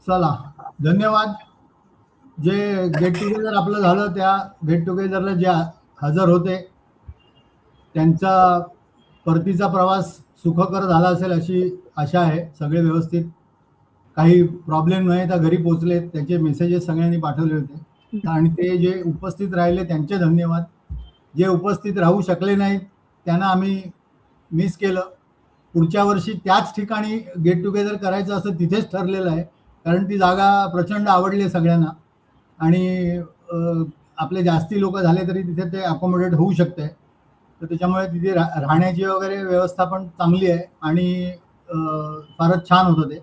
चला, धन्यवाद. जे गेट टुगेदर आपलं झालं त्या गेट टुगेदरला जे हजर होते त्यांचा परतीचा प्रवास सुखकर झाला असेल अशी आशा आहे. सगळे व्यवस्थित, काही प्रॉब्लेम नाही तर घरी पोहोचले. त्याचे मेसेजेस सगळ्यांनी पाठवले होते आणि ते जे उपस्थित राहिले त्यांचे धन्यवाद. जे उपस्थित राहू शकले नाहीत त्यांना आम्ही मिस केलं. पुढच्या वर्षी त्याच ठिकाणी गेट टुगेदर करायचं असं तिथेच ठरलेलं आहे, कारण ती जागा प्रचंड आवडली सगळ्यांना आणि आपले जास्ती लोक झाले तरी तिथे ते अकोमोडेट होऊ शकते. तर त्याच्यामुळे तिथे राहण्याची वगैरे व्यवस्था पण चांगली आहे आणि फारच छान होतं ते.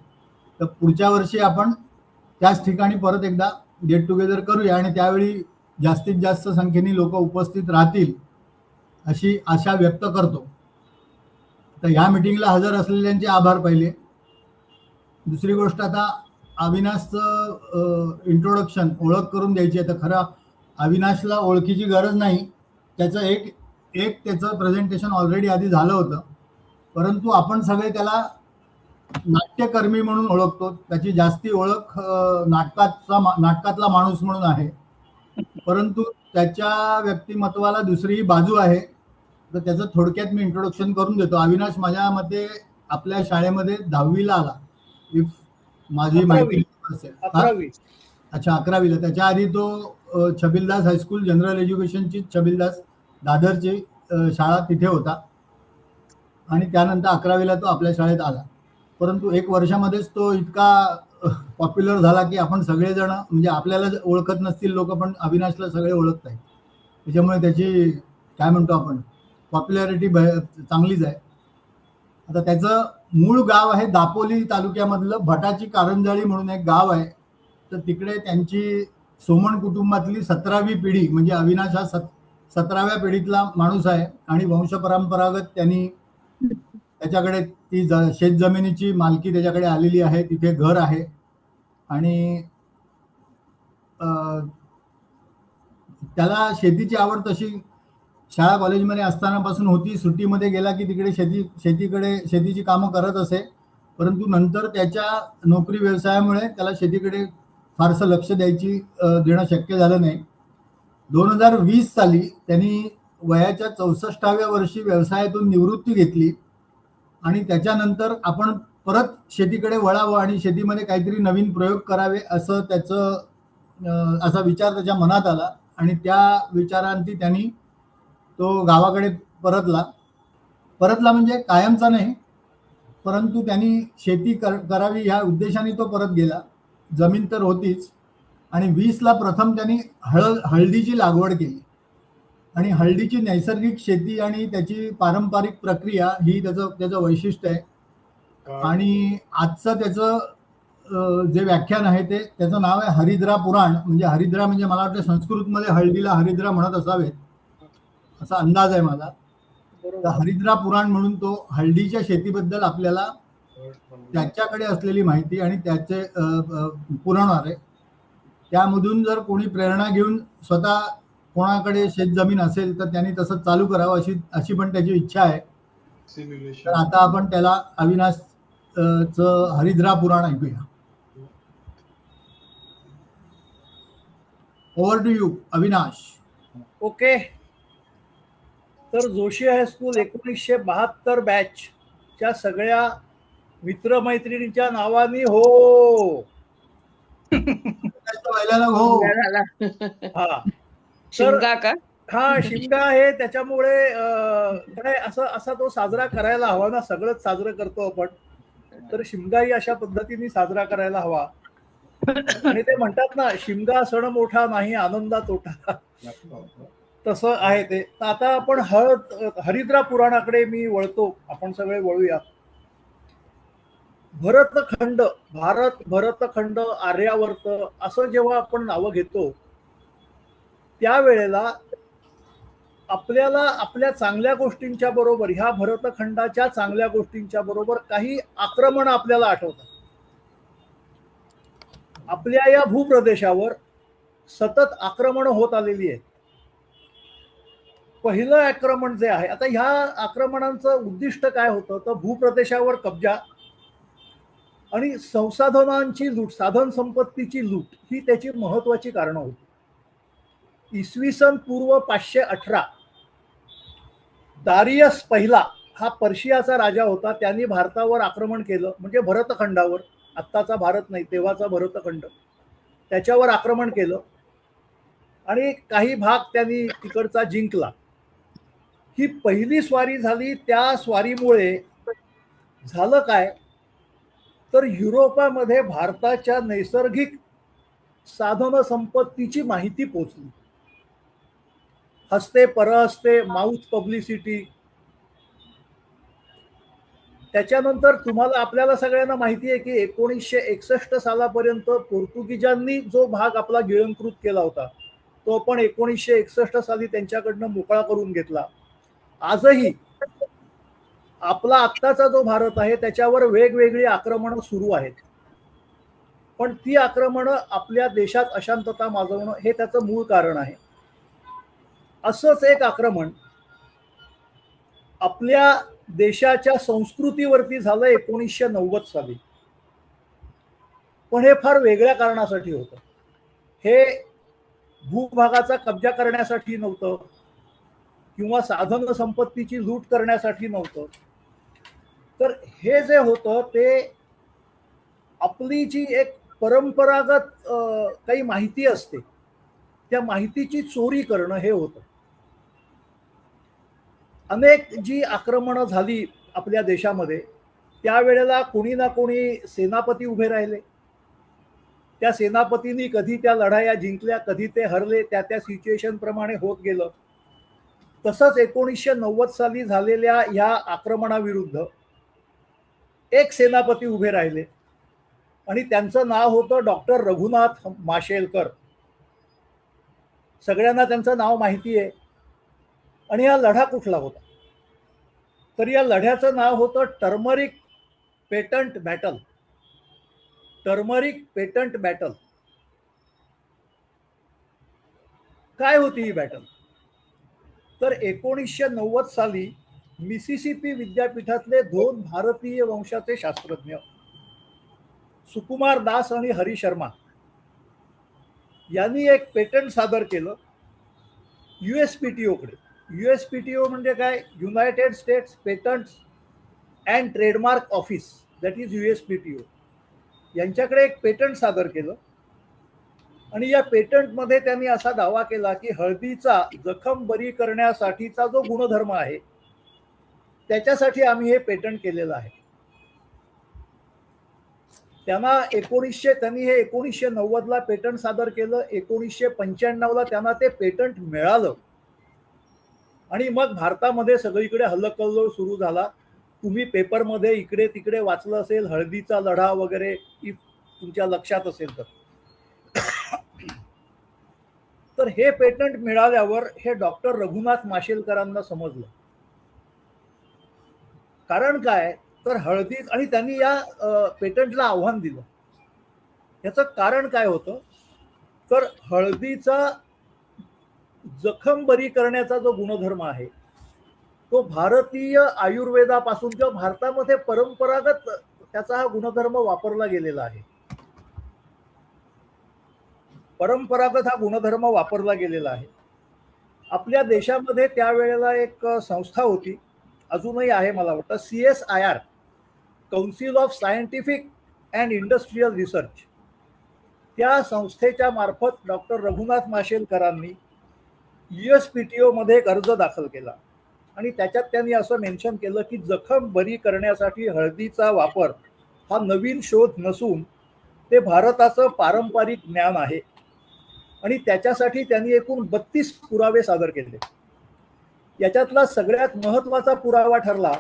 तर पुढच्या वर्षी आपण त्याच ठिकाणी परत एकदा गेट टुगेदर करूया आणि त्यावेळी जास्तीत जास्त संख्येने लोक उपस्थित राहतील अशी आशा व्यक्त करतो. तर ह्या मीटिंगला हजर असलेल्यांचे आभार पहिले. दुसरी गोष्ट, आता अविनाशचं इंट्रोडक्शन, ओळख करून द्यायची आहे. तर खरं अविनाशला ओळखीची गरज नाही. त्याचं एक त्याचं प्रेझेंटेशन ऑलरेडी आधी झालं होतं, परंतु आपण सगळे त्याला नाट्यकर्मी म्हणून ओळखतो. त्याची जास्ती ओळख नाटकातला माणूस म्हणून आहे, परंतु त्याच्या व्यक्तिमत्वाला दुसरी बाजू आहे. तर त्याचं थोडक्यात मी इंट्रोडक्शन करून देतो. अविनाश माझ्या मते आपल्या शाळेमध्ये 10वीला आला, इफ माझी माहिती असेल. 11वी. अच्छा, 11वीला. त्याच्या आधी तो छबिलदास हायस्कूल जनरल एज्युकेशनची, छबिलदास दादरची शाळा तिथे होता आणि त्यानंतर 11वीला तो आपल्या शाळेत आला. परंतु 1 वर्षामध्येच तो इतका पॉप्युलर झाला की आपण सगळेजण, म्हणजे आपल्याला ओळखत नसतील लोक पण अविनाशला सगळे ओळखत आहेत. त्याच्यामुळे त्याची काय म्हणतो आपण, पॉप्युलॅरिटी चांगलीच आहे. आता त्याचं मूळ गाव आहे दापोली तालुक्यामधलं भटाची कारंजाळी म्हणून एक गाव आहे. तर तिकडे त्यांची सोमण कुटुंबातली 17वी पिढी, म्हणजे अविनाश हा 17व्या पिढीतला माणूस आहे आणि वंशपरंपरागत त्यांनी त्याच्याकडे ती शेतजमिनीची मालकी त्याच्याकडे आलेली आहे. तिथे घर आहे आणि त्याला शेतीची आवड तशी शाळा कॉलेजमध्ये असतानापासून होती. सुट्टीमध्ये गेला की तिकडे शेतीची कामं करत असे, परंतु नंतर त्याच्या नोकरी व्यवसायामुळे त्याला शेतीकडे फारसं लक्ष देणं शक्य झालं नाही. 2020 साली त्यांनी वयाच्या 64व्या वर्षी व्यवसायातून निवृत्ती घेतली आणि त्याच्यानंतर आपण परत शेतीकडे वळावं आणि शेतीमध्ये काहीतरी नवीन प्रयोग करावे असं असा विचार त्याच्या मनात आला आणि त्या विचारांती त्यांनी तो गावाकडे परतला म्हणजे कायमचा नाही, परंतु त्यांनी शेती करावी ह्या उद्देशाने तो परत गेला. जमीन तर होतीच आणि 20ला प्रथम त्यांनी हळदीची लागवड केली आणि हळदीची नैसर्गिक शेती आणि त्याची पारंपरिक प्रक्रिया ही त्याचं वैशिष्ट्य आहे. आणि आजचं त्याचं जे व्याख्यान आहे ते त्याचं नाव आहे हरिद्रा पुराण. म्हणजे हरिद्रा म्हणजे मला वाटतं संस्कृतमध्ये हळदीला हरिद्रा म्हणत असावेत असा अंदाज आहे माझा. तर हरिद्रा पुराण म्हणून तो हळदीच्या शेतीबद्दल आपल्याला त्याच्याकडे असलेली माहिती आणि त्याचे पुरवणार आहे. त्यामधून जर कोणी प्रेरणा घेऊन स्वतः कोणाकडे शेतजमीन असेल तर त्यांनी तसं चालू करावं अशी पण त्याची इच्छा आहे. तर आता आपण त्याला अविनाश हरिद्रा पुराण ऐकूया. Over to you Avinash. Okay. तर जोशी हायस्कूल 1972 बॅचच्या सगळ्या मित्रमैत्रिणींच्या नावाने हो. शिमगा का? हा, शिमगा आहे. त्याच्यामुळे काय असा तो साजरा करायला हवा ना. सगळंच साजरं करतो आपण, तर शिमगाही अशा पद्धतीने साजरा करायला हवा. आणि ते म्हणतात ना, शिमगा सण मोठा नाही आनंदा तोठा, तसं आहे ते. आता आपण हरिद्रा पुराणाकडे मी वळतो. आपण सगळे वळूया. भरतखंड, भरतखंड, आर्यावर्त असं जेव्हा आपण नावं घेतो त्यावेळेला आपल्याला आपल्या चांगल्या गोष्टींच्या बरोबर, ह्या भरतखंडाच्या चांगल्या गोष्टींच्या बरोबर काही आक्रमण आपल्याला आठवतात. आपल्या या भूप्रदेशावर सतत आक्रमण होत आलेली आहेत. पहिलं आक्रमण जे आहे, आता ह्या आक्रमणांचं उद्दिष्ट काय होतं तर भूप्रदेशावर कब्जा, आणि संसाधनांची लूट, साधन संपत्तीची लूट ही त्याची महत्वाची कारणं होती. इसवी सन पूर्व 518 दारियस पहिला हा पर्शियाचा राजा होता. त्यांनी भारतावर आक्रमण केलं, म्हणजे भरतखंडावर, आत्ताचा भारत नाही तेव्हाचा भरतखंड, त्याच्यावर आक्रमण केलं आणि काही भाग त्यांनी तिकडचा जिंकला. ही पहिली स्वारी झाली. त्या स्वारीमुळे झालं काय, तर युरोपामध्ये भारताच्या नैसर्गिक साधन संपत्तीची माहिती पोचली. हस्ते परहस्ते, माउथ पब्लिसिटी. त्याच्यानंतर तुम्हाला आपल्याला सगळ्यांना माहिती आहे की 1961 सालापर्यंत पोर्तुगीजांनी जो भाग आपला गिळंकृत केला होता तो पण 1961 साली त्यांच्याकडनं मोकळा करून घेतला. आजही आपला आत्ताचा जो भारत आहे त्याच्यावर वेगवेगळी आक्रमणं सुरू आहेत, पण ती आक्रमणं आपल्या देशात अशांतता माजवणं हे त्याचं मूळ कारण आहे. असंच एक आक्रमण आपल्या देशाच्या संस्कृतीवरती झालं 1990 साली, पण हे फार वेगळ्या कारणासाठी होतं. हे भूभागाचा कब्जा करण्यासाठी नव्हतं किंवा साधन संपत्तीची लूट करण्यासाठी नव्हतं. तर हे जे होतं ते आपली जी एक परंपरागत काही माहिती असते त्या माहितीची चोरी करणं हे होतं. अनेक जी आक्रमणं झाली आपल्या देशामध्ये त्यावेळेला कोणी ना कोणी सेनापती उभे राहिले. त्या सेनापतींनी कधी त्या लढाया जिंकल्या, कधी ते हरले, त्या त्या सिच्युएशन प्रमाणे होत गेलं. तसंच 1990 साली झालेल्या ह्या आक्रमणाविरुद्ध एक सेनापती उभे राहिले आणि त्यांचं नाव होतं डॉक्टर रघुनाथ माशेलकर. सगळ्यांना त्यांचं नाव माहिती आहे. आणि हा लढा कुठला होता, तर या लढ्याचं नाव होतं turmeric patent battle. Turmeric patent battle. काय होती ही बॅटल, तर 1990 साली मिसिसिपी विद्यापीठातले 2 भारतीय वंशाचे शास्त्रज्ञ सुकुमार दास आणि हरी शर्मा यांनी एक पेटंट सादर केलं यूएसपीटीओकडे. यूएसपीटीओ म्हणजे काय, United States patents and trademark office, that is USPTO. यांच्याकडे एक पेटंट सादर केलं आणि या पेटंटमध्ये त्यांनी असा दावा केला की हळदीचा जखम बरी करण्यासाठीचा जो गुणधर्म आहे त्याच्यासाठी आम्ही हे पेटंट केलेलं आहे. त्यांनी हे 1990 ला पेटंट सादर केलं. 1995 ला त्यांना ते पेटंट मिळालं आणि मग भारतामध्ये सगळीकडे हल्लकल्लोळ सुरू झाला. तुम्ही पेपरमध्ये इकडे तिकडे वाचलं असेल हळदीचा लढा वगैरे, इफ तुमच्या लक्षात असेल तर. तर हे पेटंट मिळाल्यावर हे डॉक्टर रघुनाथ माशेलकरांना समजलं. कारण काय, तर हळदी, आणि त्यांनी या पेटंटला आव्हान दिलं. याचं कारण काय होतं, तर हळदीचा जखम बरी करण्याचा जो गुणधर्म आहे तो भारतीय आयुर्वेदापासून किंवा भारतामध्ये परंपरागत त्याचा हा गुणधर्म वापरला गेलेला आहे. परंपरागत हा गुणधर्म वापरला गेलेला आहे. आपल्या देशामध्ये त्यावेळेला एक संस्था होती, अजूनही आहे मला वाटतं, CSIR, council of scientific and industrial research. त्या संस्थेच्या मार्फत डॉक्टर रघुनाथ माशेलकरांनी USPTO मध्ये एक अर्ज दाखल केला आणि त्याच्यात त्यांनी असं मेन्शन केलं की जखम बरी करण्यासाठी हळदीचा वापर हा नवीन शोध नसून ते भारताचं पारंपरिक ज्ञान आहे. आणि त्याच्यासाठी त्यांनी एकूण 32 पुरावे सादर केले. याच्यातला सगळ्यात महत्वाचा पुरावा ठरला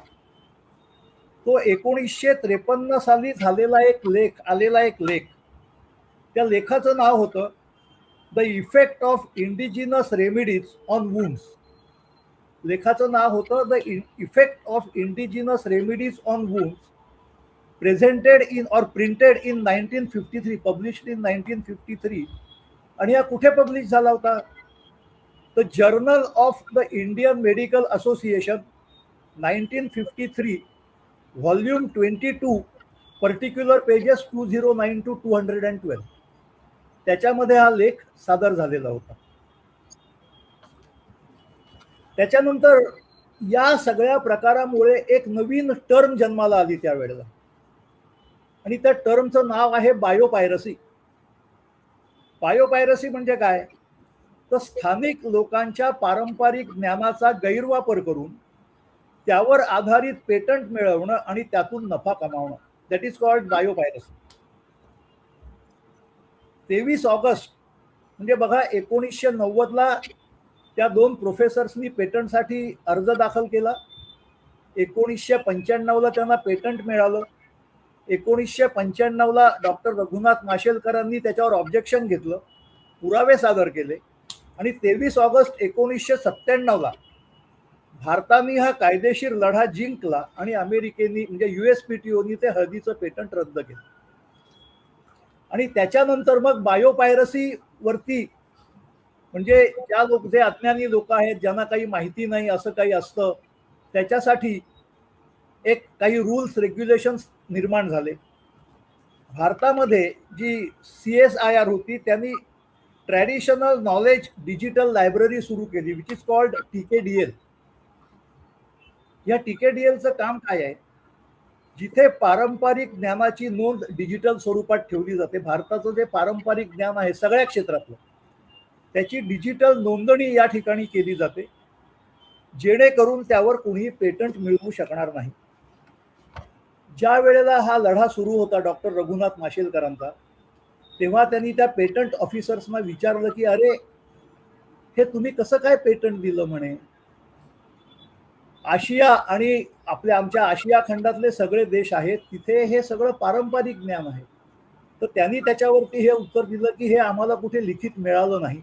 तो 1953 साली आलेला एक लेख. त्या लेखाचं नाव होतं the effect of indigenous remedies on wounds. लेखाचं नाव होतं the effect of indigenous remedies on wounds presented in or printed in 1953, published in 1953. आणि हा कुठे पब्लिश झाला होता, the journal of the Indian medical association 1953 volume 22 particular pages 209 to 212 त्याच्यामध्ये हा लेख सादर झालेला होता. त्याच्यानंतर या सगळ्या प्रकारामुळे एक नवीन टर्म जन्माला आली त्यावेळेला, आणि त्या टर्मचं नाव आहे बायोपायरसी. बायोपायरसी म्हणजे काय, तर स्थानिक लोकांच्या पारंपरिक ज्ञानाचा गैरवापर करून त्यावर आधारित पेटंट मिळवणं आणि त्यातून नफा कमावणं. That is called biopiracy. 23 August म्हणजे बघा 1990ला त्या दोन प्रोफेसर्सनी पेटंटसाठी अर्ज दाखल केला. 1995ला त्यांना पेटंट मिळालं. 1995ला डॉक्टर रघुनाथ माशेलकरांनी त्याच्यावर ऑब्जेक्शन घेतलं, पुरावे सादर केले, आणि 23 ऑगस्ट 1997ला भारताने हा कायदेशीर लढा जिंकला आणि अमेरिकेनी म्हणजे USPTOनी ते हळदीचं पेटंट रद्द केलं. आणि त्याच्यानंतर मग बायोपायरसी वरती म्हणजे जे अज्ञानी लोक आहेत, ज्यांना काही माहिती नाही असं काही असतं, त्याच्यासाठी एक काही रूल्स रेग्युलेशन्स निर्माण झाले. भारतामध्ये जी CSIR होती त्यांनी ट्रॅडिशनल नॉलेज डिजिटल लायब्ररी सुरू केली, विच इज कॉल्ड TKDL. या TKDLचं काम काय आहे, जिथे पारंपरिक ज्ञानाची नोंद डिजिटल स्वरूपात ठेवली जाते. भारताचं जे पारंपरिक ज्ञान आहे सगळ्या क्षेत्रातलं, त्याची डिजिटल नोंदणी या ठिकाणी केली जाते, जेणेकरून त्यावर कोणीही पेटंट मिळवू शकणार नाही. ज्या वेळेला हा लढा सुरू होता डॉक्टर रघुनाथ माशेलकरांचा, तेव्हा त्यांनी त्या पेटंट ऑफिसर्सना विचारलं की अरे हे तुम्ही कसं काय पेटंट दिलं म्हणे. आशिया आणि आमच्या आशिया खंडातले सगळे देश आहेत, तिथे हे सगळं पारंपरिक ज्ञान आहे. तर त्यांनी त्याच्यावरती हे उत्तर दिलं की हे आम्हाला कुठे लिखित मिळालं नाही,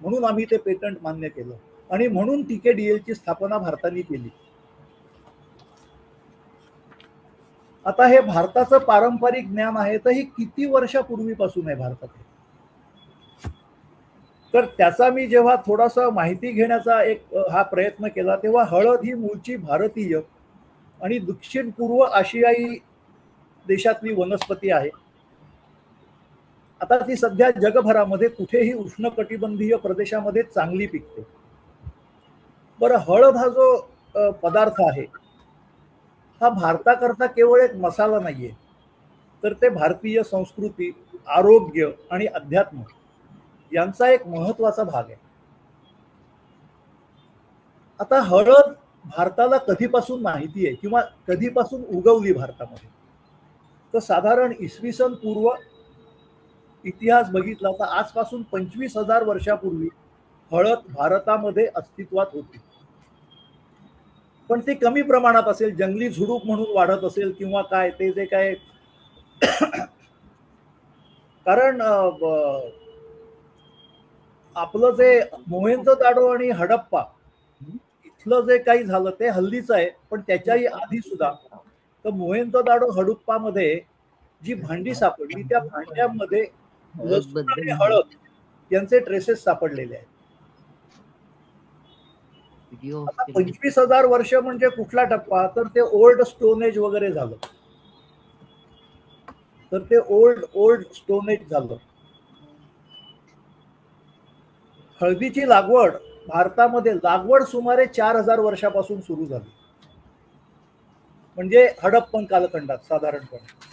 म्हणून आम्ही ते पेटंट मान्य केलं, आणि म्हणून TKDLची स्थापना भारताने केली. आता हे भारताचं पारंपरिक ज्ञान आहे, तर ही किती वर्षापूर्वीपासून आहे भारतात. तर त्याचा मी जेव्हा थोडासा माहिती घेण्याचा एक हा प्रयत्न केला, तेव्हा हळद ही मूळची भारतीय आणि दक्षिण पूर्व आशियाई देशातली वनस्पती आहे. आता ती सध्या जगभरामध्ये कुठेही उष्णकटिबंधीय प्रदेशामध्ये चांगली पिकते. बरं, हळद हा जो पदार्थ आहे हा भारताकरता केवळ एक मसाला नाहीये, तर ते भारतीय संस्कृती, आरोग्य आणि अध्यात्म यांचा एक महत्वाचा भाग आहे. आता हळद भारताला कधीपासून माहिती आहे किंवा कधीपासून उगवली भारतामध्ये, तर साधारण इसवी पूर्व इतिहास बघितला तर आजपासून 25,000 वर्षापूर्वी हळद भारतामध्ये अस्तित्वात होती. पण ती कमी प्रमाणात असेल, जंगली झुडूप म्हणून वाढत असेल किंवा काय, ते जे काय कारण आपलं जे मोहेंजोदाडो आणि हडप्पा इथलं जे काही झालं ते हल्लीचं आहे, पण त्याच्याही आधी सुद्धा तर मोहेंजोदाडो हडप्पामध्ये जी भांडी सापडली, त्या भांड्यामध्ये लसूण आणि हळद यांचे ट्रेसेस सापडलेले आहेत. आता 25,000 वर्ष म्हणजे कुठला टप्पा, तर ते ओल्ड स्टोन एज वगैरे झालं, तर ते ओल्ड स्टोन एज झालं. हळदीची लागवड भारतामध्ये सुमारे 4,000 वर्षापासून सुरू झाली, म्हणजे हडप्पन कालखंडात साधारणपणे.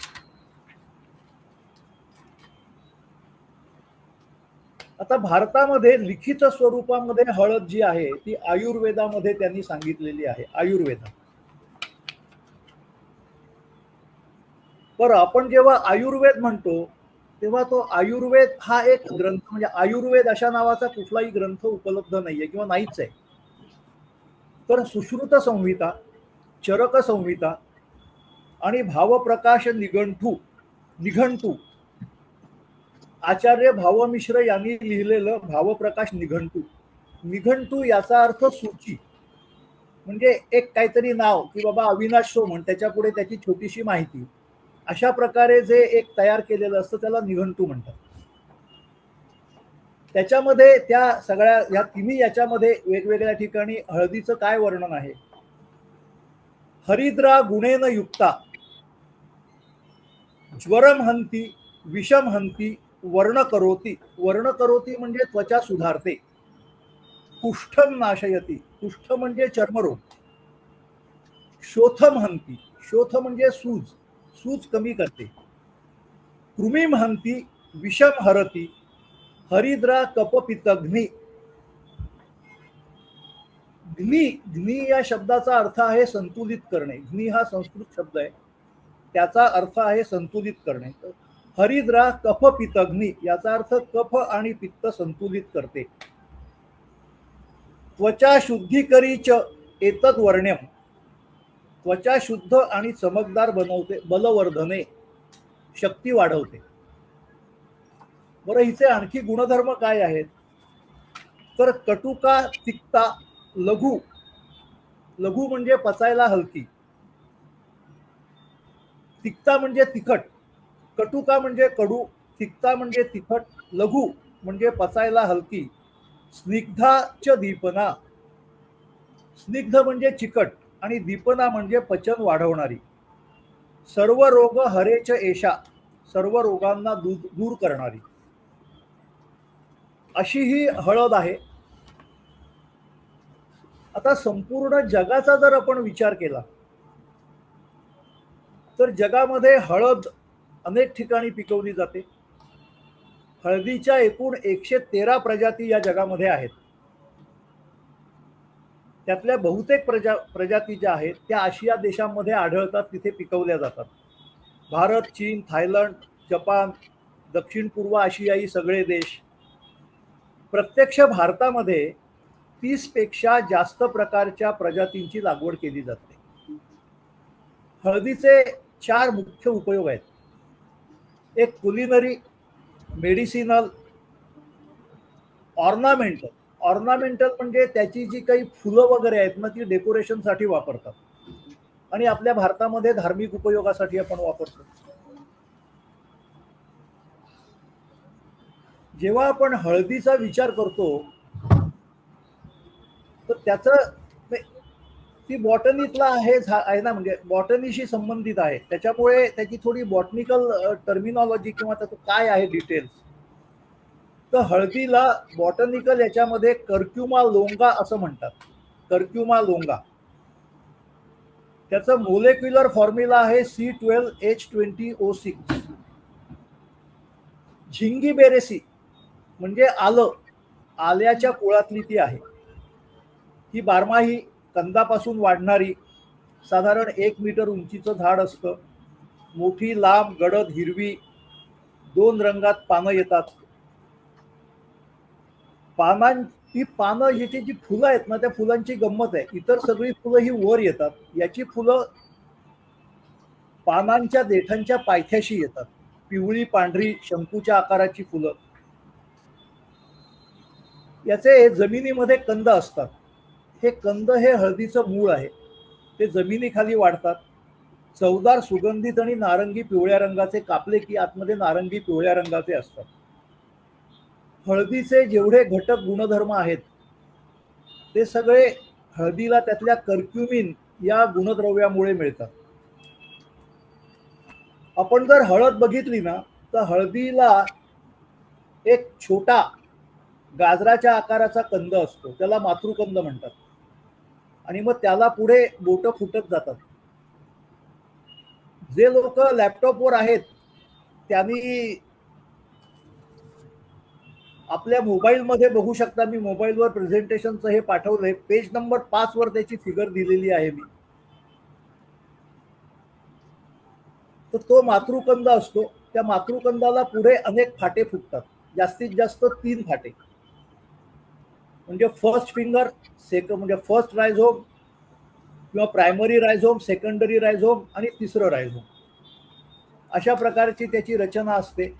आता भारतामध्ये लिखित स्वरूपामध्ये हळद जी आहे ती आयुर्वेदामध्ये त्यांनी सांगितलेली आहे. आयुर्वेद, बरं, आपण जेव्हा आयुर्वेद म्हणतो तेव्हा तो आयुर्वेद हा एक ग्रंथ, म्हणजे आयुर्वेद अशा नावाचा कुठलाही ग्रंथ उपलब्ध नाहीये किंवा नाहीच आहे. तर सुश्रुत संहिता, चरक संहिता आणि भावप्रकाश निघंटू आचार्य भावमिश्र यांनी लिहिलेलं भावप्रकाश निघंटू याचा अर्थ सूची, म्हणजे एक काहीतरी नाव की बाबा अविनाश सोमण, त्याच्या पुढे त्याची छोटीशी माहिती, अशा प्रकारे जे एक तयार केलेलं असतं त्याला निघंटू म्हणतात. त्याच्यामध्ये त्या सगळ्या या तिन्ही याच्यामध्ये वेगवेगळ्या ठिकाणी हळदीचं काय वर्णन आहे. हरिद्रा गुणेन युक्ता ज्वरम हंती, विषम हंती, वर्ण करोती. वर्ण करोती म्हणजे त्वचा सुधारते. कुष्ठम नाशयती, कुष्ठ म्हणजे चर्मरोग. शोथम हंती, शोथ म्हणजे सूज, सूज कमी करते. कृमीम हंती, विषम हरती, हरिद्रा कपपितग्नी. घ्नी, घ्नी या शब्दाचा अर्थ आहे संतुलित करणे. घ्नी हा संस्कृत शब्द आहे, त्याचा अर्थ आहे संतुलित करणे. हरिद्रा कफ पितग्नी याचा अर्थ कफ आणि पित्त संतुलित करते. त्वचा शुद्धीकरीच एतद वर्ण्यम, त्वचा शुद्ध आणि चमकदार बनवते. बलवर्धने, शक्ती वाढवते. बरं, हिचे आणखी गुणधर्म काय आहेत? तर कटुका, तिक्ता, लघु. लघु म्हणजे पचायला हलकी, तिक्ता म्हणजे तिखट, कटुका म्हणजे कडू, तिक्ता म्हणजे तिखट, लघु म्हणजे पचायला हलकी. स्निग्धाच दीपना, स्निग्ध म्हणजे चिकट आणि दीपना म्हणजे पचन वाढवणारी. सर्व रोग हरेच एषा, सर्व रोगांना दूर करणारी. अशी ही हळद आहे. आता संपूर्ण जगाचा जर आपण विचार केला तर जगामध्ये हळद अनेक ठिकाणी पिकवली जाते. हळदीच्या एकूण 113 प्रजाती या जगामध्ये आहेत. त्यातल्या बहुतेक प्रजाती ज्या आहेत त्या आशिया देशांमध्ये आढळतात, तिथे पिकवल्या जातात. भारत, चीन, थायलंड, जपान, दक्षिण पूर्व आशियाई सगळे देश. प्रत्यक्ष भारतामध्ये 30 पेक्षा जास्त प्रकारच्या प्रजातींची लागवड केली जाते. हळदीचे 4 मुख्य उपयोग आहेत. एक कुलिनरी, मेडिसिनल, ऑर्नामेंटल. ऑर्नामेंटल म्हणजे त्याची जी काही फुलं वगैरे आहेत ना ती डेकोरेशनसाठी वापरतात आणि आपल्या भारतामध्ये धार्मिक उपयोगासाठी आपण वापरतो. जेव्हा आपण हळदीचा विचार करतो तर त्याचं ती बॉटनीतला आहे ना, म्हणजे बॉटनीशी संबंधित आहे, त्याच्यामुळे त्याची थोडी बॉटनिकल टर्मिनॉलॉजी किंवा त्याचं काय आहे डिटेल्स. तर हळदीला बॉटनिकल याच्यामध्ये कर्क्युमा लोंगा असं म्हणतात. कर्क्युमा लोंगा. त्याचं मोलेक्युलर फॉर्म्युला आहे C12H20O6. झिंगी बेरेसी म्हणजे आलं, आल्याच्या कुळातली ती आहे. ही बारमाही कंदापासून वाढणारी साधारण 1 मीटर उंचीचं झाड असतं. मोठी, लांब, गडद, हिरवी, 2 रंगात पानं येतात. ही पानं ह्याची जी फुलं आहेत ना त्या फुलांची गंमत आहे. इतर सगळी फुलं ही वर येतात, याची फुलं पानांच्या देठांच्या पायथ्याशी येतात. पिवळी, पांढरी, शंकूच्या आकाराची फुलं. याचे जमिनीमध्ये कंद असतात. हे कंद हे हळदीचं मूळ आहे. ते जमिनीखाली वाढतात. चवदार, सुगंधित आणि नारंगी पिवळ्या रंगाचे, कापले की आतमध्ये नारंगी पिवळ्या रंगाचे असतात. हळदीचे जेवढे घटक गुणधर्म आहेत ते सगळे हळदीला त्यातल्या कर्क्युमिन या गुणद्रव्यामुळे मिळतात. आपण जर हळद बघितली ना तर हळदीला एक छोटा गाजराच्या आकाराचा कंद असतो, त्याला मातृकंद म्हणतात. आणि मग त्याला पुढे बोटं फुटत जातात. जे लोक लॅपटॉपवर आहेत त्यांनी आपल्या मोबाईलमध्ये बघू शकता. मी मोबाईलवर प्रेझेंटेशनचं हे पाठवलंय. पेज नंबर 5 वर त्याची फिगर दिलेली आहे मी. तर तो मातृकंद असतो. त्या मातृकंदाला पुढे अनेक फाटे फुटतात, जास्तीत जास्त 3 फाटे. म्हणजे फर्स्ट फिंगर, म्हणजे फर्स्ट रायझोम किंवा प्रायमरी रायझोम, सेकंडरी रायझोम आणि तिसरं रायझोम. अशा प्रकारची त्याची रचना असते.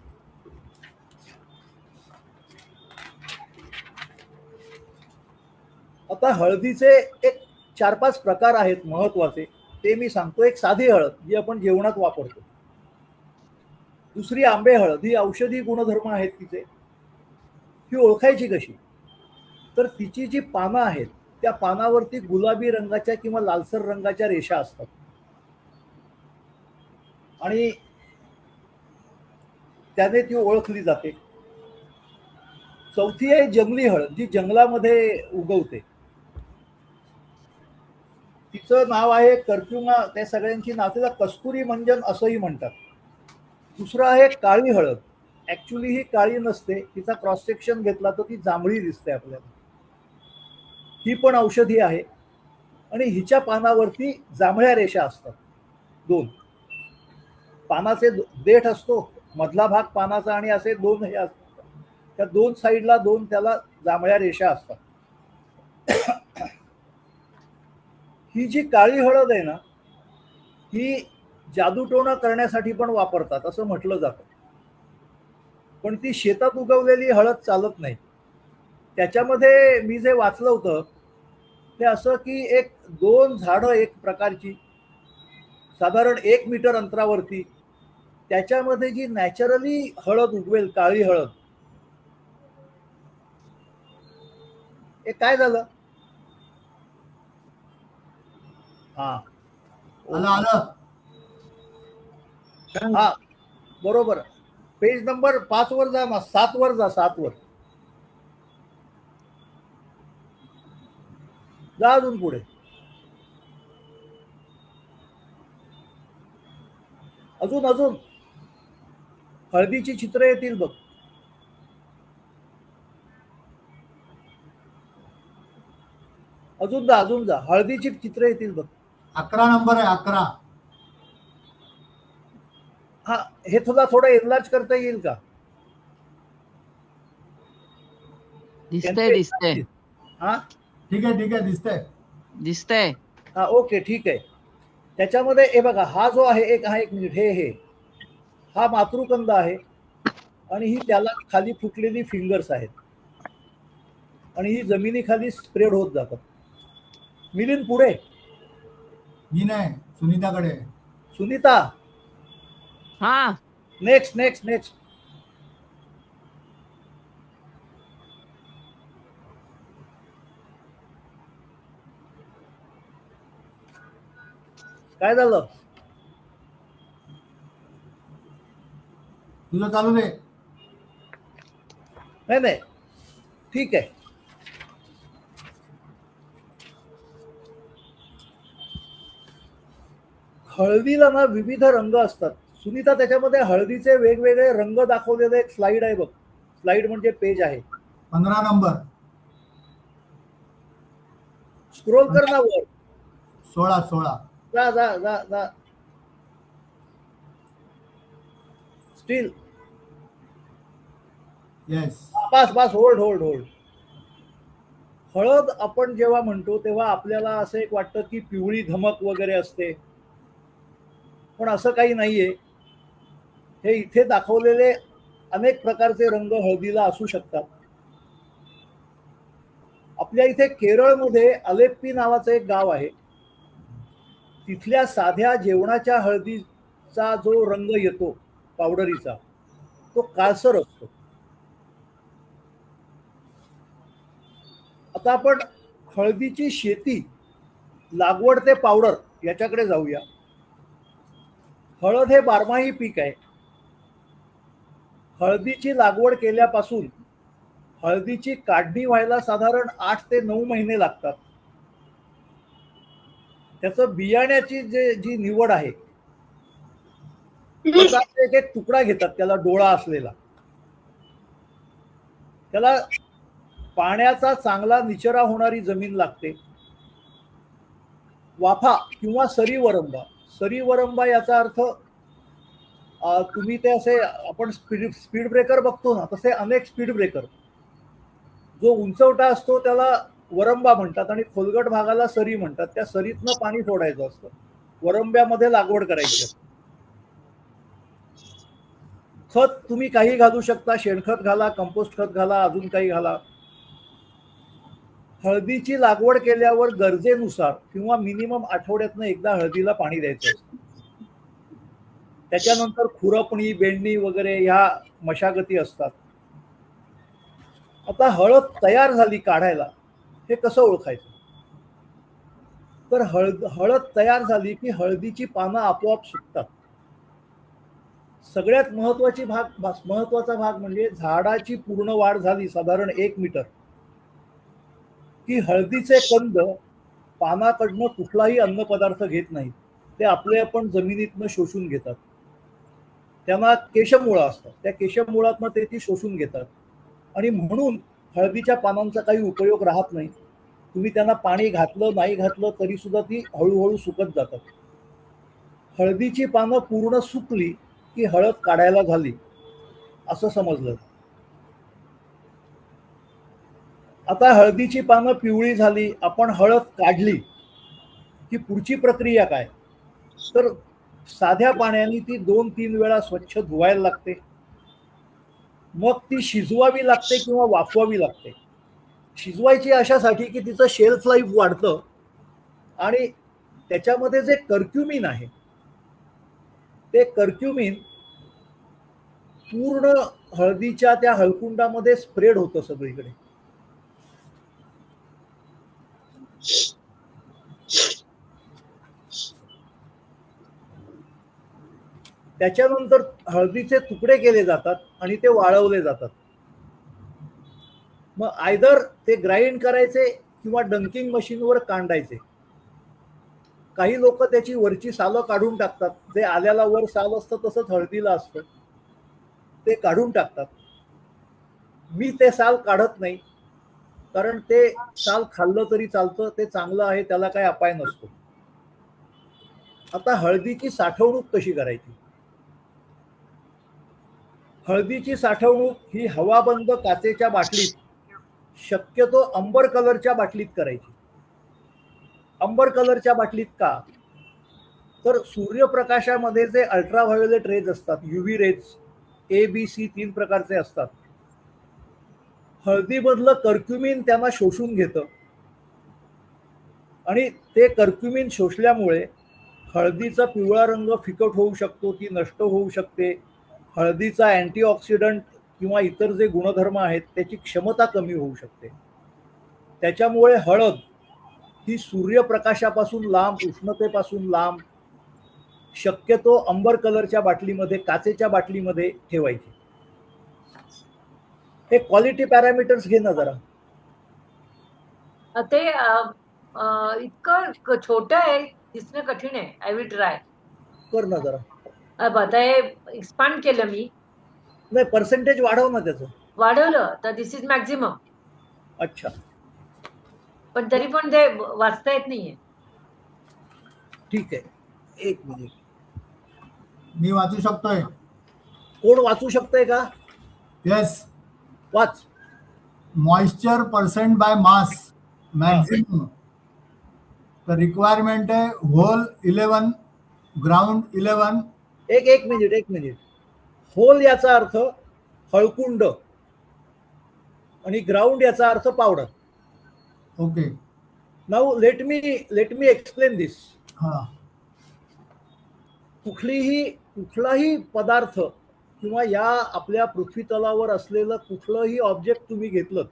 आता हळदीचे एक 4-5 प्रकार आहेत महत्वाचे, ते मी सांगतो. एक साधी हळद जी आपण जेवणात वापरतो. दुसरी आंबे हळद, ही औषधी गुणधर्म आहेत तिचे. ही ओळखायची कशी? तर तिची जी पानं आहेत त्या पानावरती गुलाबी रंगाच्या किंवा लालसर रंगाच्या रेषा असतात आणि त्याने ती ओळखली जाते. चौथी आहे जंगली हळद, जी जंगलामध्ये उगवते. तिचं नाव आहे कर्क्युमा. त्या सगळ्यांची नाव तिला कस्तुरी मंजन असंही म्हणतात. दुसरं आहे काळी हळद. ऍक्च्युली ही काळी नसते, तिचा क्रॉस सेक्शन घेतला तर ती जांभळी दिसते आपल्याला. ही पण औषधी आहे आणि हिच्या पानावरती जांभळ्या रेषा असतात, 2. पानाचे देठ असतो, मधला भाग पानाचा, आणि असे 2 हे असतात. त्या 2 साईडला 2 त्याला जांभळ्या रेषा असतात. ही जी काळी हळद आहे ना, ही जादूटोणा करण्यासाठी पण वापरतात असं म्हटलं जातं. पण ती शेतात उगवलेली हळद चालत नाही. त्याच्यामध्ये मी जे वाचलं होतं ते असं की 2 झाडं एक प्रकारची साधारण 1 मीटर अंतरावरती, त्याच्यामध्ये जी नॅचरली हळद उगवेल, काळी हळद, हे काय झालं? हा आलं. हा बरोबर. पेज नंबर 5 वर जा, 7 वर जा, 7 वर जा, अजून पुढे. अजून अजून हळदीची चित्र येतील बघ. अजून जा, हळदीची चित्र येतील बघ. 11 नंबर आहे, 11. हा, हे तुला थोडं एनलार्ज करता येईल का? दिसतंय. हा ठीक आहे, दिसतंय. हा, ओके, ठीक आहे. त्याच्यामध्ये हे बघा, हा जो आहे एक मिनिट, हे हा मातृकंद आहे आणि ही त्याला खाली फुटलेली फिंगर्स आहेत आणि ही जमिनीखाली स्प्रेड होत जातात. मिलिंद पुढे. मी नाही, सुनीताकडे. सुनीता, हा, नेक्स्ट. काय झालं? तुझं चालू दे. नाही, ठीक आहे. हळदीला ना विविध रंग असतात. सुनीता, त्याच्यामध्ये हळदीचे वेगवेगळे रंग दाखवलेले एक स्लाइड आहे बघ. स्लाइड म्हणजे पेज आहे. 15 नंबर. स्क्रोल कर ना वर. 16. जा. स्टील. येस. बस, होल्ड. हळद आपण जेव्हा म्हणतो तेव्हा आपल्याला असं एक वाटतं की पिवळी धमक वगैरे असते, पण असं काही नाहीये. हे इथे दाखवलेले अनेक प्रकारचे रंग हळदीला असू शकतात. आपल्या इथे केरळमध्ये अलेप्पी नावाचं एक गाव आहे. तिथल्या साध्या जेवणाच्या हळदीचा जो रंग येतो पावडरीचा, तो काळसर असतो. आता आपण हळदीची शेती, लागवड ते पावडर याच्याकडे जाऊया. हळद हे बारमाही पीक आहे. हळदीची लागवड केल्यापासून हळदीची काढणी व्हायला साधारण 8 ते 9 महिने लागतात. त्याचं बियाण्याची जी निवड आहे, एक तुकडा घेतात, त्याला डोळा असलेला. त्याला पाण्याचा चांगला निचरा होणारी जमीन लागते. वाफा किंवा सरीवरंबा याचा अर्थ, तुम्ही ते असे आपण स्पीड ब्रेकर बघतो ना, तसे अनेक स्पीड ब्रेकर. जो उंचवटा असतो त्याला वरंबा म्हणतात आणि खोलगट भागाला सरी म्हणतात. त्या सरीतनं पाणी सोडायचं असतं. वरंब्यामध्ये लागवड करायची असते. खत तुम्ही काही घालू शकता, शेणखत घाला, कंपोस्ट खत घाला, अजून काही घाला. हळदीची लागवड केल्यावर गरजेनुसार किंवा मिनिमम आठवड्यातनं एकदा हळदीला पाणी द्यायचं असतं. त्याच्यानंतर खुरपणी, बेंडणी वगैरे ह्या मशागती असतात. आता हळद तयार झाली काढायला, हे कसं ओळखायचं? तर हळद तयार झाली की हळदीची पानं आपोआप सुकतात. सगळ्यात महत्वाचा भाग म्हणजे झाडाची पूर्ण वाढ झाली साधारण 1 मीटर की हळदीचे कंद पानाकडनं कुठलाही अन्नपदार्थ घेत नाहीत. ते आपले आपण जमिनीतनं शोषून घेतात. त्यांना केशमुळं असतात. त्या केशमुळातनं ते ती शोषून घेतात आणि म्हणून हळदीच्या पानांचा काही उपयोग राहत नाही. तुम्ही त्यांना पाणी घातलं नाही घातलं तरी सुद्धा ती हळूहळू सुकत जातात. हळदीची पानं पूर्ण सुकली की हळद काढायला झाली असं समजलं. आता हळदीची पानं पिवळी झाली, आपण हळद काढली की पुढची प्रक्रिया काय? तर साध्या पाण्याने ती 2-3 वेळा स्वच्छ धुवायला लागते. मग ती शिजवावी लागते किंवा वाफवावी लागते. शिजवायची अशासाठी की तिचं शेल्फ लाईफ वाढतं आणि त्याच्यामध्ये जे कर्क्युमिन आहे ते कर्क्युमिन पूर्ण हळदीच्या त्या हळकुंडामध्ये स्प्रेड होतं सगळीकडे. त्याच्यानंतर हळदीचे तुकडे केले जातात आणि ते वाळवले जातात. मग आयदर ते ग्राइंड करायचे किंवा डंकिंग मशीनवर कांडायचे. काही लोक त्याची वरची सालं काढून टाकतात. जे आल्याला वर साल असतं तसंच हळदीला असतं, ते काढून टाकतात. मी ते साल काढत नाही, कारण ते साल खाल्लं तरी चालतं, ते चांगलं आहे, त्याला काही अपाय नसतो. आता हळदीची साठवणूक कशी करायची? हळदीची साठवणूक ही हवाबंद काचेच्या बाटलीत, शक्यतो अंबर कलरच्या बाटलीत करायची. अंबर कलरच्या बाटलीत का? तर सूर्यप्रकाशामध्ये जे अल्ट्राव्हायोलेट रेज असतात, युव्ही रेज ABC 3 प्रकारचे असतात. हळदीमधलं कर्क्युमिन त्यांना शोषून घेतं आणि ते कर्क्युमिन शोषल्यामुळे हळदीचा पिवळा रंग फिकट होऊ शकतो, ती नष्ट होऊ शकते. हळदीचा अँटीऑक्सिडंट किंवा इतर जे गुणधर्म आहेत त्याची क्षमता कमी होऊ शकते. त्याच्यामुळे हळद ही सूर्यप्रकाशापासून लांब, उष्णतेपासून लांब, शक्यतो अंबर कलरच्या बाटलीमध्ये, काचेच्या बाटलीमध्ये ठेवायची. हे क्वालिटी पॅरामीटर्स घे ना जरा. ते इतकं छोटं आहे, दिसणं कठीण आहे. I will try. कर ना जरा. आता हे एक्सपांड केलं मी. नाही, पर्सेंटेज वाढव ना त्याचं. वाढवलं तर दिस इज मॅक्झिमम. अच्छा, पण तरी पण ते वाचता येत नाहीये. ठीक आहे, 1 मिनिट. मी वाचू शकतोय. कोण वाचू शकतंय का? Yes. Watch. Moisture percent by mass maximum. तर रिक्वायरमेंट आहे होल 11, ग्राउंड 11. एक मिनिट. होल याचा अर्थ हळकुंड आणि ग्राउंड याचा अर्थ powder. Okay. Now let me explain this. हा. कुठलाही पदार्थ किंवा या आपल्या पृथ्वी तलावर असलेलं कुठलंही ऑब्जेक्ट तुम्ही घेतलं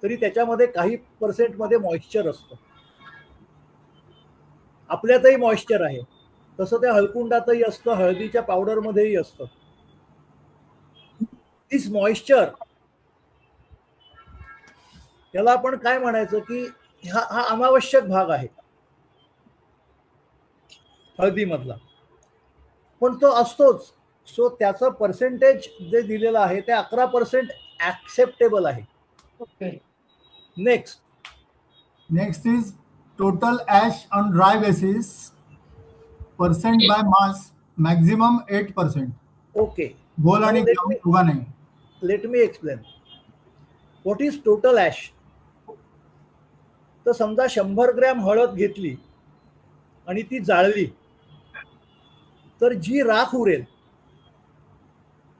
तरी त्याच्यामध्ये काही पर्सेंटमध्ये मॉइश्चर असतं. आपल्यातही मॉइश्चर आहे, तसं त्या हळकुंडातही असतं, हळदीच्या पावडरमध्येही असतं. दिस मॉइश्चर, त्याला आपण काय म्हणायचं की हा अनावश्यक भाग आहे हळदीमधला, पण तो असतोच. सो त्याचं पर्सेंटेज जे दिलेलं आहे ते 11% ऍक्सेप्टेबल आहे. Okay. Next is total ash on dry basis percent by mass maximum 8%. Okay, गोल आणि ग्राउंड उभा नाही. Let me explain what is total ash. तर समजा 100 ग्रॅम हळद घेतली आणि ती जाळली, तर जी राख उरेल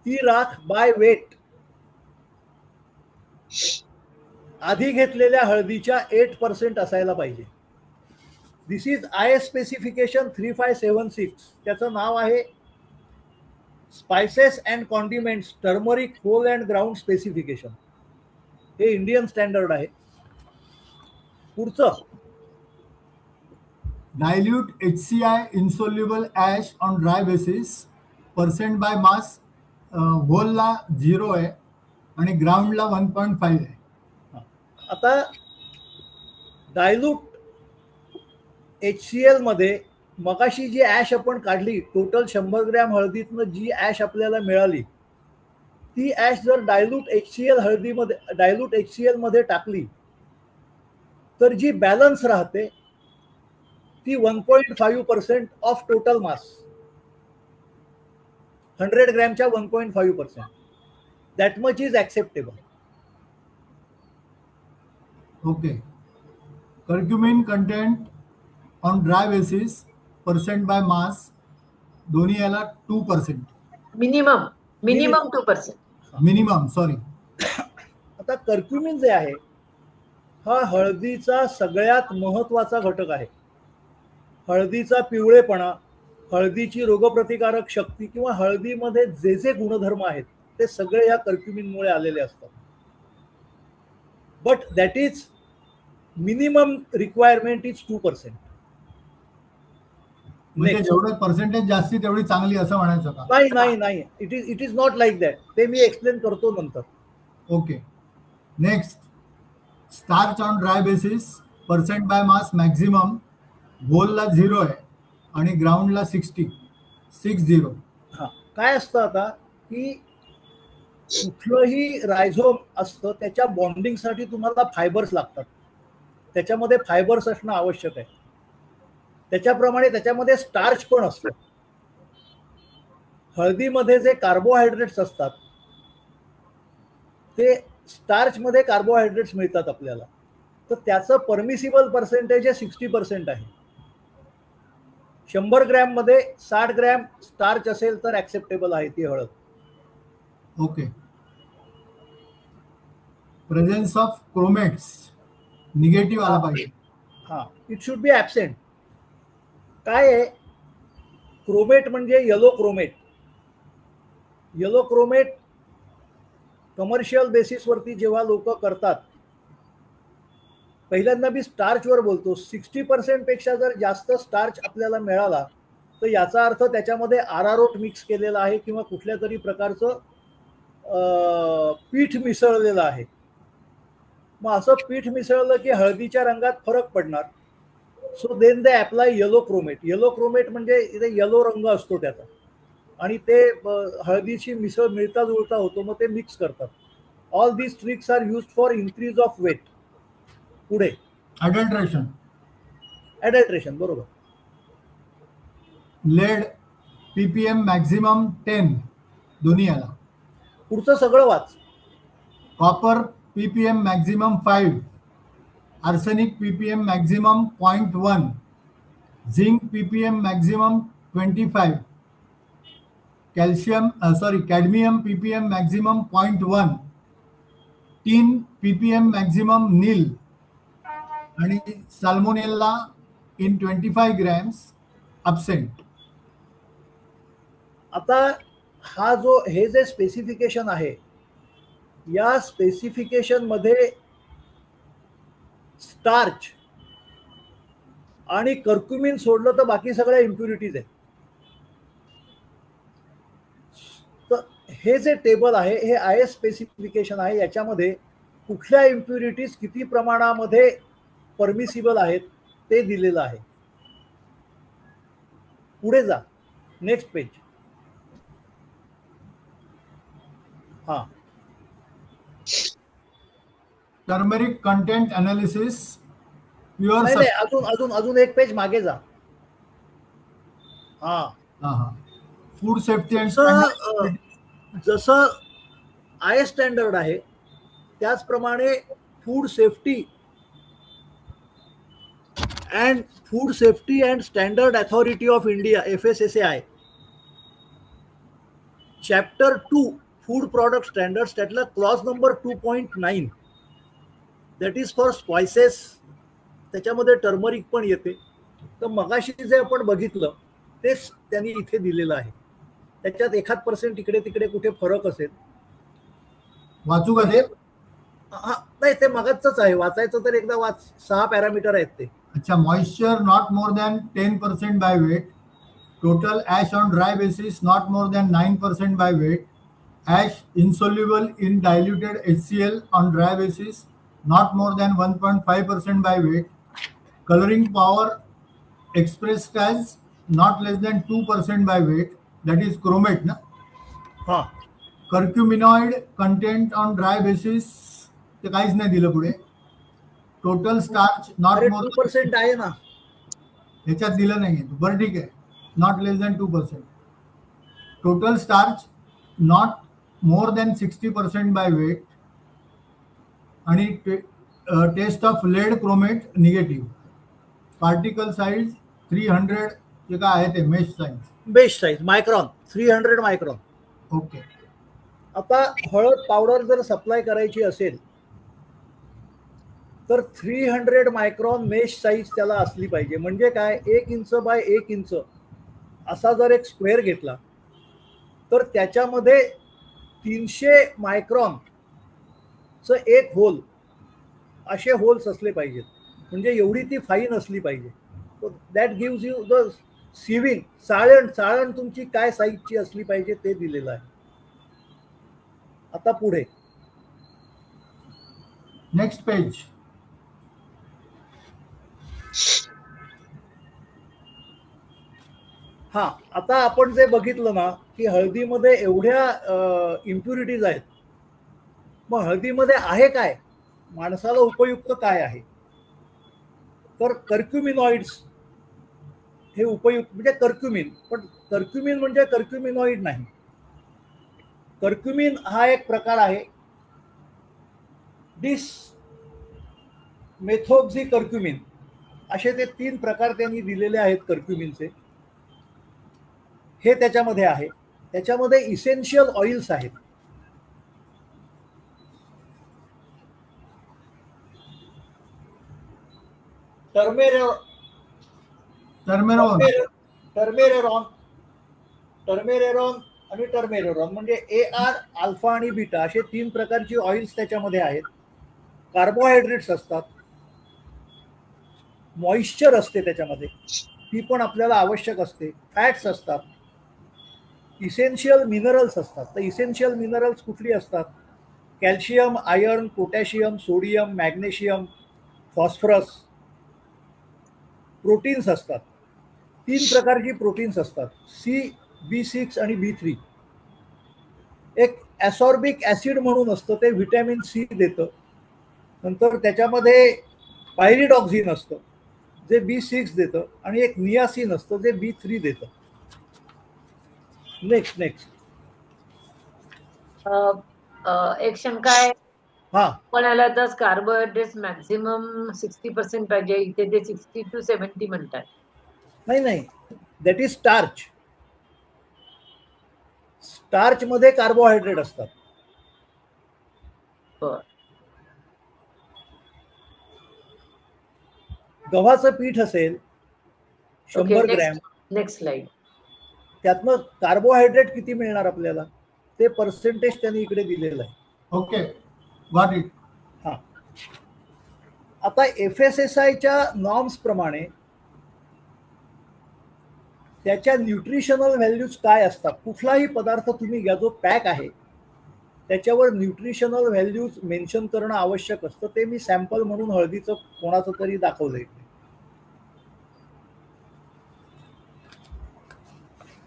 ती राख बाय वेट आधी घेतलेल्या हळदीच्या 8% असायला पाहिजे. This is IS specification 3576. त्याचं नाव आहे spices and condiments turmeric whole and ground specification. हे इंडियन स्टँडर्ड आहे. पुढचं, dilute HCI insoluble ash on dry basis percent by mass होलला 0 आहे आणि ग्राउंडला 1.5 आहे. आता डायल्यूट HCl मध्ये मगाशी जी ऍश आपण काढली, टोटल 100 ग्रॅम हळदीतनं जी ऍश आपल्याला मिळाली, ती ऍश जर डायल्यूट HCl मध्ये टाकली तर जी बॅलन्स राहते ती 1.5% of total mass, 100 ग्रॅमच्या 1.5%. That much is acceptable. Okay. Curcumin content on dry basis percent by मास दोन्ही याला 2%. मिनिमम 2%. Minimum, sorry. आता कर्क्युमिन जे आहे हा हळदीचा सगळ्यात महत्वाचा घटक आहे. हळदीचा पिवळेपणा, हळदीची रोगप्रतिकारक शक्ती किंवा हळदीमध्ये जे जे गुणधर्म आहेत ते सगळे या कर्क्युमिनमुळे आलेले असतात. But that is minimum requirement is 2%. म्हणजे जेवढं पर्सेंटेज जास्ती तेवढी चांगली असं म्हणायचं का? नाही, it is not like that. ते मी एक्सप्लेन करतो नंतर. Okay. Next, starch on dry basis percent by mass maximum होलला 0 आहे आणि ग्राउंडला 60. हा, काय असतं आता की कुठलंही रायझोम असतं त्याच्या बॉन्डिंगसाठी तुम्हाला फायबर्स लागतात. त्याच्यामध्ये फायबर्स असणं आवश्यक आहे. त्याच्याप्रमाणे त्याच्यामध्ये स्टार्च पण असतं. हळदीमध्ये जे कार्बोहायड्रेट्स असतात ते स्टार्चमध्ये कार्बोहायड्रेट्स मिळतात आपल्याला, तर त्याचं परमिसिबल पर्सेंटेज हे 60% आहे. 100 ग्रॅम मध्ये 60 ग्रॅम स्टार्च असेल तर ऍक्सेप्टेबल आहे ती हळद. ओके. प्रेझेन्स ऑफ क्रोमेट्स निगेटिव्ह आला पाहिजे. हा, इट शुड बी ऍबसेंट. काय आहे क्रोमेट म्हणजे yellow chromate. Yellow chromate commercial बेसिसवरती जेव्हा लोक करतात, पहिल्यांदा मी स्टार्चवर बोलतो, 60% पेक्षा जर जास्त स्टार्च आपल्याला मिळाला तर याचा अर्थ त्याच्यामध्ये आरारोट मिक्स केलेला आहे किंवा कुठल्या तरी प्रकारचं पीठ मिसळलेलं आहे. मग असं पीठ मिसळलं की हळदीच्या रंगात फरक पडणार. So then they apply yellow chromate. Yellow chromate म्हणजे इथे येलो रंग असतो त्याचा आणि ते हळदीची मिसळ मिळता जुळता होतो, मग ते मिक्स करतात. All these tricks are used for increase of weight. पुढे ॲडल्ट्रेशन, बरोबर. लेड पीपीएम मॅक्झिमम 10 दोन्ही याला. पुढचं सगळं वाच. Copper ppm maximum 5, arsenic ppm maximum 0.1, zinc ppm maximum 25, cadmium ppm maximum 0.1, tin ppm maximum nil आणि साल्मोनेल्ला इन 25 ग्रॅम्स अब्सेंट. आता हे जे स्पेसिफिकेशन आहे, या स्पेसिफिकेशन मध्ये स्टार्च आणि कर्क्युमिन सोडलं तर बाकी सगळ्या इम्प्युरिटीज आहेत. तर हे जे टेबल आहे हे IS स्पेसिफिकेशन आहे. याच्यामध्ये कुठल्या इम्प्युरिटीज किती प्रमाणामध्ये परमिसिबल आहेत ते दिलेलं आहे. पुढे जा, नेक्स्ट पेज. हा, टर्मेरिक कंटेंट अनालिसिस प्युअर. नाही, अजून एक पेज मागे जा. हा, फूड सेफ्टी अँड जसं IS स्टँडर्ड आहे त्याचप्रमाणे food safety and standard authority of India FSSAI chapter 2 food product standards, त्यातला clause number 2.9 that is for spices. त्याच्यामध्ये टर्मरिक पण येते. तर मगाशी जे आपण बघितलं तेच त्यांनी इथे दिलेलं आहे. त्याच्यात 1% इकडे तिकडे कुठे फरक असेल. वाचू का ते? नाही, ते मगाचच आहे. वाचायचं तर एकदा वाच. 6 पॅरामीटर आहेत ते. अच्छा. Moisture not more than 10% by weight, total ash on dry basis not more than 9% by weight, ash insoluble in diluted HCl on dry basis not more than 1.5% by weight, coloring power expressed as not less than 2% by weight, that is chromate na. हा Curcuminoid content on dry basis ते काहीच नाही दिलं पुढे. Total starch not अरे मोर 2% आहे ना. ह्याच्यात दिलं नाहीये. बरं ठीक आहे, not less than 2%. Total starch not more than 60% by weight आणि test of lead chromate negative. Particle size 300 जे काय आहे ते mesh size. Best size micron 300 micron. Okay. आता हळद पावडर जर सप्लाय करायची असेल तर 300 मायक्रॉन मेश साईज त्याला असली पाहिजे. म्हणजे काय, 1 इंच बाय 1 इंच असा जर एक स्क्वेअर घेतला तर त्याच्यामध्ये 300 मायक्रॉनचं एक होल, असे होल्स असले पाहिजेत. म्हणजे एवढी ती फाईन असली पाहिजे. दॅट गिव्स यू द सिविंग. चाळण तुमची काय साईजची असली पाहिजे ते दिलेलं आहे. आता पुढे नेक्स्ट पेज. हा आता आपण जे बघितलं ना की हळदीमध्ये एवढ्या इम्प्युरिटीज आहेत. मग हळदीमध्ये आहे काय, माणसाला उपयुक्त काय आहे, तर कर्क्युमिनॉइड्स हे उपयुक्त. म्हणजे कर्क्युमिन, पण कर्क्युमिन म्हणजे कर्क्युमिनॉइड नाही. कर्क्युमिन हा एक प्रकार आहे. डिस मेथोक्झी कर्क्युमिन असे ते 3 प्रकार त्यांनी दिलेले आहेत कर्क्युमिनचे. हे त्याच्यामध्ये आहे. त्याच्यामध्ये इसेन्शियल ऑइल्स आहेत. टर्मेरेरॉन आणि टर्मेरेरॉन म्हणजे AR, अल्फा आणि बीटा असे 3 प्रकारची ऑइल्स त्याच्यामध्ये आहेत. कार्बोहायड्रेट्स असतात, मॉइश्चर असते त्याच्यामध्ये, ती पण आपल्याला आवश्यक असते, फॅट्स असतात, इसेन्शियल मिनरल्स असतात. तर इसेन्शियल मिनरल्स कुठली असतात, calcium, iron, potassium, sodium, magnesium, phosphorus. Proteins असतात, 3 प्रकारची प्रोटीन्स असतात, C, B6 आणि B3. एक ॲसॉर्बिक ॲसिड म्हणून असतं, ते व्हिटॅमिन C देतं. नंतर त्याच्यामध्ये पायरिडॉक्झिन असतं जे B6 देतं आणि एक नियासिन असतं जे B3 देतं. नेक्स्ट एक शंका आहे. हा पण आला तर कार्बोहायड्रेट्स मॅक्झिमम 60% पाहिजे, इथे ते 60 to 70 म्हणतात. नाही, दॅट इज स्टार्च. स्टार्च मध्ये कार्बोहायड्रेट असतात. गव्हाचं पीठ असेल 100 ग्रॅम, नेक्स्ट स्लाइड. त्यातनं कार्बोहायड्रेट किती मिळणार आपल्याला ते पर्सेंटेज त्यांनी इकडे दिलेलं आहे. Okay, got it. हा आता FSSAIच्या नॉर्म्स प्रमाणे त्याच्या न्यूट्रिशनल व्हॅल्यूज काय असतात. कुठलाही पदार्थ तुम्ही घ्या जो पॅक आहे त्याच्यावर न्यूट्रिशनल व्हॅल्यूज मेन्शन करणं आवश्यक असतं. ते मी सॅम्पल म्हणून हळदीचं कोणाचं तरी दाखवलंय.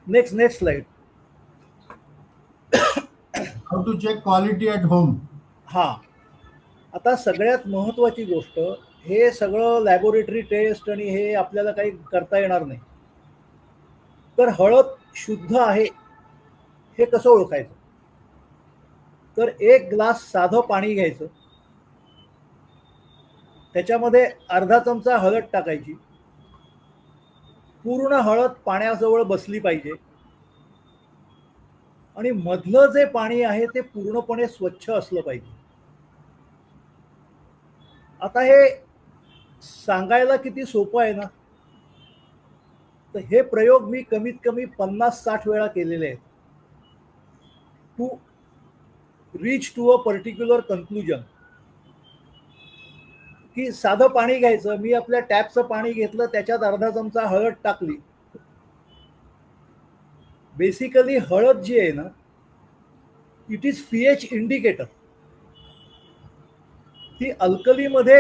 Next slide. How to check quality at home. हा आता सगळ्यात महत्वाची गोष्ट, हे सगळं लॅबोरेटरी टेस्ट आणि हे आपल्याला काही करता येणार नाही. तर हळद शुद्ध आहे हे कसं ओळखायचं, तर 1 ग्लास साधं पाणी घ्यायचं, त्याच्यामध्ये अर्धा चमचा हळद टाकायची. पूर्ण हळद पाण्याजवळ बसली पाहिजे आणि मधलं जे पाणी आहे ते पूर्णपणे स्वच्छ असलं पाहिजे. आता हे सांगायला किती सोपं आहे ना. तर हे प्रयोग मी कमीत कमी 50-60 वेळा केलेले आहेत to reach to a particular conclusion. की साधं पाणी घ्यायचं, मी आपल्या टॅपचं पाणी घेतलं, त्याच्यात अर्धा चमचा हळद टाकली, बेसिकली हळद जी आहे ना, इट इज पीएच इंडिकेटर. ती अल्कलीमध्ये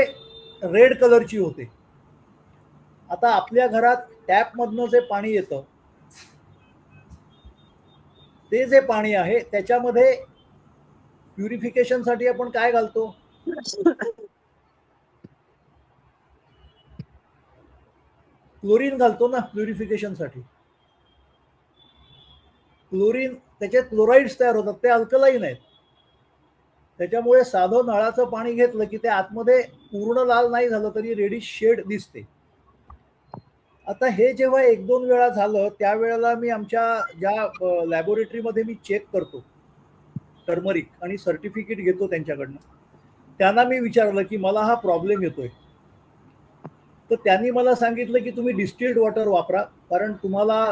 रेड कलरची होते. आता आपल्या घरात टॅपमधनं जे पाणी येतं, ते जे पाणी आहे त्याच्यामध्ये प्युरिफिकेशनसाठी आपण काय घालतो? क्लोरीन घालतो ना प्युरिफिकेशनसाठी. क्लोरीन, त्याचे क्लोराइड्स तयार होतात, ते अल्कलाईन आहेत. त्याच्यामुळे साधं नळाचं पाणी घेतलं की ते आतमध्ये पूर्ण लाल नाही झालं तरी रेडिश शेड दिसते. आता हे जेव्हा 1-2 वेळा झालं, त्यावेळेला मी आमच्या ज्या लॅबोरेटरीमध्ये मी चेक करतो टर्मरिक आणि सर्टिफिकेट घेतो त्यांच्याकडनं, त्यांना मी विचारलं की मला हा प्रॉब्लेम येतोय. तर त्यांनी मला सांगितलं की तुम्ही डिस्टिल्ड वॉटर वापरा, कारण तुम्हाला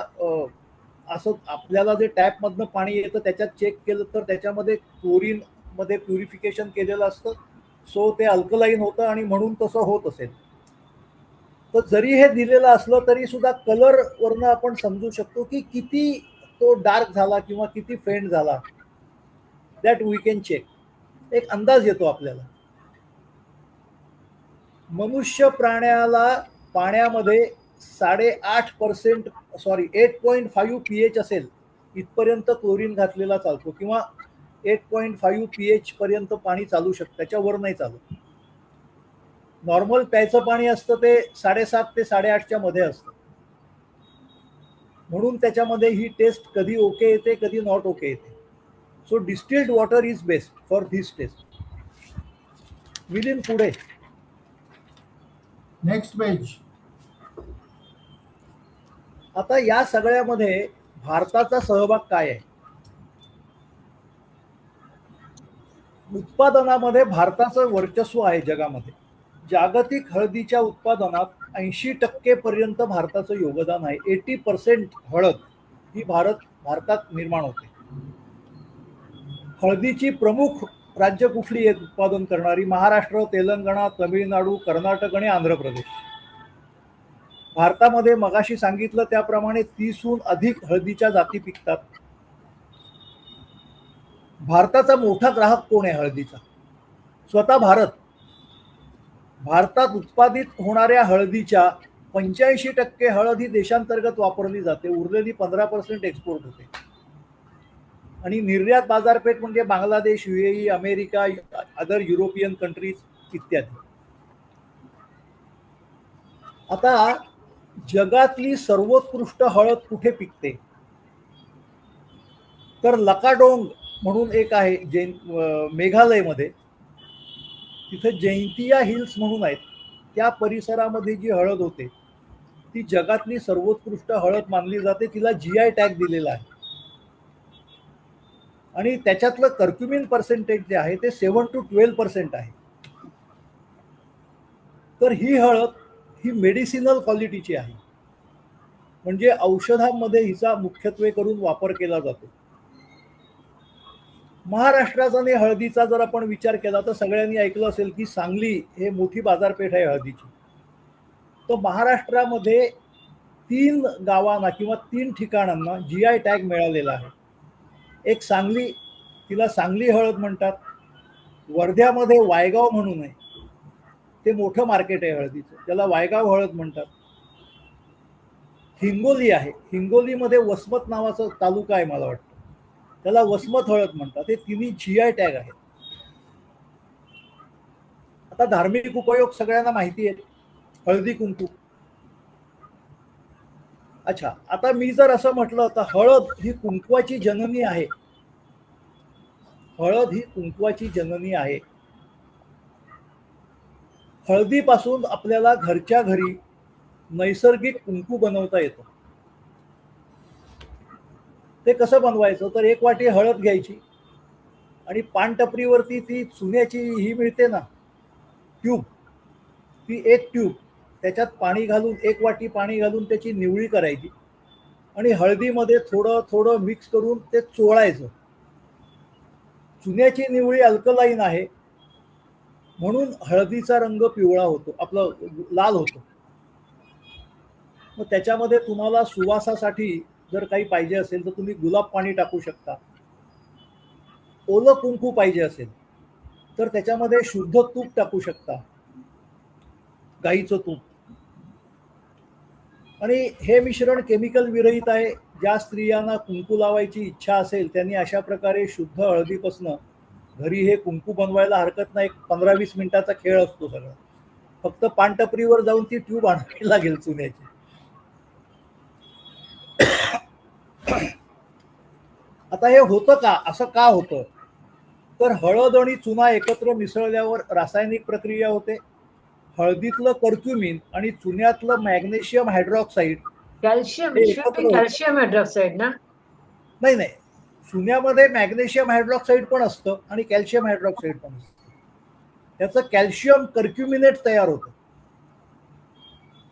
असं आपल्याला जे टॅपमधनं पाणी येतं त्याच्यात चेक केलं तर त्याच्यामध्ये क्लोरीन मध्ये प्युरिफिकेशन केलेलं असतं, सो ते अल्कलाईन होतं आणि म्हणून तसं होत असेल. तर जरी हे दिलेलं असलं तरी सुद्धा कलर वरनं आपण समजू शकतो की किती तो डार्क झाला किंवा किती फेंट झाला. That we can check. एक अंदाज येतो आपल्याला. मनुष्य प्राण्याला पाण्यामध्ये 8.5% 8.5 pH असेल इथपर्यंत क्लोरीन घातलेला चालतो, किंवा 8.5 pH पर्यंत पाणी चालू शकतं, त्याच्यावर नाही चालत. नॉर्मल प्यायचं पाणी असतं ते 7.5 ते 8.5च्या मध्ये असतं. म्हणून त्याच्यामध्ये ही टेस्ट कधी ओके येते, कधी नॉट ओके येते. So distilled water is best for this test. विलिन पुढे नेक्स्ट पेज. आता या सगळ्यामध्ये भारताचा सहभाग काय आहे? उत्पादनामध्ये भारताचं वर्चस्व आहे जगामध्ये. जागतिक हळदीच्या उत्पादनात 80% पर्यंत भारताचं योगदान आहे. 80% हळद ही भारतात निर्माण होते. हळदीची प्रमुख राज्य कुठली आहेत उत्पादन करणारी? महाराष्ट्र, तेलंगणा, तमिळनाडू, कर्नाटक आणि आंध्र प्रदेश. भारतामध्ये मगाशी सांगितलं त्याप्रमाणे 30हून अधिक हळदीच्या जाती पिकतात. भारताचा मोठा ग्राहक कोण आहे हळदीचा? स्वतः भारत. भारतात उत्पादित होणाऱ्या हळदीच्या 85% हळद ही देशांतर्गत वापरली जाते, उरलेली 15% एक्सपोर्ट होते. आणि निर्यात बाजारपेठ म्हणजे Bangladesh, UAE, America, other European countries इत्यादी. आता जगातली सर्वोत्कृष्ट हळद कुठे पिकते? तर लकाडोंग म्हणून एक आहे मेघालयमध्ये. तिथे जैंतिया हिल्स म्हणून आहेत. त्या परिसरामध्ये जी हळद होते ती जगातली सर्वोत्कृष्ट हळद मानली जाते. तिला GI टॅग दिलेला आहे. आणि त्याच्यातलं कर्क्युमिन पर्सेंटेज जे आहे ते 7 to 12% आहे. तर ही हळद ही मेडिसिनल क्वालिटीची आहे, म्हणजे औषधांमध्ये हिचा मुख्यत्वे करून वापर केला जातो. महाराष्ट्राचा आणि हळदीचा जर आपण विचार केला तर सगळ्यांनी ऐकलं असेल की सांगली हे मोठी बाजारपेठ आहे हळदीची. तर महाराष्ट्रामध्ये 3 गावांना किंवा 3 ठिकाणांना GI टॅग मिळालेला आहे. एक सांगली, तिला सांगली हळद म्हणतात. वर्ध्यामध्ये वायगाव म्हणून आहे, ते मोठं मार्केट आहे हळदीचं, त्याला वायगाव हळद म्हणतात. हिंगोली आहे, हिंगोलीमध्ये वसमत नावाचा तालुका आहे मला वाटतं, त्याला वसमत हळद म्हणतात. हे तिन्ही GI टॅग आहेत. आता धार्मिक उपयोग सगळ्यांना माहिती आहे, हळदी कुंकू. अच्छा, आता मी जर असं म्हटलं तर हळद ही कुंकवाची जननी आहे. हळद ही कुंकवाची जननी आहे. हळदीपासून आपल्याला घरच्या घरी नैसर्गिक कुंकू बनवता येतं. ते कसं बनवायचं? तर 1 वाटी हळद घ्यायची आणि पानटपरीवरती ती चुन्याची ही मिळते ना ट्यूब, ती 1 ट्यूब त्याच्यात पाणी घालून 1 वाटी पाणी घालून त्याची निवळी करायची आणि हळदीमध्ये थोडं थोडं मिक्स करून ते चोळायचं. चुन्याची निवळी अल्कलाईन आहे म्हणून हळदीचा रंग पिवळा होतो, आपला लाल होतो. मग त्याच्यामध्ये तुम्हाला सुवासासाठी जर काही पाहिजे असेल तर तुम्ही गुलाब पाणी टाकू शकता. ओलं कुंकू पाहिजे असेल तर त्याच्यामध्ये शुद्ध तूप टाकू शकता, गाईचं तूप. आणि हे मिश्रण केमिकल विरहित आहे. ज्या स्त्रियांना कुंकू लावायची इच्छा असेल त्यांनी अशा प्रकारे शुद्ध हळदीपासनं घरी हे कुंकू बनवायला हरकत नाही. 15-20 मिनिटाचा खेळ असतो सगळा. फक्त पानटपरीवर जाऊन ती ट्यूब आणावी लागेल चुन्याची. आता हे होतं का, असं का होतं, तर हळद आणि चुना एकत्र मिसळल्यावर रासायनिक प्रक्रिया होते. हळदीतलं कर्क्युमिन आणि चुन्यातलं मॅग्नेशियम हायड्रॉक्साईड कॅल्शियम, हे इट शुड एकत्र बी होतं. कॅल्शियम हायड्रॉक्साईड ना? नाही नाही, चुन्यामध्ये मॅग्नेशियम हायड्रॉक्साईड पण असतं आणि कॅल्शियम हायड्रॉक्साईड पण असतं. त्याचं कॅल्शियम कर्क्युमिनेट तयार होतं.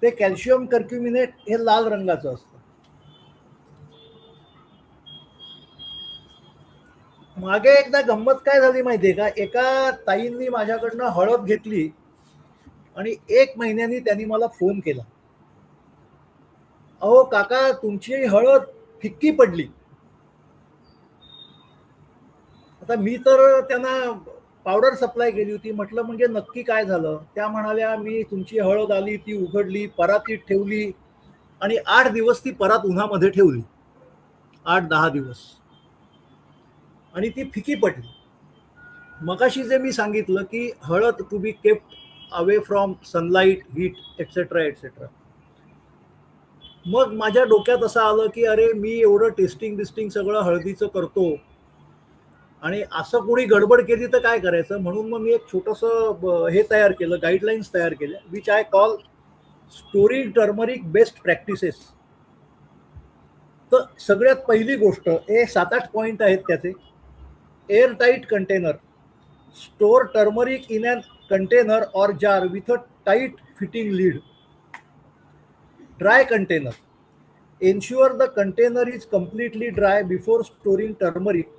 ते कॅल्शियम कर्क्युमिनेट हे लाल रंगाचं असतं. मागे एकदा गंमत काय झाली माहितीये का, एका ताईंनी माझ्याकडनं हळद घेतली आणि 1 महिन्यानी त्यांनी मला फोन केला, अहो काका तुमची हळद फिक्की पडली. आता मी तर त्यांना पावडर सप्लाय केली होती. म्हटलं म्हणजे नक्की काय झालं. त्या म्हणाल्या, मी तुमची हळद आली, ती उघडली, परातीत ठेवली आणि 8 दिवस ती परात उन्हामध्ये ठेवली, 8-10 दिवस, आणि ती फिकी पडली. मगाशी जे मी सांगितलं की हळद to be kept away from sunlight, heat etcetera etcetera. मग माझ्या डोक्यात असं आलं की अरे मी एवढं टेस्टिंग बिस्टिंग सगळं हळदीचं करतो आणि असं कोणी गडबड केली तर काय करायचं. म्हणून मग मी एक छोटंसं हे तयार केलं, गाईडलाईन्स तयार केल्या, which I call storing turmeric best practices. तर सगळ्यात पहिली गोष्ट, हे 7-8 पॉईंट आहेत त्याचे. Air tight container. Store turmeric in an container or jar with a tight fitting lid. Dry container. Ensure the container is completely dry before storing turmeric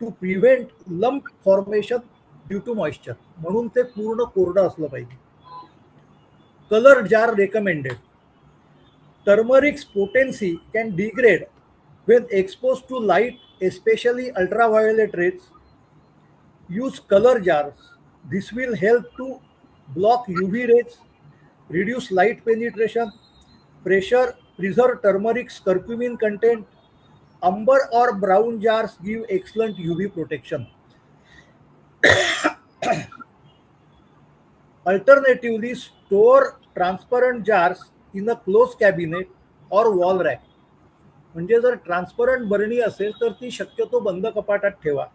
to prevent lump formation due to moisture. म्हणून ते पूर्ण कोरडं असलं पाहिजे. Colored jar recommended. Turmeric's potency can degrade when exposed to light, especially ultraviolet rays. Use color jars. This will help to block UV rays, reduce light penetration, preserve turmeric's curcumin content. Amber or brown jars give excellent UV protection. Alternatively, store transparent jars in a closed cabinet or wall rack. म्हणजे जर transparent बरणी असेल तर ती शक्यतो बंद कपाटात ठेवा.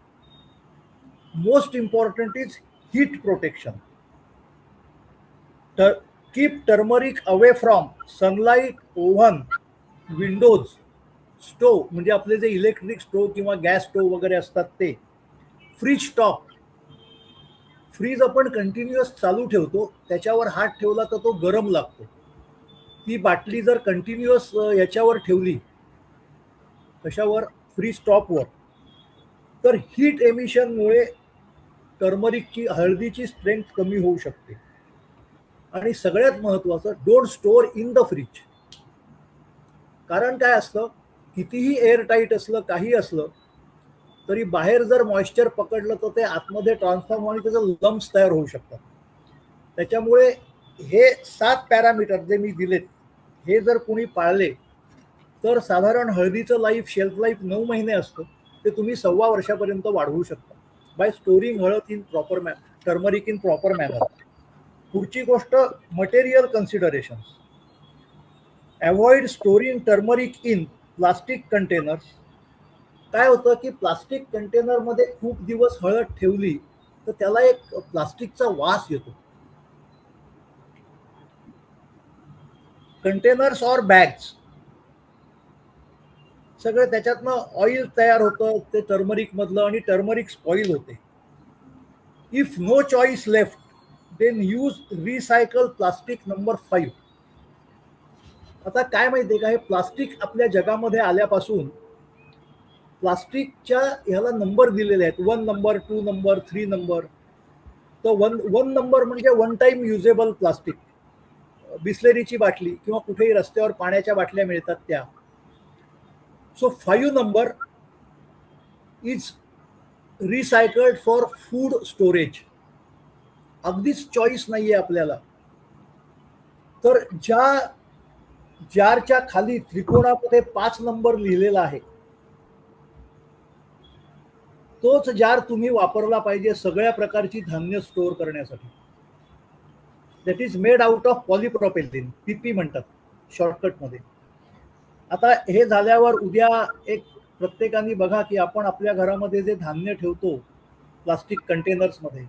Most important is heat protection. Keep turmeric away from sunlight, oven, windows, stove, म्हणजे आपले जे इलेक्ट्रिक स्टोव किंवा गॅस स्टोव वगैरे असतात ते. Fridge top. फ्रीज आपण कंटिन्युअस चालू ठेवतो, त्याच्यावर हात ठेवला तर तो गरम लागतो. ती बाटली जर कंटिन्युअस याच्यावर ठेवली, कशावर, फ्रीज टॉपवर, तर हीट एमिशनमुळे टर्मरिकची, हळदीची स्ट्रेंथ कमी होऊ शकते. आणि सगळ्यात महत्वाचं, don't store in the fridge. कारण काय असतं, कितीही एअर टाईट असलं, काही असलं तरी बाहेर जर मॉइश्चर पकडलं तर ते आतमध्ये ट्रान्सफॉर्म आणि त्याचं लम्प्स तयार होऊ शकतात. त्याच्यामुळे हे 7 पॅरामीटर जे मी दिलेत, हे जर कोणी पाळले तर साधारण हळदीचं लाईफ, शेल्फ लाईफ 9 महिने असतं, ते तुम्ही 1.25 वर्षापर्यंत वाढवू शकता बाय स्टोरिंग हळद in proper turmeric in proper manner. पुढची गोष्ट, material considerations. Avoid storing turmeric in plastic containers. काय होतं की प्लास्टिक कंटेनरमध्ये खूप दिवस हळद ठेवली तर त्याला एक प्लास्टिकचा वास येतो. कंटेनर्स और बॅग्स, सगळं त्याच्यातनं ऑइल तयार होतं ते टर्मरिक मधलं, आणि टर्मरिक स्पॉइल होते. If no choice left then use recycle plastic number 5. आता काय माहितीये का, हे प्लास्टिक आपल्या जगामध्ये आल्यापासून प्लास्टिकच्या ह्याला नंबर दिलेले आहेत, 1 नंबर, 2 नंबर, 3 नंबर. तर 1 नंबर म्हणजे 1 टाइम युजेबल प्लास्टिक. बिस्लेरीची बाटली किंवा कुठेही रस्त्यावर पाण्याच्या बाटल्या मिळतात त्या. So 5 number is recycled for food storage. अगदीच चॉईस नाहीये आपल्याला. तर ज्या जारच्या खाली त्रिकोणामध्ये 5 नंबर लिहिलेला आहे तोच जार तुम्ही वापरला पाहिजे सगळ्या प्रकारची धान्य स्टोअर करण्यासाठी. That is made out of polypropylene, पीपी म्हणतात शॉर्टकटमध्ये. आता हे झाल्यावर उद्या एक प्रत्येकाने बघा की आपण आपल्या घरामध्ये जे धान्य ठेवतो प्लास्टिक कंटेनर्समध्ये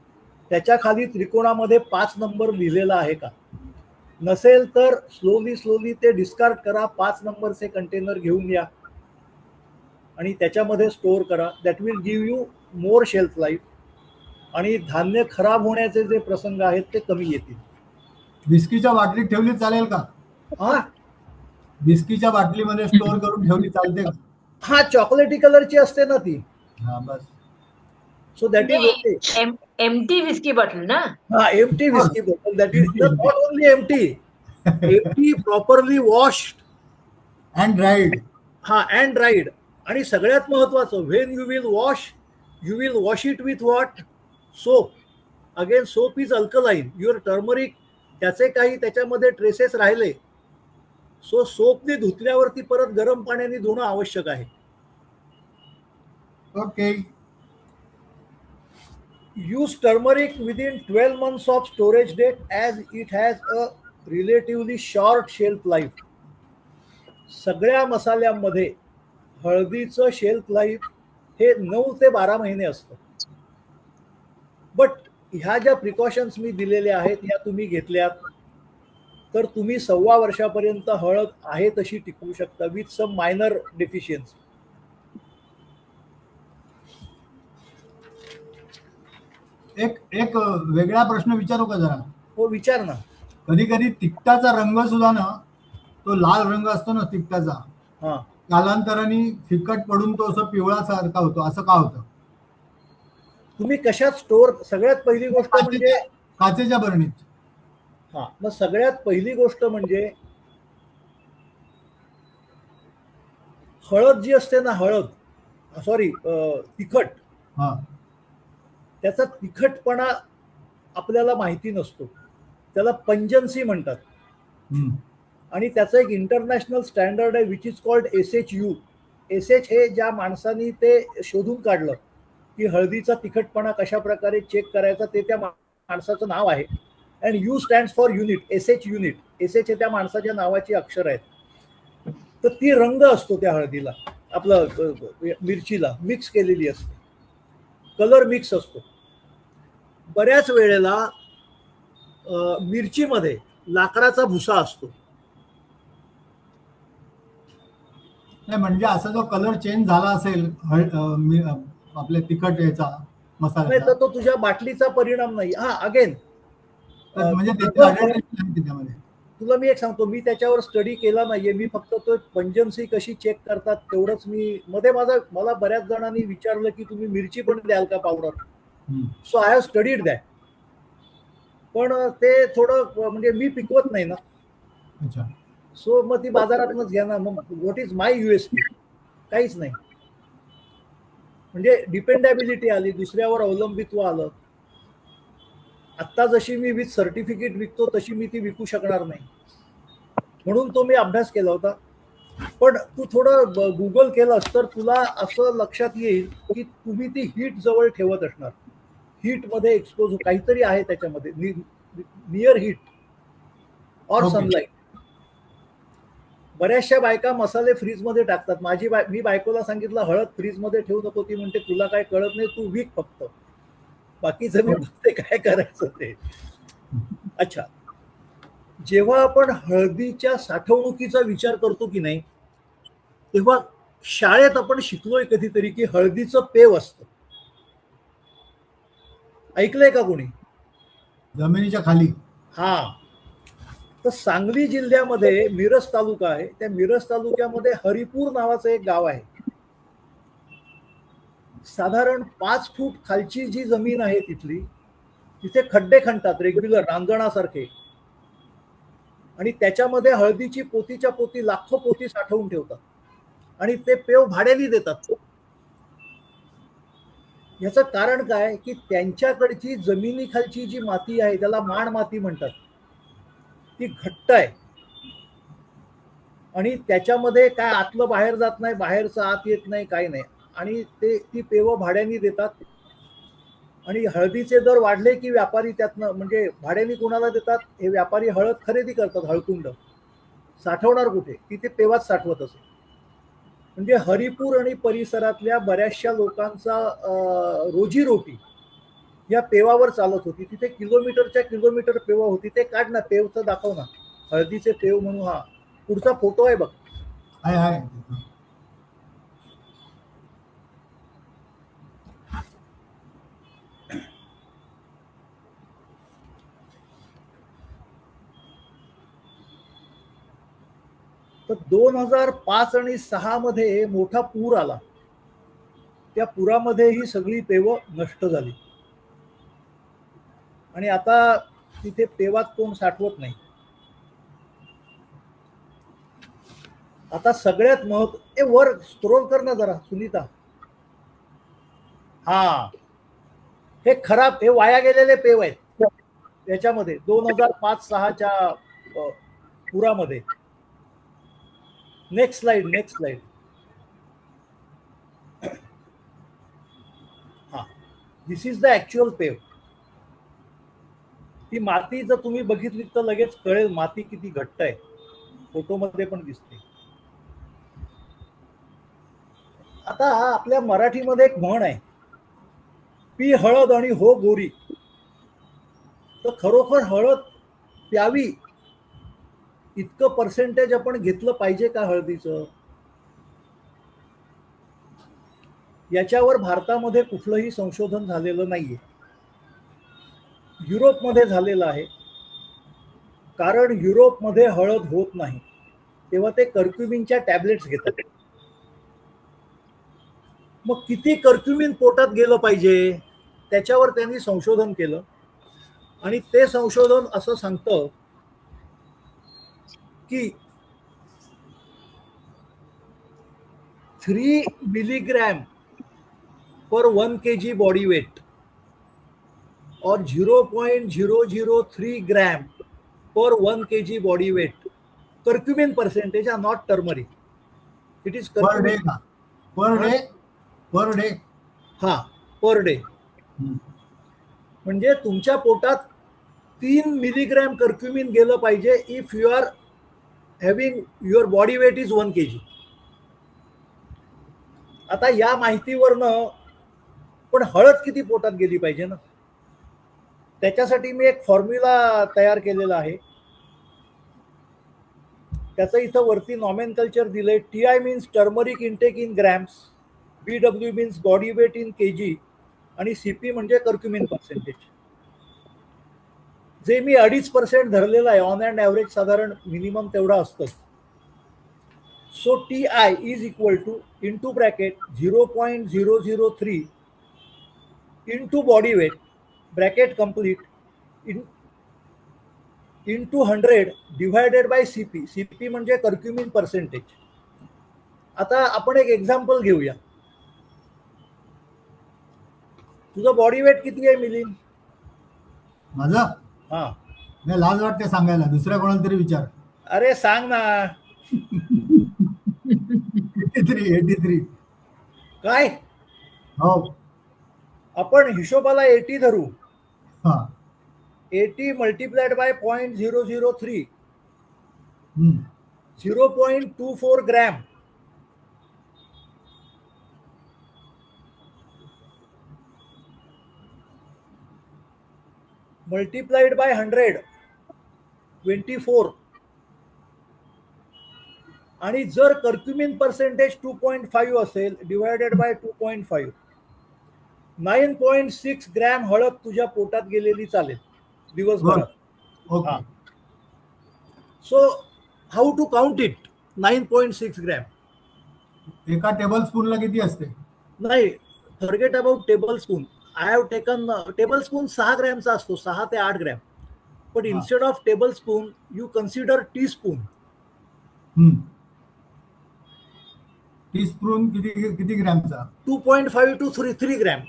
त्याच्या खाली त्रिकोणामध्ये 5 नंबर लिहिलेला आहे का? नसेल तर स्लोली ते डिस्कार्ड करा. 5 नंबरचे कंटेनर घेऊन या आणि त्याच्यामध्ये स्टोअर करा. That will give you more shelf life आणि धान्य खराब होण्याचे जे प्रसंग आहेत ते कमी येतील. बिस्कीच्या बाटलीत ठेवली चालेल का? हा बिस्कीच्या बाटलीमध्ये स्टोअर करून ठेवली चालते का? हा चॉकलेटी कलरची असते ना ती. हा बस. So that is okay. Empty whisky bottle ना? हा empty whisky bottle. That is not only empty properly washed and dried. हा अँड ड्राईड. आणि सगळ्यात महत्वाचं, when you will wash it with what? Soap. Again soap is alkaline. Your turmeric त्याचे काही त्याच्यामध्ये traces राहिले, सो सोपने धुतल्यावरती परत गरम पाण्याने धुणं आवश्यक आहे. Okay. Use turmeric within 12 months of storage date as it has a relatively short shelf life. सगळ्या मसाल्यांमध्ये हळदीचं शेल्फ लाईफ हे 9 ते 12 महिने असतं. बट ह्या ज्या प्रिकॉशन्स मी दिलेल्या आहेत या तुम्ही घेतल्यात तर तुम्ही 1.25 वर्षापर्यंत हळद आहे तशी टिकवू शकता विथ सम मायनर डेफिशियन्सी. एक वेगळा प्रश्न विचारू का जरा? हो विचार ना. कधी कधी तिखटाचा रंग सुद्धा ना, तो लाल रंग असतो ना तिखटाचा, हा कालांतराने फिकट पडून तो असं पिवळा सारखा होतो. असं का होतं? तुम्ही कशात स्टोअर? सगळ्यात पहिली गोष्ट म्हणजे काचेच्या बरणीत. हा मग सगळ्यात पहिली गोष्ट म्हणजे हळद जी असते ना, तिखट, हा. त्याचा तिखटपणा आपल्याला माहिती नसतो. त्याला पंजन्सी म्हणतात. आणि त्याचं एक इंटरनॅशनल स्टँडर्ड आहे which is called SHU. SH हे ज्या माणसांनी ते शोधून काढलं की हळदीचा तिखटपणा कशा प्रकारे चेक करायचा ते त्या माणसाचं नाव आहे. And U stands for unit. SH unit. SH हे त्या माणसाच्या नावाची अक्षर आहेत. तर ती रंग असतो त्या हळदीला, आपलं मिरचीला मिक्स केलेली असते, कलर मिक्स असतो. बऱ्याच वेळेला मिरचीमध्ये लाकडाचा भुसा असतो. नाही म्हणजे असा जो कलर चेंज झाला असेल आपल्या तिखट याचा मसाला, नाही तर तो तुझ्या बाटलीचा परिणाम नाही. हा अगेन म्हणजे त्याच्यामध्ये तुला मी एक सांगतो, मी त्याच्यावर स्टडी केला नाहीये. मी फक्त तो पंजन्सी कशी चेक करतात तेवढंच मी मध्ये मला बऱ्याच जणांनी विचारलं की तुम्ही मिरची पण द्याल का powder. So I have studied that. पण ते थोडं म्हणजे मी पिकवत नाही ना. सो मग ती बाजारातूनच घ्या ना. मग व्हॉट इज माय USP? काहीच नाही. म्हणजे डिपेंडेबिलिटी आली, दुसऱ्यावर अवलंबित्व आलं. आत्ता जशी मी विथ सर्टिफिकेट विकतो तशी मी ती विकू शकणार नाही. म्हणून तो मी अभ्यास केला होता. पण तू थोडं गुगल केलंस तर तुला असं लक्षात येईल की तुम्ही ती हीट जवळ ठेवत असणार. हीट मध्ये एक्सपोज काहीतरी आहे त्याच्यामध्ये, नियर हीट और सनलाईट. बऱ्याचशा बायका मसाले फ्रीजमध्ये टाकतात. मी बायकोला सांगितलं हळद फ्रीजमध्ये ठेवू नको. ती म्हणते तुला काय कळत नाही, तू विक फक्त, बाकीचं मी बघते काय करायचं ते. अच्छा, जेव्हा आपण हळदीच्या साठवणुकीचा विचार करतो की नाही, तेव्हा शाळेत आपण शिकलोय कधीतरी की हळदीचं पेव असतं. ऐकलंय का कोणी? जमिनीच्या खाली. हा. तर सांगली जिल्ह्यामध्ये मिरज तालुका आहे. त्या मिरज तालुक्यामध्ये हरिपूर नावाचं एक गाव आहे. साधारण 5 फूट खालची जी जमीन आहे तिथली, तिथे खड्डे खणतात रेग्युलर रांजणासारखे, आणि त्याच्यामध्ये हळदीची पोतीच्या पोती लाखो पोती साठवून ठेवतात. आणि ते पेव भाड्याने देतात. याचं कारण काय की त्यांच्याकडची जमिनीखालची जी माती आहे त्याला माण माती म्हणतात, ती घट्ट आहे आणि त्याच्यामध्ये काय आतलं बाहेर जात नाही, बाहेरचं आत येत नाही, काही नाही. आणि ती पेव भाड्याने देतात. आणि हळदीचे दर वाढले की व्यापारी त्यातनं म्हणजे भाड्याने कोणाला देतात, हे व्यापारी हळद खरेदी करतात, हळकुंड साठवणार कुठे, ती ते पेवात साठवत असे. म्हणजे हरिपूर आणि परिसरातल्या बऱ्याचशा लोकांचा रोजीरोटी या पेवावर चालत होती. तिथे किलोमीटरच्या किलोमीटर पेव होती. ते काढ ना, पेवचं दाखव ना, हळदीचे पेव म्हणून. हा पुढचा फोटो आहे बघ. आहे. तर 2005 आणि 6 मध्ये मोठा पूर आला. त्या पुरामध्ये ही सगळी पेव नष्ट झाली आणि आता तिथे पेवात कोण साठवत नाही. आता सगळ्यात वर स्क्रोल कर ना जरा सुनीता. हा, हे खराब, हे वाया गेलेले पेव आहेत त्याच्यामध्ये 2005-6च्या पुरामध्ये. Next slide. हा, दिस इज द ऍक्च्युअल पेव. ती माती जर तुम्ही बघितली तर लगेच कळेल माती किती घट्ट आहे, फोटोमध्ये पण दिसते. आता आपल्या मराठीमध्ये एक म्हण आहे, पी हळद आणि हो गोरी. तर खरोखर हळद प्यावी इतकं पर्सेंटेज आपण घेतलं पाहिजे का हळदीचं? याच्यावर भारतामध्ये कुठलंही संशोधन झालेलं नाहीये. युरोपमध्ये झालेलं आहे, कारण युरोपमध्ये हळद होत नाही तेव्हा ते कर्क्युमिनच्या टॅबलेट्स घेतात. मग किती कर्क्युमिन पोटात गेलं पाहिजे त्याच्यावर त्यांनी संशोधन केलं आणि ते संशोधन असं सांगतं की 3 milligram per 1 kg body weight और 0.003 gram per 1 kg body weight curcumin percentage are not turmeric. It is per day curcumin. का? Per day. हा, पर डे. म्हणजे तुमच्या पोटात 3 मिलीग्रॅम कर्क्युमिन गेलं पाहिजे if you are having your body weight is 1 kg. आता या माहितीवरनं पण हळद किती पोटात गेली पाहिजे ना, त्याच्यासाठी मी एक फॉर्म्युला तयार केलेला आहे. त्याचं इथं वरती नॉमेनकल्चर दिलंय. TI means turmeric intake in grams, BW means body weight in kg आणि CP म्हणजे कर्क्युमिन पर्सेंटेज, जे मी 2.5% धरलेलं आहे. ऑन अँड ॲव्हरेज साधारण मिनिमम तेवढा असतं. So TI is equal to into bracket 0.003 into body weight bracket complete into 100 divided by CP म्हणजे कर्क्युमिन पर्सेंटेज. आता आपण एक एक्झाम्पल घेऊया. तुझं बॉडी वेट किती आहे मिलिंद? माझं? हा, नाही, लाज वाटते सांगायला, दुसऱ्या कोणाला तरी विचार. अरे सांग ना. 83. काय? हो. आपण हिशोबाला 80 धरू. हा. 80 मल्टिप्लाइड बाय 0.003 हम्म. 0.24 ग्रॅम. Multiplied by 100 24. आणि जर कर्क्युमिन पर्सेंटेज 2.5 असेल डिवायडेड बाय 2.5, 9.6 ग्रॅम हळद तुझ्या पोटात गेलेली चालेल दिवसभरात. Okay. So how to count it? 9.6 gram. एका टेबल स्पूनला किती असते? नाही, forget about tablespoon. I have taken tablespoon 6 ग्रॅमचा असतो, 6 ते 8 ग्रॅम. पण instead of tablespoon you consider teaspoon. Teaspoon किती ग्रॅमचा? 2.5 to 3 ग्रॅम.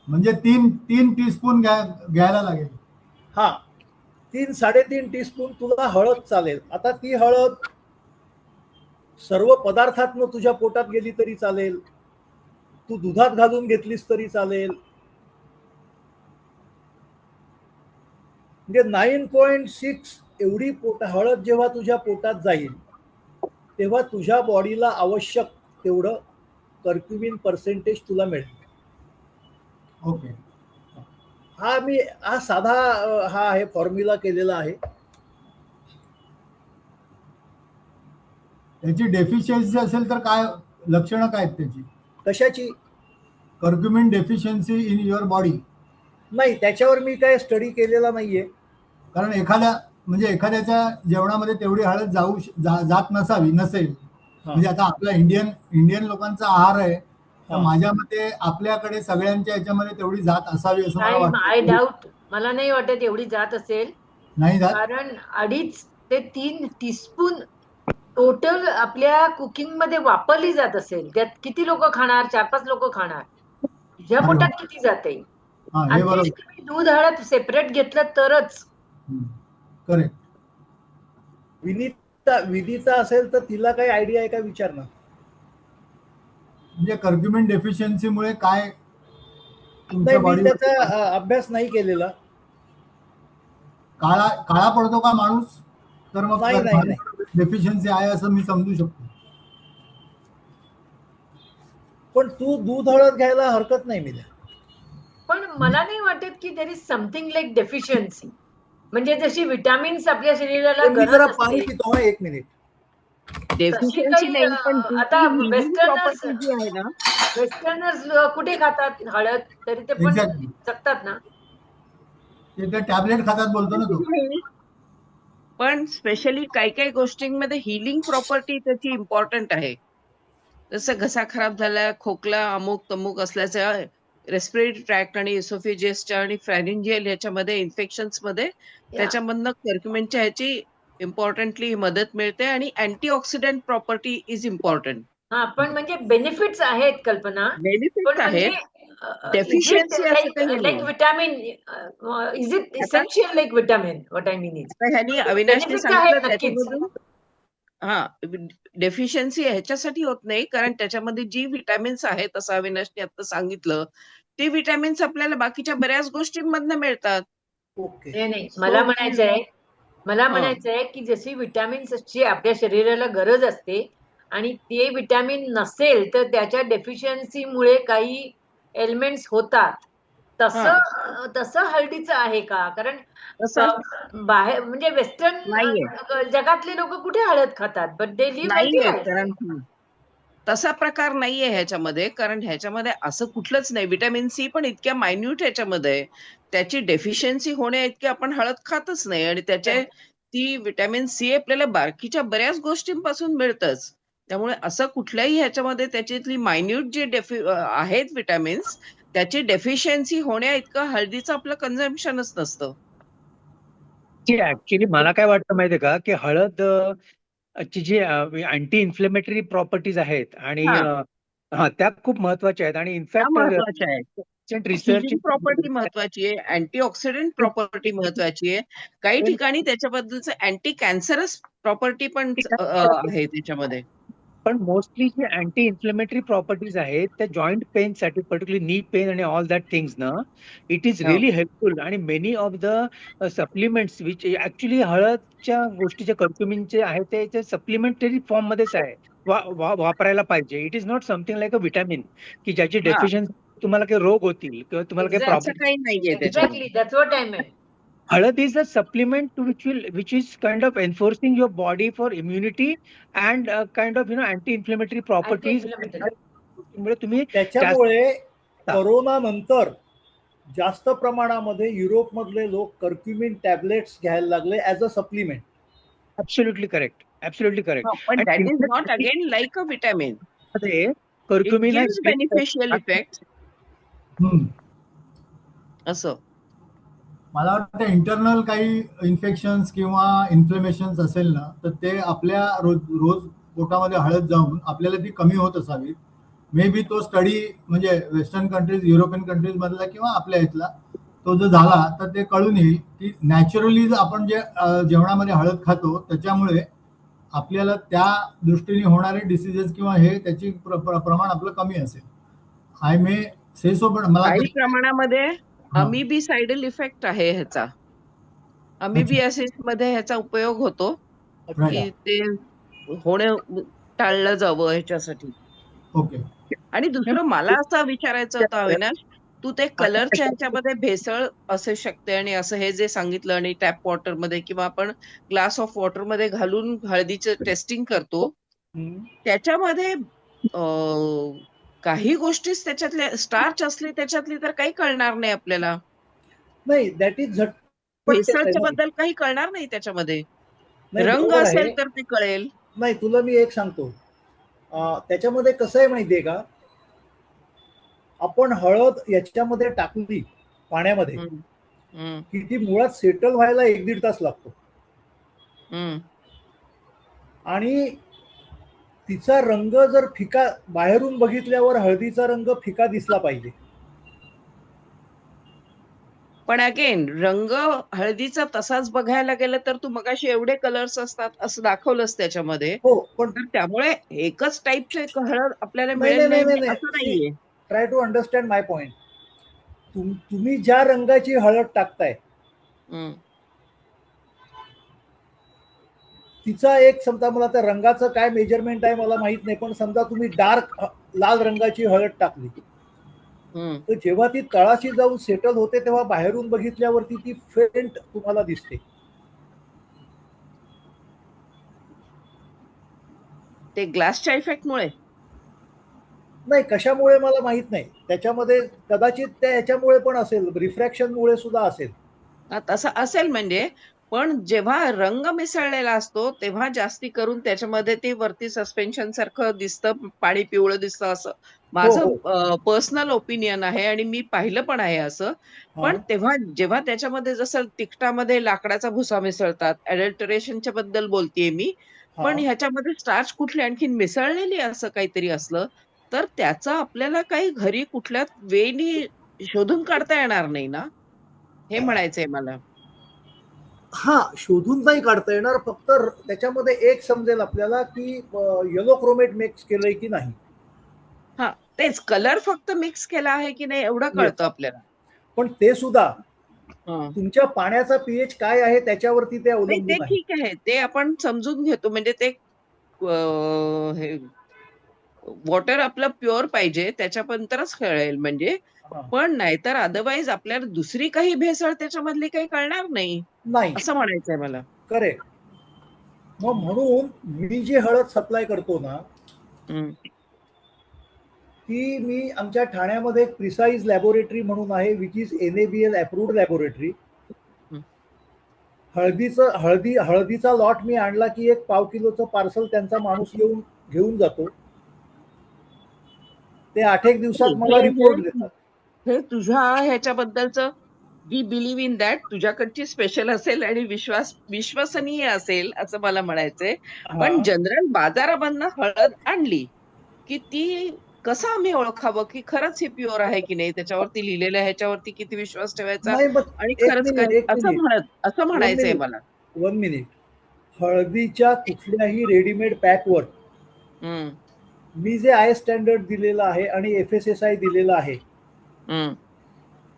म्हणजे तीन टीस्पून घ्यायला लागेल. हा, 3-3.5 टीस्पून तुला हळद चालेल. आता ती हळद सर्व पदार्थातनं तुझ्या पोटात गेली तरी चालेल, तू दुधात घालून घेतलीस तरी चालेल. म्हणजे 9.6 एवढी हळद जेव्हा तुझ्या पोटात जाईल तेव्हा तुझ्या बॉडीला आवश्यक तेवढं कर्क्युमिन पर्सेंटेज तुला मिळेल. ओके. हा साधा हा आहे फॉर्म्युला केलेला आहे. त्याची डेफिशियन्सी असेल तर काय लक्षणं काय आहेत त्याची? कशाची? Curcumin deficiency in your body. नाही, त्याच्यावर मी काय स्टडी केलेला नाहीये. कारण एखाद्याच्या जेवणामध्ये तेवढी हळद जात नसेल. म्हणजे आता आपला इंडियन लोकांचा आहार आहे, तर माझ्या मते आपल्याकडे सगळ्यांच्या याच्यामध्ये तेवढी जात असावी असं मला वाटतं. I doubt. मला नाही वाटत एवढी जात असेल. नाही जात. कारण 2.5 ते 3 टीस्पून टोटल आपल्या कुकिंग मध्ये वापरली जात असेल. त्यात किती लोक खाणार? 4-5 लोक खाणार. तुझ्या पोटात किती जाते? हे बरोबर. दूध हळद सेपरेट घेतलं तरच. करेक्ट. विदिता असेल तर तिला काही आयडिया आहे का विचार ना. म्हणजे कर्क्युमिन डेफिशियन्सीमुळे काय नाही, मी त्याचा अभ्यास नाही केलेला. काळा पडतो का माणूस? तर मग नाही. डेफिशियन्सी आहे असं मी समजू शकतो. पण तू दूध हळद घ्यायला हरकत नाही मिळेल. पण मला नाही वाटत की there is something like deficiency. म्हणजे जशी विटामिन्स आपल्या शरीराला मी जरा गरज पाणी असते. पितो. 1 मिनिट. डेफिशियन्सी नाही, पण आता प्रॉपर्टी जी आहे ना, वेस्टर्नर्स कुठे खातात हळद? तरी ते पण Exactly. जगतात ना. ते टॅबलेट खातात बोलतो ना तो. पण स्पेशली काही काही गोष्टींमध्ये हिलिंग प्रॉपर्टी त्याची इम्पॉर्टंट आहे. जसं घसा खराब झाला, खोकला अमुक तमुक असल्याचा रेस्पिरेटरी ट्रॅक्ट आणि इसोफेजियसच्या आणि फॅरिंजियल ह्याच्यामध्ये इन्फेक्शन्स मध्ये त्याच्यामधनं कर्क्युमिनच्या ह्याची इम्पॉर्टंटली मदत मिळते आणि अँटीऑक्सिडंट प्रॉपर्टी इज इम्पॉर्टंट. हा, पण म्हणजे बेनिफिट्स आहेत कल्पना. बेनिफिट्स आहेत. डेफिशियन्सी असं काही लाईक नाही. Vitamin is it essential like vitamin? What I mean is ह्यांनी अविनाशने बेनिफिट्स सांगितलं आहेत नक्कीच. त्याच्यामधून डेफिशियन्सी ह्याच्यासाठी होत नाही, कारण त्याच्यामध्ये जी विटॅमिन्स आहेत असं अविनाशने आता सांगितलं, ती विटॅमिन्स आपल्याला बाकीच्या बऱ्याच गोष्टींमधनं मिळतात. ओके. नाही, मला म्हणायचंय की जशी विटॅमिन्सची आपल्या शरीराला गरज असते आणि ते विटॅमिन नसेल तर त्याच्या डेफिशियन्सीमुळे काही एलिमेंट्स होतात. तसं हळदीचं आहे का? कारण बाहेर म्हणजे वेस्टर्न जगातले लोक कुठे हळद खातात? बट दे लिव्ह नाहीये, हेल्दी. कारण तसा प्रकार नाहीये ह्याच्यामध्ये, कारण ह्याच्यामध्ये असं कुठलंच नाही. विटॅमिन सी पण इतक्या मायन्यूट ह्याच्यामध्ये त्याची डेफिशियन्सी होण्या इतकी आपण हळद खातच नाही, आणि ती विटॅमिन सी आपल्याला बाकीच्या बऱ्याच गोष्टींपासून मिळतच. त्यामुळे असं कुठल्याही ह्याच्यामध्ये त्याच्यातली मायन्यूट जे आहेत विटॅमिन्स, त्याची डेफिशियन्सी होण्या इतकं हळदीचं आपलं कन्झम्पशनच नसतं. ऍक्च्युली मला काय वाटतं माहितीये का, की हळद ची जी अँटी इन्फ्लेमेटरी प्रॉपर्टीज आहेत आणि त्या खूप महत्वाच्या आहेत. आणि इनफॅक्ट रिसर्च प्रॉपर्टी महत्वाची आहे, अँटीऑक्सिडंट प्रॉपर्टी महत्वाची आहे. काही ठिकाणी त्याच्याबद्दलचं अँटी कॅन्सरस प्रॉपर्टी पण आहे त्याच्यामध्ये. पण मोस्टली जे अँटी इन्फ्लेमेटरी प्रॉपर्टीज आहेत त्या जॉईंट पेन साठी, पर्टिक्युलरली नी पेन आणि ऑल दॅट थिंग्स ना, इट इज रिअली हेल्पफुल. आणि many of the supplements which actually हळदच्या गोष्टीचे कर्क्युमिनचे आहेत ते सप्लिमेंटरी फॉर्म मध्येच आहे, वापरायला पाहिजे. It is not something like a vitamin की ज्याची डेफिशियन्सी तुम्हाला काही रोग होतील किंवा तुम्हाला काही प्रॉब्लेम. काही नाहीये. एक्झॅक्टली, दॅट्स व्हॉट आय मेंट. Halad is a supplement which is kind of enforcing your body for immunity and kind of anti-inflammatory properties. त्याच्यामुळे कोरोना नंतर जास्त प्रमाणामध्ये युरोप मधले लोक कर्क्युमिन टॅबलेट्स घ्यायला लागले as a supplement. Absolutely correct. Absolutely correct. But that is not again like a vitamin. Curcumin has beneficial effects. असं मला वाटतं इंटरनल काही इन्फेक्शन्स किंवा इन्फ्लेमेशन असेल ना, तर ते आपल्या रोज पोटामध्ये हळद जाऊन आपल्याला ती कमी होत असावी. मे बी तो स्टडी म्हणजे वेस्टर्न कंट्रीज, युरोपियन कंट्रीज मधला किंवा आपल्या इथला तो जर झाला तर ते कळून येईल की नॅचरली आपण जे जेवणामध्ये हळद खातो त्याच्यामुळे आपल्याला त्या दृष्टीने होणारे डिसिजेस किंवा हे त्याची प्रमाण आपलं कमी असेल. आय मे से सो, पण मला काही प्रमाणामध्ये हा. अमिबीसाइडल इफेक्ट आहे ह्याचा. अमिबियासिस मध्ये ह्याचा उपयोग होतो Right. की ते होणं टाळलं जावं ह्याच्यासाठी. ओके. आणि दुसरं मला असं विचारायचं होतं अविनाश, तू ते कलरच्या ह्याच्यामध्ये भेसळ असू शकते आणि असं हे जे सांगितलं आणि टॅप वॉटर मध्ये किंवा आपण ग्लास ऑफ वॉटर मध्ये घालून हळदीचं टेस्टिंग करतो, हम्म. त्याच्यामध्ये काही गोष्टीच त्याच्यातल्या स्टार्च असली त्याच्यातली तर काही कळणार नाही आपल्याला. नाही, दॅट इज झटपट test आहे भेसळच्या ना. बद्दल काही कळणार नाही त्याच्यामध्ये. नाही, रंग बरोबर असेल आहे. तर ते कळेल. नाही, तुला मी एक सांगतो, त्याच्यामध्ये कसं आहे माहितीये का, आपण हळद याच्यामध्ये टाकली पाण्यामध्ये हम्म, हम्म, की ती मुळात सेटल व्हायला 1-1.5 तास लागतो हम्म. आणि तिचा रंग जर फिका, बाहेरून बघितल्यावर हळदीचा रंग फिका दिसला पाहिजे. पण अगेन रंग हळदीचा तसाच बघायला गेलं तर तू मगाशी एवढे कलर्स असतात असं दाखवलंस त्याच्यामध्ये. हो, पण तर त्यामुळे एकच टाईपचे हळद आपल्याला नाही मिळेल नाही नाही नाही नाही असं सी, नाहीये. Try to understand my point. तुम्ही ज्या रंगाची हळद टाकताय हम्म, तिचा एक, समजा मला त्या रंगाचं काय मेजरमेंट आहे मला माहित नाही, पण समजा तुम्ही डार्क लाल रंगाची हळद टाकली हम्म. तर जेव्हा ती तळाशी जाऊन सेटल होते तेव्हा बाहेरून बघितल्यावरती ती फेंट तुम्हाला दिसते. ते ग्लासच्या इफेक्टमुळे. नाही, कशामुळे मला माहित नाही, त्याच्यामध्ये कदाचित त्या ह्याच्यामुळे पण असेल, रिफ्रॅक्शनमुळे सुद्धा असेल. तसं असेल म्हणजे, पण जेव्हा रंग मिसळलेला असतो तेव्हा जास्ती करून त्याच्यामध्ये ते वरती सस्पेन्शन सारखं दिसतं, पाणी पिवळं दिसतं असं हो माझं हो. पर्सनल ओपिनियन आहे आणि मी पाहिलं पण आहे असं. हा पण तेव्हा जेव्हा त्याच्यामध्ये जसं तिखटामध्ये लाकडाचा भुसा मिसळतात, अडल्टरेशनच्या बद्दल बोलतेय मी. हा. पण ह्याच्यामध्ये स्टार्च कुठली आणखीन मिसळलेली असं काहीतरी असलं तर त्याचा आपल्याला काही घरी कुठल्या वेनी शोधून काढता येणार नाही ना, हे म्हणायचंय मला. हा, शोधून नाही काढता येणार, फक्त त्याच्यामध्ये एक समजेल आपल्याला की येलो क्रोमेट मिक्स केलंय की नाही. हां, तेच कलर फक्त मिक्स केला आहे की नाही एवढं येस, कळतं आपल्याला. पण ते सुद्धा हं. तुमच्या पाण्याचा पीएच काय आहे त्याच्यावरती ते नाही ते अवलंबून आहे. ठीक आहे. ते आपण समजून घेतो म्हणजे ते हे वॉटर आपलं प्युअर पाहिजे त्याच्यानंतरच कळेल म्हणजे. हा. पण नाहीतर अदरवाईज आपल्याला दुसरी काही भेसळ त्याच्यामधली काही कळणार नाही, नाही, असं म्हणायचंय मला. करेक्ट. मग म्हणून मी जी हळद सप्लाय करतो ना, हं, ती मी आमच्या ठाण्यामध्ये एक प्रिसाईज लॅबोरेटरी म्हणून आहे, which is NABL approved laboratory. हं. हळदीचा लॉट मी आणला की एक पाव किलोचं पार्सल त्यांचा माणूस येऊन घेऊन जातो. ते 8-1 दिवसात मला हे रिपोर्ट हे देतात. हे तुझ्या ह्याच्याबद्दलचं वी बिलीव्ह इन दॅट तुझ्याकडची स्पेशल असेल आणि विश्वसनीय असेल असं मला म्हणायचंय. हा. पण जनरल बाजारामधनं हळद आणली, की ती कसं आम्ही ओळखावं, की खरंच ही प्युअर आहे की नाही? त्याच्यावरती लिहिलेलं ह्याच्यावरती किती विश्वास ठेवायचा नाही, मग आणि एक खरंच मिनिट, काय एक मिनिट, असं वन म्हणायचंय मिनिट, मला. One minute. हळदीच्या कुठल्याही रेडीमेड पॅकवर हं, मी जे आय स्टँडर्ड दिलेलं आहे आणि FSSI दिलेलं आहे हं,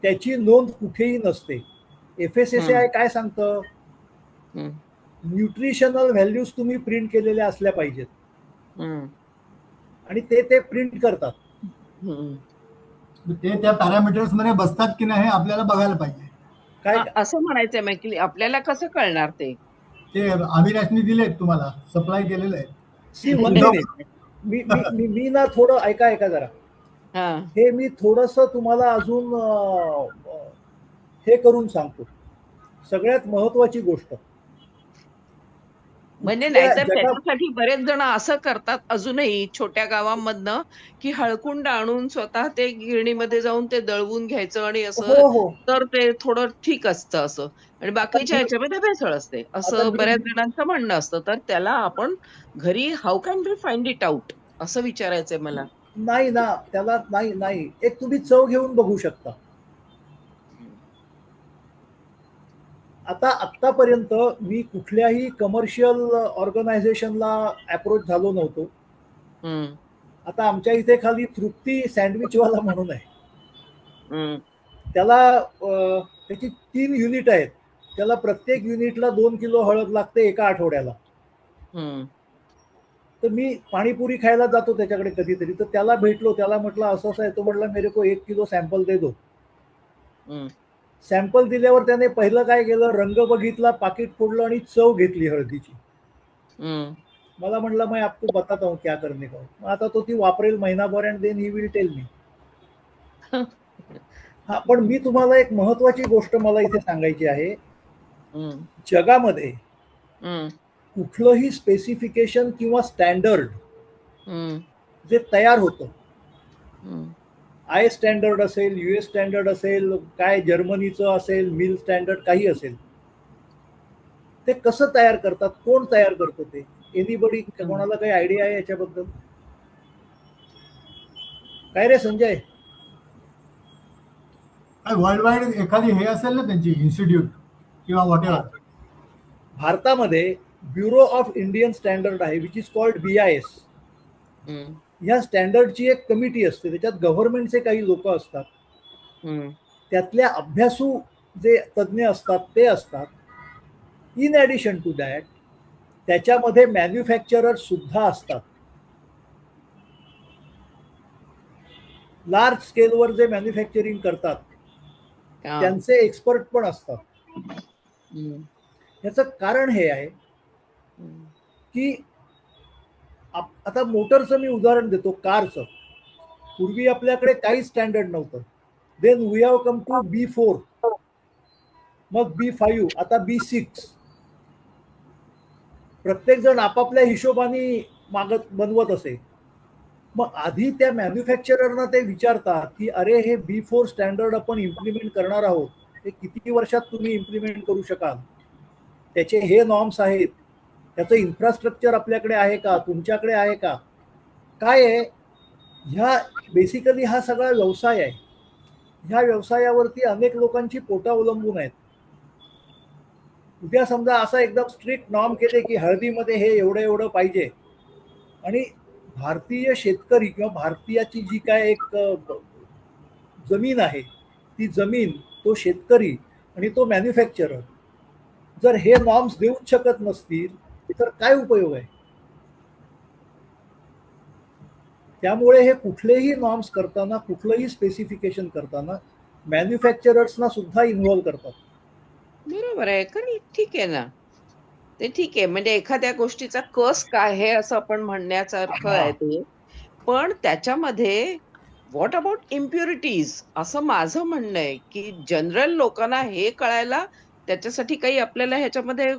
त्याची नोंद कुठेही नसते. हं, FSSI काय सांगतं, हं, न्यूट्रिशनल व्हॅल्यूज तुम्ही प्रिंट केलेल्या असल्या पाहिजेत हं, आणि ते प्रिंट करतात. हं. ते त्या पॅरामीटर्स मध्ये बसतात की नाही हे आपल्याला बघायला पाहिजे. काय असं म्हणायचंय मग, की आपल्याला कसं कळणार ते? ते अविनाशनी दिलेत तुम्हाला, सप्लाय केलेलं आहे. See, one minute. मी मी मी मी ना थोडं ऐका जरा. हां. हे मी थोडस तुम्हाला अजून हे करून सांगतो. सगळ्यात महत्वाची गोष्ट, म्हणजे कुठल्या नाहीतर जगा त्याच्यासाठी बरेच जण असं करतात अजूनही छोट्या गावांमधनं, की हळकुंड आणून स्वतः ते गिरणीमध्ये जाऊन ते दळवून घ्यायचं आणि हो असं हो. तर ते थोडं ठीक असतं असं. आणि आता बाकीच्या मी ह्याच्यामध्ये भेसळ असते. आता असं मी बऱ्याच जणांचं म्हणणं असतं. तर त्याला आपण घरी how can we find it out असं विचारायचंय मला. नाही ना, त्याला नाही नाही एक तुम्ही चव घेऊन बघू शकता. आता आत्तापर्यंत मी कुठल्याही कमर्शियल ऑर्गनायझेशनला अप्रोच झालो नव्हतो. हं, आता आमच्या इथे खाली तृप्ती सँडविचवाला म्हणून आहे. हं, त्याला त्याची 3 युनिट आहेत. त्याला प्रत्येक युनिटला 2 किलो हळद लागते एका आठवड्याला. हं, तर मी पाणीपुरी खायला जातो त्याच्याकडे कधीतरी, तर त्याला भेटलो. त्याला म्हटलं असं-असं आहे. तो म्हटला मेरे को 1 किलो सॅम्पल दे दो. हं, सॅम्पल दिल्यावर त्याने पहिलं काय केलं, रंग बघितला, पाकीट फोडलं आणि चव घेतली हळदीची. हं. मला म्हटलं मैं आपको बताता हूँ क्या करने का. मग आता तो ती वापरेल महिनाभर and then he will tell me. हां, पण मी तुम्हाला एक महत्त्वाची गोष्ट मला इथे सांगायची आहे. हं, जगामध्ये हं, कुठलंही स्पेसिफिकेशन किंवा स्टँडर्ड हं, जे तयार होतं, हं. आय स्टँडर्ड असेल, यूएस स्टँडर्ड असेल, काय जर्मनीचं असेल, मिल स्टँडर्ड काही असेल. ते कसं तयार करतात? कोण तयार करतं ते? एनीबडी हं. कोणाला काही आयडिया आहे याच्याबद्दल? काय रे संजय? वर्ल्ड वाईड एखादी हे असेल ना त्यांची इन्स्टिट्यूट किंवा व्हॉट हां. एव्हर. भारतामध्ये ब्युरो ऑफ इंडियन स्टँडर्ड आहे, विच इज कॉल्ड BIS. हं, ह्या स्टँडर्डची एक कमिटी असते. त्याच्यात गव्हर्नमेंटचे काही लोकं असतात. हं, त्यातल्या अभ्यासू जे तज्ञ असतात ते असतात. इन ॲडिशन टू दॅट त्याच्यामध्ये मॅन्युफॅक्चरर सुद्धा असतात. लार्ज स्केलवर जे मॅन्युफॅक्चरिंग करतात, हां. त्यांचे एक्सपर्ट पण असतात. हं, याचं कारण हे आहे, हं, की आता मोटरचं मी उदाहरण देतो, कारचं. पूर्वी आपल्याकडे काही स्टँडर्ड नव्हतं. Then we have come to B4, मग B5, आता B6. प्रत्येक जण आपापल्या हिशोबाने बनवत असे. मग आधी त्या मॅन्युफॅक्चररना ते विचारतात, की अरे हे B4 स्टँडर्ड आपण इम्प्लिमेंट करणार आहोत. ते किती वर्षात तुम्ही इम्प्लिमेंट करू शकाल? त्याचे हे नॉर्म्स आहेत. त्याचं इन्फ्रास्ट्रक्चर आपल्याकडे आहे का? तुमच्याकडे आहे का? काय आहे? ह्या बेसिकली हा सगळा व्यवसाय आहे. ह्या व्यवसायावरती अनेक लोकांची पोटं अवलंबून आहेत. उद्या समजा असा एकदम स्ट्रिक्ट नॉर्म केले, की हळदीमध्ये हे एवढं-एवढं पाहिजे आणि भारतीय शेतकरी किंवा भारतीयाची जी काय एक जमीन आहे, ती जमीन, तो शेतकरी आणि तो मॅन्युफॅक्चरर जर हे नॉर्म्स देऊच शकत नसतील, तर काय उपयोग आहे? त्यामुळे हे कुठलेही नॉर्म्स करताना, कुठलंही स्पेसिफिकेशन करताना मॅन्युफॅक्चरर्सना सुद्धा इन्व्हॉल्व करतात. बरोबर आहे. कारण ठीक आहे ना. ते ठीक आहे. म्हणजे एखाद्या गोष्टीचा कस काय आहे असं आपण म्हणण्यासारखं हां. आहे ते. पण त्याच्यामध्ये व्हॉट अबाउट इम्प्युरिटीज असं माझं म्हणणं आहे, की जनरल लोकांना हे कळायला त्याच्यासाठी काही आपल्याला ह्याच्यामध्ये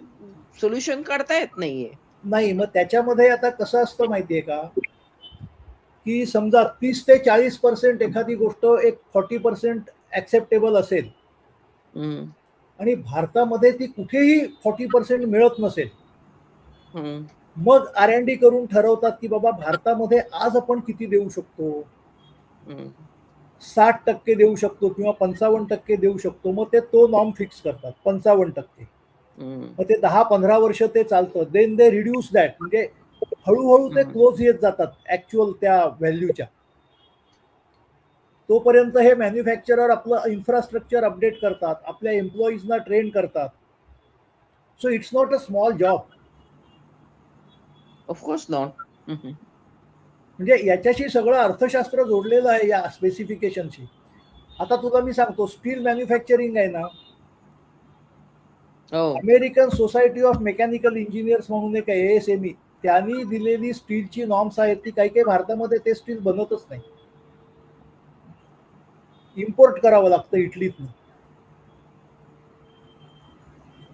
सोल्युशन काढता येत नाहीये. नाही, मग त्याच्यामध्ये आता कसं असतं माहितीये का? की समजा 30 ते 40% एखादी गोष्ट एक 40% ॲक्सेप्टेबल असेल हं, आणि भारतामध्ये ती कुठेही 40% मिळत नसेल. हं, मग R&D करून ठरवतात, की बाबा भारतामध्ये आज आपण किती देऊ शकतो? हं, 60% देऊ शकतो किंवा 55% देऊ शकतो. मग ते तो नॉर्म फिक्स करतात 55%. हं, मग ते 10-15 वर्ष ते चालतं. देन दे रिड्यूस दॅट म्हणजे हळू ते हं. क्लोज येत जातात ॲक्चुअल त्या व्हॅल्यूच्या. तोपर्यंत हे मॅन्युफॅक्चरर आपलं इन्फ्रास्ट्रक्चर अपडेट करतात. आपल्या एम्प्लॉईजना ट्रेन करतात. So it's not a small job. Of course not. हं, हं. म्हणजे याच्याशी सगळं अर्थशास्त्र जोडलेलं आहे या स्पेसिफिकेशनशी. आता तुला मी सांगतो स्टील मॅन्युफॅक्चरिंग आहे ना, हो. American society of mechanical engineers म्हणून एक आहे ASME. त्यांनी दिलेली स्टीलची नॉर्म्स आहेत ती काही काही भारतामध्ये ते स्टील बनतच नाही. इम्पोर्ट करावं लागतं इटलीतनं.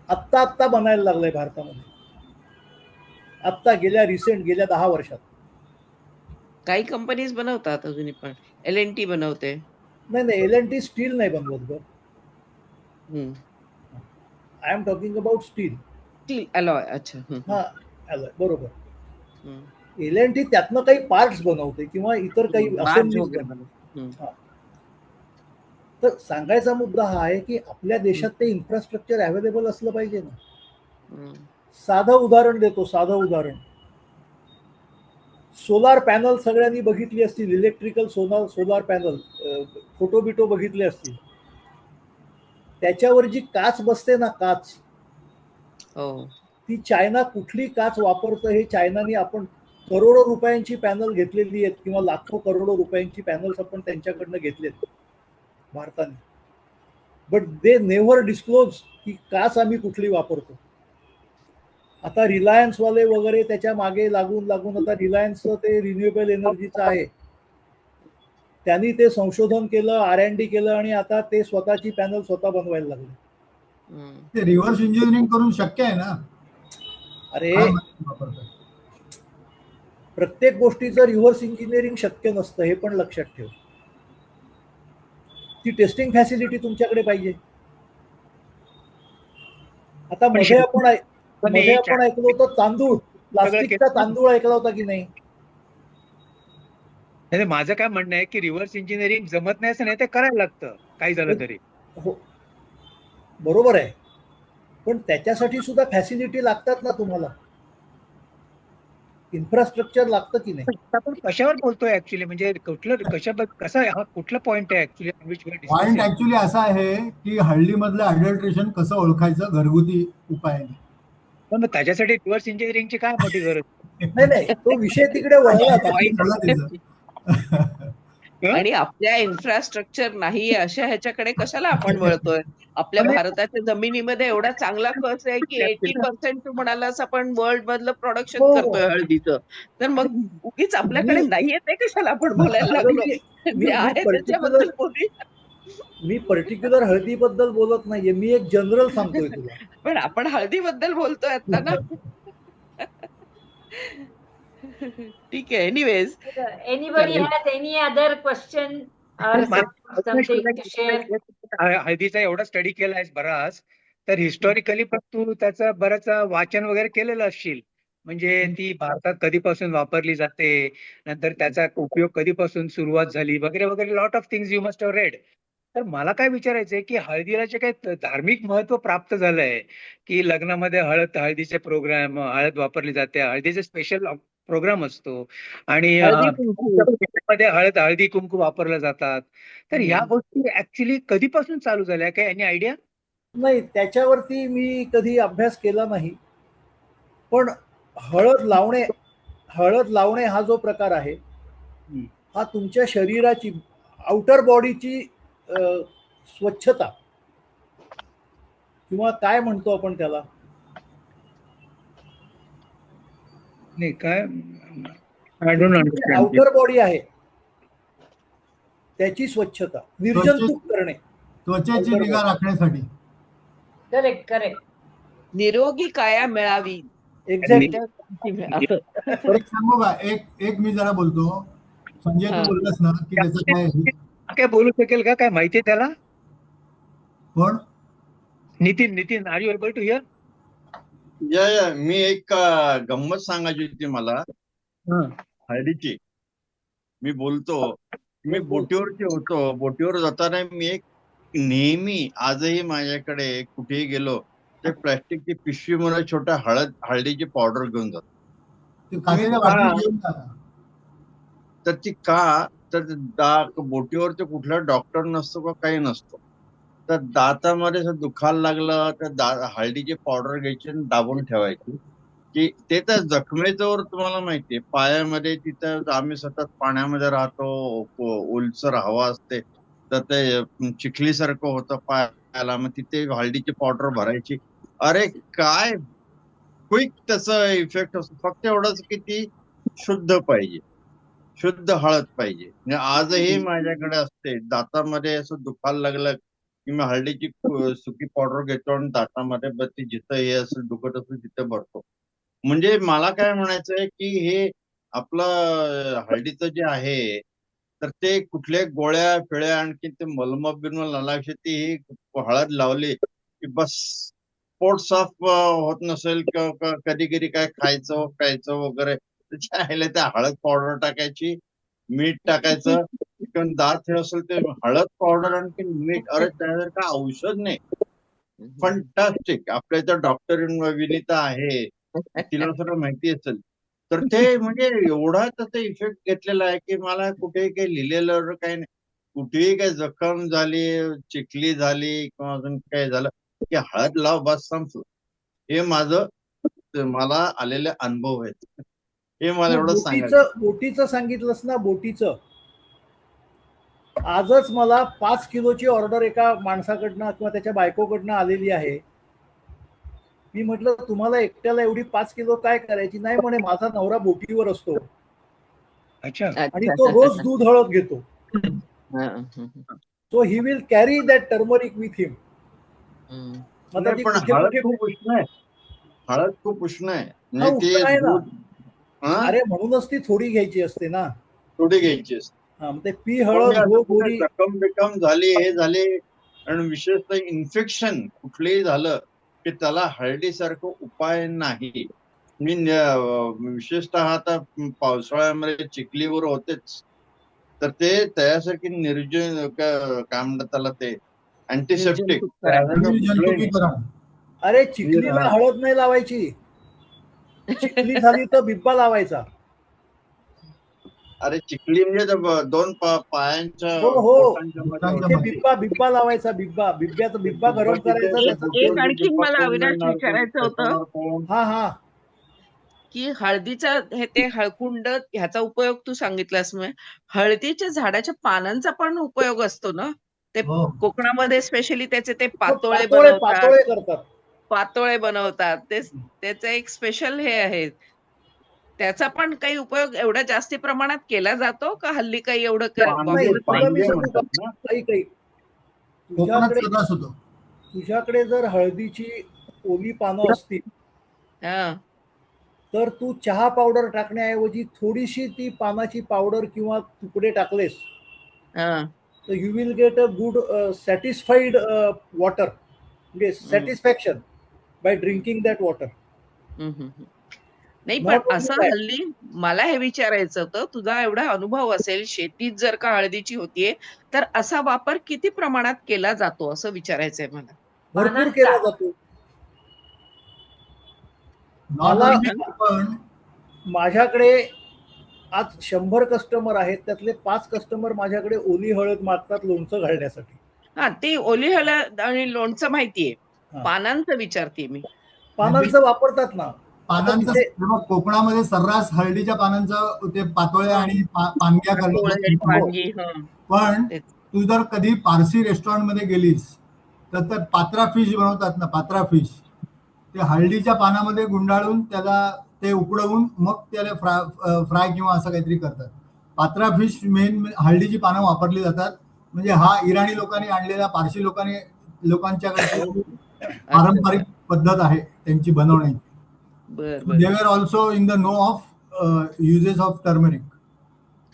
आत्ता बनायला लागलंय भारतामध्ये. आत्ता गेल्या 10 वर्षात. काही कंपनीज बनवतात अजूनही पण. L&T बनवते. नाही L&T स्टील नाही बनवत ग. हम्म. I am talking about steel. Steel alloy. अच्छा. हा बरोबर. हम्म. L&T त्यातनं काही पार्ट्स बनवते किंवा इतर काही बार्ज असेंब्लीज वगैरे बनवते. बनवते. तर सांगायचा मुद्दा हा आहे की आपल्या देशात ते इन्फ्रास्ट्रक्चर अवेलेबल असलं पाहिजे ना. हम्म. साधं उदाहरण देतो. सोलार पॅनल सगळ्यांनी बघितली असतील. इलेक्ट्रिकल सोलार पॅनल फोटो बिटो बघितले असतील. त्याच्यावर जी काच बसते ना, काच, हो. ती चायना कुठली काच वापरतं हे चायनाने आपण करोडो रुपयांची पॅनल घेतलेली आहेत किंवा लाखो करोडो रुपयांची पॅनल्स आपण त्यांच्याकडनं घेतलेत भारताने. बट दे नेव्हर डिस्क्लोज की काच आम्ही कुठली वापरतो. आता रिलायन्स वाले वगैरे त्याच्या मागे लागून आता रिलायन्सचं ते रिन्युएबल एनर्जीचं आहे. त्यांनी ते संशोधन केलं, R&D केलं आणि आता ते स्वतःची पॅनल स्वतः बनवायला लागले. ते रिव्हर्स इंजिनिअरिंग करून शक्य आहे ना. अरे काय वापरतात? प्रत्येक गोष्टीचं रिव्हर्स इंजिनिअरिंग शक्य नसतं, हे पण लक्षात ठेव. ती टेस्टिंग फॅसिलिटी तुमच्याकडे पाहिजे. आता मध्ये आपण ऐकलो होतं तांदूळ, प्लास्टिकचा तांदूळ ऐकला होता की नाही? माझं काय म्हणणं आहे की रिव्हर्स इंजिनिअरिंग जमत नाही असं नाही, ते करायला लागतं काही झालं तरी. हो बरोबर आहे, पण त्याच्यासाठी सुद्धा फॅसिलिटी लागतात ना तुम्हाला. इन्फ्रास्ट्रक्चर लागतं की नाही? आपण कशावर बोलतोय ऍक्च्युली, म्हणजे कसा हा कुठला पॉइंट आहे ऍक्च्युली? पॉइंट ऍक्च्युली असा आहे की हळदीमधलं अडल्ट्रेशन कसं ओळखायचं घरगुती उपायाने. पण मग त्याच्यासाठी रिव्हर्स इंजिनिअरिंगची काय मोठी गरज? नाही तो विषय तिकडे वळला आता. आणि आपल्या इन्फ्रास्ट्रक्चर नाही अशा ह्याच्याकडे कशाला आपण वळतोय? आपल्या भारताच्या जमिनीमध्ये एवढा चांगला कस आहे की 80% तू म्हणालास आपण वर्ल्ड मधलं प्रोडक्शन करतोय हळदीचं. तर मग उगीच आपल्याकडे नाहीये ते कशाला आपण बोलायला लागलो? जे आहे त्याच्याबद्दल बोलूया. मी पर्टिक्युलर हळदीबद्दल बोलत नाहीये, मी एक जनरल सांगतोय तुला. पण आपण हळदीबद्दल बोलतोय आता ना. ठीक आहे. Anyways, anybody has any other question और समथिंग टू शेअर? हळदीचा एवढा स्टडी केलाय बराच, तर हिस्टॉरिकली पण तू त्याचं बरंच वाचन वगैरे केलेलं असशील. म्हणजे ती भारतात कधीपासून वापरली जाते, नंतर त्याचा उपयोग कधीपासून सुरुवात झाली वगैरे वगैरे, lot of things you must have red. तर मला काय विचारायचंय की हळदीला जे काही धार्मिक महत्व प्राप्त झालंय, की लग्नामध्ये हळदीचे प्रोग्राम, हळद वापरली जाते, हळदीचे स्पेशल प्रोग्राम असतो आणि मध्ये हळदी कुंकू वापरले जातात. तर ह्या गोष्टी ऍक्च्युली कधीपासून चालू झाल्या, काय यानी आयडिया? नाही, त्याच्यावरती मी कधी अभ्यास केला नाही. पण हळद लावणे हा जो प्रकार आहे, हा तुमच्या शरीराची, आउटर बॉडीची स्वच्छता किंवा काय म्हणतो आपण त्याला, नाही काय, I don't understand. Outer body आहे त्याची स्वच्छता, निर्जंतुक करणे, त्वचेची निगा राखण्यासाठी. करेक्ट. निरोगी काया मिळावी. एक्झॅक्टली. एक सांगू का, एक मी जरा बोलतो. संजय तू बोललास ना की त्याचं काय बोलू शकेल का, काय माहितीये त्याला? कोण? Nitin are you able to hear? या मी एक गंमत सांगायची होती मला हळदीची. मी बोलतो, मी बोटीवरती होतो. बोटीवर जाताना मी एक नेहमी आजही माझ्याकडे कुठेही गेलो तर प्लास्टिकची पिशवीमध्ये छोट्या हळदीची पावडर घेऊन जातो. तर ती का, तर बोटीवरती कुठला डॉक्टर नसतो का काही नसतो. तर दातामध्ये दुखायला लागलं तर हळदीची पावडर घ्यायची आणि दाबून ठेवायची. की ते तर जखमेजवळ तुम्हाला माहितीये, पायामध्ये तिथं आम्ही सतत पाण्यामध्ये राहतो, ओलसर हवा असते, तर ते चिखलीसारखं होतं पायाला. मग तिथे हळदीची पावडर भरायची. अरे काय क्विक त्याचा इफेक्ट असतो. फक्त एवढंच की ती शुद्ध पाहिजे, शुद्ध हळद पाहिजे. आजही माझ्याकडे असते. दातामध्ये असं दुखायला लागलं की मी हळदीची सुकी पावडर घेतो आणि दातामध्ये जिथं हे असं दुखत असतं तिथे भरतो. म्हणजे मला काय म्हणायचंय की हे आपलं हळदीचं जे आहे तर ते कुठल्या गोळ्या पिळ्या आणखी ते मलम बिलम लागायचे ती ही हळद लावली की बस पोट साफ होत नसेल किंवा कधी कधी काय खायचं प्यायचं वगैरे त्याच्या आईला त्या हळद पावडर टाकायची, मीठ टाकायचं, किंवा दात हे असेल ते हळद पावडर आणखी मीठ, अरे त्यानंतर काय औषध नाही. फंटास्टिक. आपल्या इथं डॉक्टर विनीता आहे, तिला सगळं माहिती असेल. तर ते म्हणजे एवढा त्याचा इफेक्ट घेतलेला आहे की मला कुठेही काही लिहिलेलं काही नाही. कुठेही काही जखम झाली, चिखली झाली किंवा अजून काही झालं की हळद लाव बस संपलं. हे मला आलेले अनुभव आहेत. हे मला एवढं सांगायचं. बोटीचं सांगितलंस ना, बोटीचं. आजच मला 5 किलोची ऑर्डर एका माणसाकडनं किंवा त्याच्या बायकोकडनं आलेली आहे. मी म्हटलं तुम्हाला एकट्याला एवढी 5 किलो काय करायची? नाही म्हणे, माझा नवरा बोटीवर असतो अच्छा. आणि तो रोज दूध हळद घेतो. So he will carry that turmeric with him. नाही, पण हळद खूप उष्ण आहे. हळद खूप उष्ण आहे. हा, उष्ण आहे ना. अरे म्हणूनच ती थोडी घ्यायची असते ना. थोडी घ्यायची असते. ते पी हळद, जखम बिकम झाली, हे झाले, आणि विशेषतः इन्फेक्शन कुठलेही झालं की त्याला हळदीसारखं उपाय नाही. मी विशेषतः आता पावसाळ्यामध्ये चिखलीवर होतेच, तर ते त्यासाठी काय म्हणतात त्याला, ते अँटीसेप्टिक. अरे चिखलीला हळद नाही लावायची, चिखली झाली तर बिब्बा लावायचा. अरे चिखली म्हणजे दोन पायांच्या, बिब्बा लावायचा. बिब्बा गरम करायचा. एक आणखी मला अविनाश विचारायचं होतं, हा की हळदीचा ते हळकुंड ह्याचा उपयोग तू सांगितलास. हळदीच्या झाडाच्या पानांचा पण उपयोग असतो ना. ते कोकणामध्ये स्पेशली त्याचे ते पातोळे बनवतात, पातोळे बनवतात. त्याचं एक स्पेशल हे आहे. त्याचा पण काही उपयोग एवढ्या जास्ती प्रमाणात केला जातो का हल्ली? काही एवढं तुझ्याकडे जर हळदीची ओली पानं असतील तर तू चहा पावडर टाकण्याऐवजी थोडीशी ती पानाची पावडर किंवा तुकडे टाकलेस तर you will get a good satisfied water, म्हणजे satisfaction by drinking that water. नाही, पण असं हल्ली मला हे विचारायचं होतं, तुझा एवढा अनुभव असेल, शेतीत जर का हळदीची होतीये तर असा वापर किती प्रमाणात केला जातो असं विचारायचंय मला. भरपूर केला जातो. माझ्याकडे आज 100 कस्टमर आहेत, त्यातले 5 कस्टमर माझ्याकडे ओली हळद मागतात लोणचं घालण्यासाठी. हा, ती ओली हळद आणि लोणचं माहितीये, पानांचं विचारते मी. पानांचं वापरतात ना. पानांचं कोकणामध्ये सर्रास हळदीच्या पानांचं ते पातोळे आणि पानग्या करतात. पण तू जर कधी पारसी रेस्टॉरंट मध्ये गेलीस तर पात्रा फिश बनवतात ना, पात्रा फिश ते हळदीच्या पानामध्ये गुंडाळून त्याला ते उकडवून मग त्याला फ्राय किंवा असं काहीतरी करतात. पात्रा फिश मेन हळदीची पानं वापरली जातात. म्हणजे हा इराणी लोकांनी आणलेला, पारसी लोकांच्याकडे पारंपरिक पद्धत आहे त्यांची बनवण्याची. They were also in the know of uses of turmeric.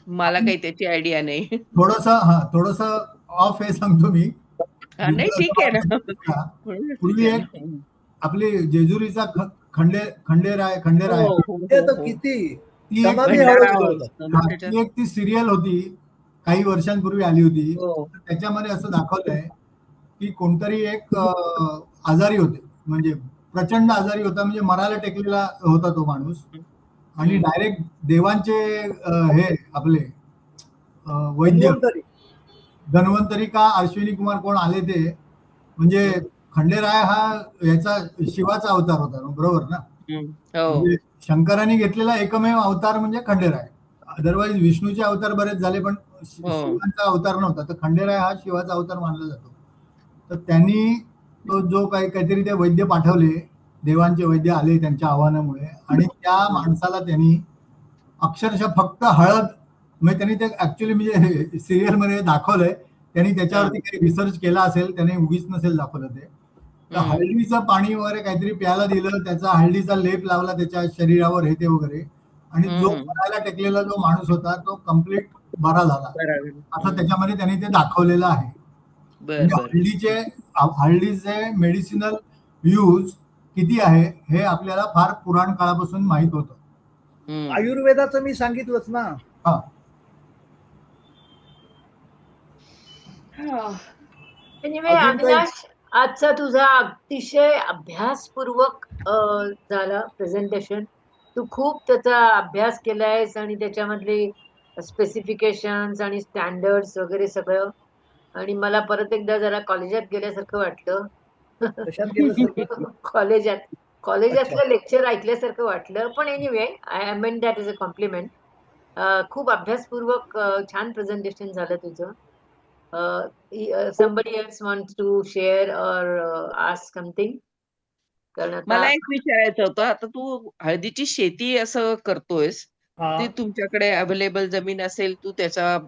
मला काही त्याची आयडिया नाही. थोडस ऑफ हे सांगतो मी. नाही, ठीक आहे ना. पूर्वी एक आपली जेजुरीचा खंडेराय ती सिरियल होती, काही वर्षांपूर्वी आली होती. त्याच्यामध्ये असं दाखवलंय की कोणतरी एक आजारी होते, म्हणजे प्रचंड आजारी होता, म्हणजे मरायला टेकलेला होता तो माणूस, आणि डायरेक्ट देवांचे हे आपले वैद्य धन्वंतरी का अश्विनी कुमार कोण आले ते, म्हणजे खंडेराय हा याचा शिवाचा अवतार होता, बरोबर ना. म्हणजे शंकरांनी घेतलेला एकमेव अवतार म्हणजे खंडेराय. अदरवाईज विष्णूचे अवतार बरेच झाले पण शिवाचा अवतार नव्हता, तर खंडेराय हा शिवाचा अवतार मानला जातो. तर त्यांनी तो जो काहीतरी ते वैद्य पाठवले, देवांचे वैद्य आले त्यांच्या आव्हानामुळे, आणि त्या माणसाला त्यांनी अक्षरशः फक्त हळद, म्हणजे त्यांनी ते ऍक्च्युअली म्हणजे सिरियल मध्ये दाखवलंय, त्यांनी त्याच्यावरती काही रिसर्च केला असेल, त्याने उगीच नसेल दाखवलं ते. तर हळदीचं पाणी वगैरे काहीतरी प्यायला दिलं, त्याचा हळदीचा लेप लावला त्याच्या शरीरावर हे ते वगैरे, आणि जो मरायला टेकलेला जो माणूस होता तो कम्प्लीट बरा झाला, असं त्याच्यामध्ये त्यांनी ते दाखवलेलं आहे. म्हणजे हळदीचे मेडिसिनल यूज किती आहे हे आपल्याला फार पुराण काळापासून माहित होतं. आयुर्वेदाचं मी सांगितलंच ना. हा. Anyway, अविनाश, आजचा तुझा अतिशय अभ्यासपूर्वक झाला प्रेझेंटेशन. तू खूप त्याचा अभ्यास केलायस आणि त्याच्यामधले स्पेसिफिकेशन्स आणि स्टँडर्ड्स वगैरे सगळं, आणि मला परत एकदा जरा कॉलेजात गेल्यासारखं वाटलं. कशात गेल्यासारखं? कॉलेजातलं लेक्चर ऐकल्यासारखं वाटलं. पण anyway, I mean that is a compliment. खूप अभ्यासपूर्वक छान प्रेझेंटेशन झालं तुझं. somebody else wants to share or ask something? कारण आता मला एक विचारायचं होतं, आता तू हळदीची शेती असं करतोयस, ती तुमच्याकडे अवेलेबल जमीन असेल, तू त्याचा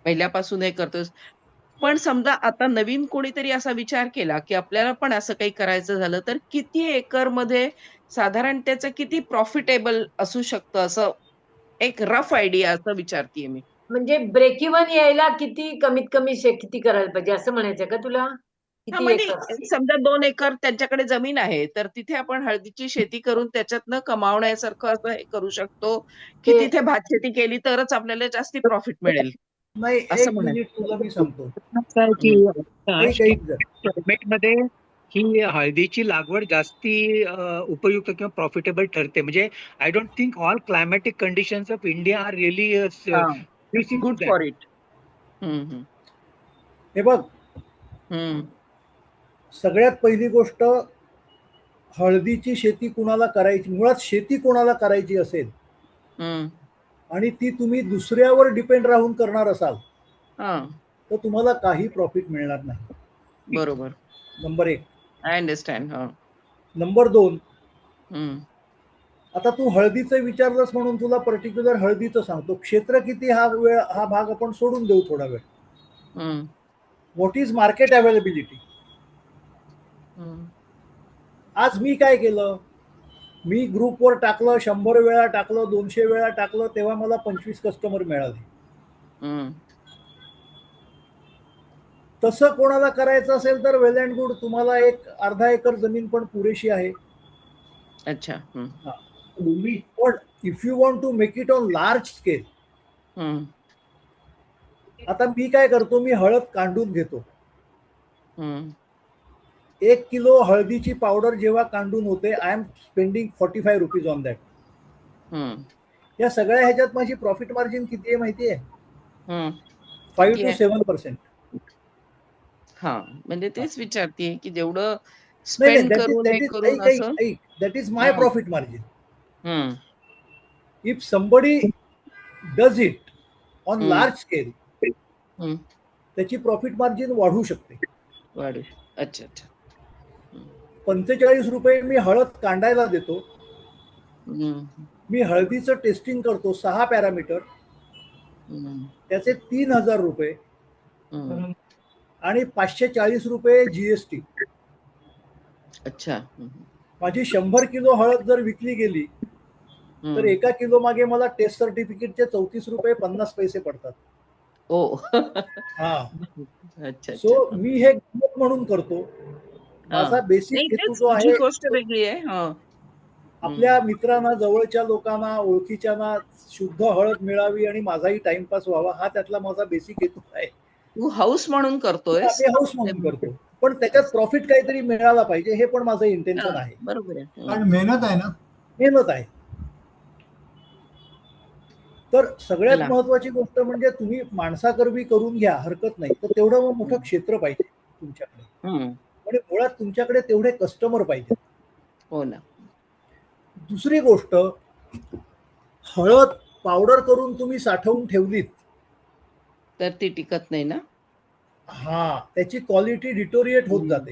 पहिल्यापासून हे करतोयस. पण समजा आता नवीन कोणीतरी असा विचार केला, की आपल्याला पण असं काही करायचं झालं, तर किती एकरमध्ये साधारण त्याचं किती प्रॉफिटेबल असू शकतं, असं एक रफ आयडिया असं विचारतीये मी. म्हणजे ब्रेक इव्हन यायला किती कमीत कमी किती करायला पाहिजे असं म्हणायचं का तुला? किती म्हणजे एकर? समजा 2 एकर त्यांच्याकडे जमीन आहे, तर तिथे आपण हळदीची शेती करून त्याच्यातनं कमावण्यासारखं असं हे करू शकतो, की ते- तिथे भातशेती केली तरच आपल्याला जास्ती प्रॉफिट मिळेल. नाही, असं 1 मिनिट तुला मी सांगतो. असं आहे की एक मध्ये ही हळदीची लागवड जास्ती उपयुक्त किंवा प्रॉफिटेबल ठरते. म्हणजे I don't think all climatic conditions of India are really good for it. हे बघ, सगळ्यात पहिली गोष्ट, हळदीची शेती कुणाला करायची, मुळात शेती कोणाला करायची असेल आणि ती तुम्ही दुसऱ्यावर डिपेंड राहून करणार असाल, तर तुम्हाला काही प्रॉफिट मिळणार नाही. बरोबर. नंबर 1. I understand. नंबर 2, आता तू हळदीचं विचारलंस म्हणून तुला पर्टिक्युलर हळदीचं सांगतो. क्षेत्र किती हा भाग आपण सोडून देऊ थोडा वेळ. What is market availability? आज मी काय केलं, मी ग्रुपवर टाकलं, 100 वेळा टाकलं, 200 वेळा टाकलं, तेव्हा मला 25 कस्टमर मिळाले. तसं कोणाला करायचं असेल तर वेल अँड गुड, तुम्हाला एक अर्धा एकर जमीन पण पुरेशी आहे. अच्छा. पण if you want to make it on large scale, आता मी काय करतो, मी हळद कांडून घेतो. 1 किलो हळदीची पावडर जेव्हा कांडून होते, I am spending 45 rupees on that. या सगळ्या ह्याच्यात माझी प्रॉफिट मार्जिन किती आहे माहिती आहे? 5 to 7%. हा, म्हणजे तेच विचारतीये की जेवढं नाही, स्पेंड करून हे करून असं. That is my profit margin. If somebody does it on large scale, त्याची प्रॉफिट मार्जिन वाढू शकते. अच्छा. 45 रुपये मी हळद कांडायला देतो. मी हळदीचं टेस्टिंग करतो 6 पॅरामीटर, त्याचे 3000 रुपये आणि 540 रुपये जीएसटी. अच्छा. माझी 100 किलो हळद जर विकली गेली तर 1 किलो मागे मला टेस्ट सर्टिफिकेटचे 34 रुपये 50 पैसे पडतात. हा. अच्छा. सो मी हे गंमत म्हणून करतो. माझा बेसिक हेतू जो आहे, गोष्ट वेगळी आहे. आपल्या मित्रांना, जवळच्या लोकांना, ओळखीच्यांना शुद्ध हळद मिळावी आणि माझाही टाइमपास व्हावा, हा त्यातला माझा बेसिक हेतू आहे. तू हाऊस म्हणून करतोय. हाऊस म्हणून करतो, पण त्याच्यात प्रॉफिट काहीतरी मिळायला पाहिजे, हे पण माझं इंटेन्शन आहे. बरोबर आहे. कारण मेहनत आहे ना. मेहनत आहे. तर सगळ्यात महत्वाची गोष्ट म्हणजे तुम्ही माणसाकरवी करून घ्या, हरकत नाही, तर तेवढं मोठं क्षेत्र पाहिजे तुमच्याकडे, आणि मुळात तुमच्याकडे तेवढे कस्टमर पाहिजे. हो ना. दुसरी गोष्ट, हळद पावडर करून तुम्ही साठवून ठेवलीत तर ती टिकत नाही ना. हा, त्याची क्वालिटी डिटोरिएट होत जाते.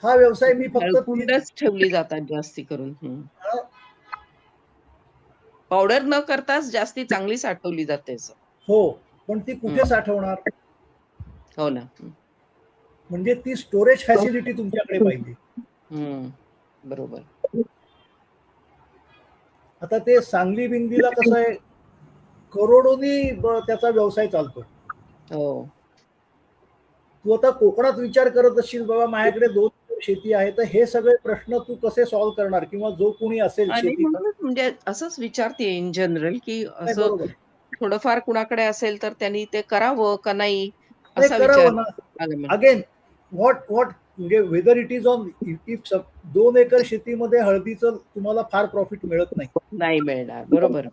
हा व्यवसाय मी फक्त ठेवली जातात जास्ती करून. पावडर न करताच जास्ती चांगली साठवली जाते. हो, पण ती कुठे साठवणार? हो ना. म्हणजे ती स्टोरेज फॅसिलिटी तुमच्याकडे पाहिजे. बरोबर. आता ते सांगली बिंगलीला कसं आहे, करोडोनी त्याचा व्यवसाय चालतो. हो. तू आता कोकणात विचार करत असशील बाबा माझ्याकडे 2 एकर शेती आहे, तर हे सगळे प्रश्न तू कसे सॉल्व्ह करणार, किंवा जो कोणी असेल आणि शेती. म्हणूनच म्हणजे असंच विचारते इन जनरल, की नाही, असं बरोबर. थोडंफार कुणाकडे असेल तर त्यांनी ते करावं का नाही, नाही, असा विचार करावं ना. आला मला. अगेन व्हॉट म्हणजे whether it is on, if 2 acre शेतीमध्ये हळदीचं तुम्हाला फार प्रॉफिट मिळत नाही. नाही मिळणार, बरोबर.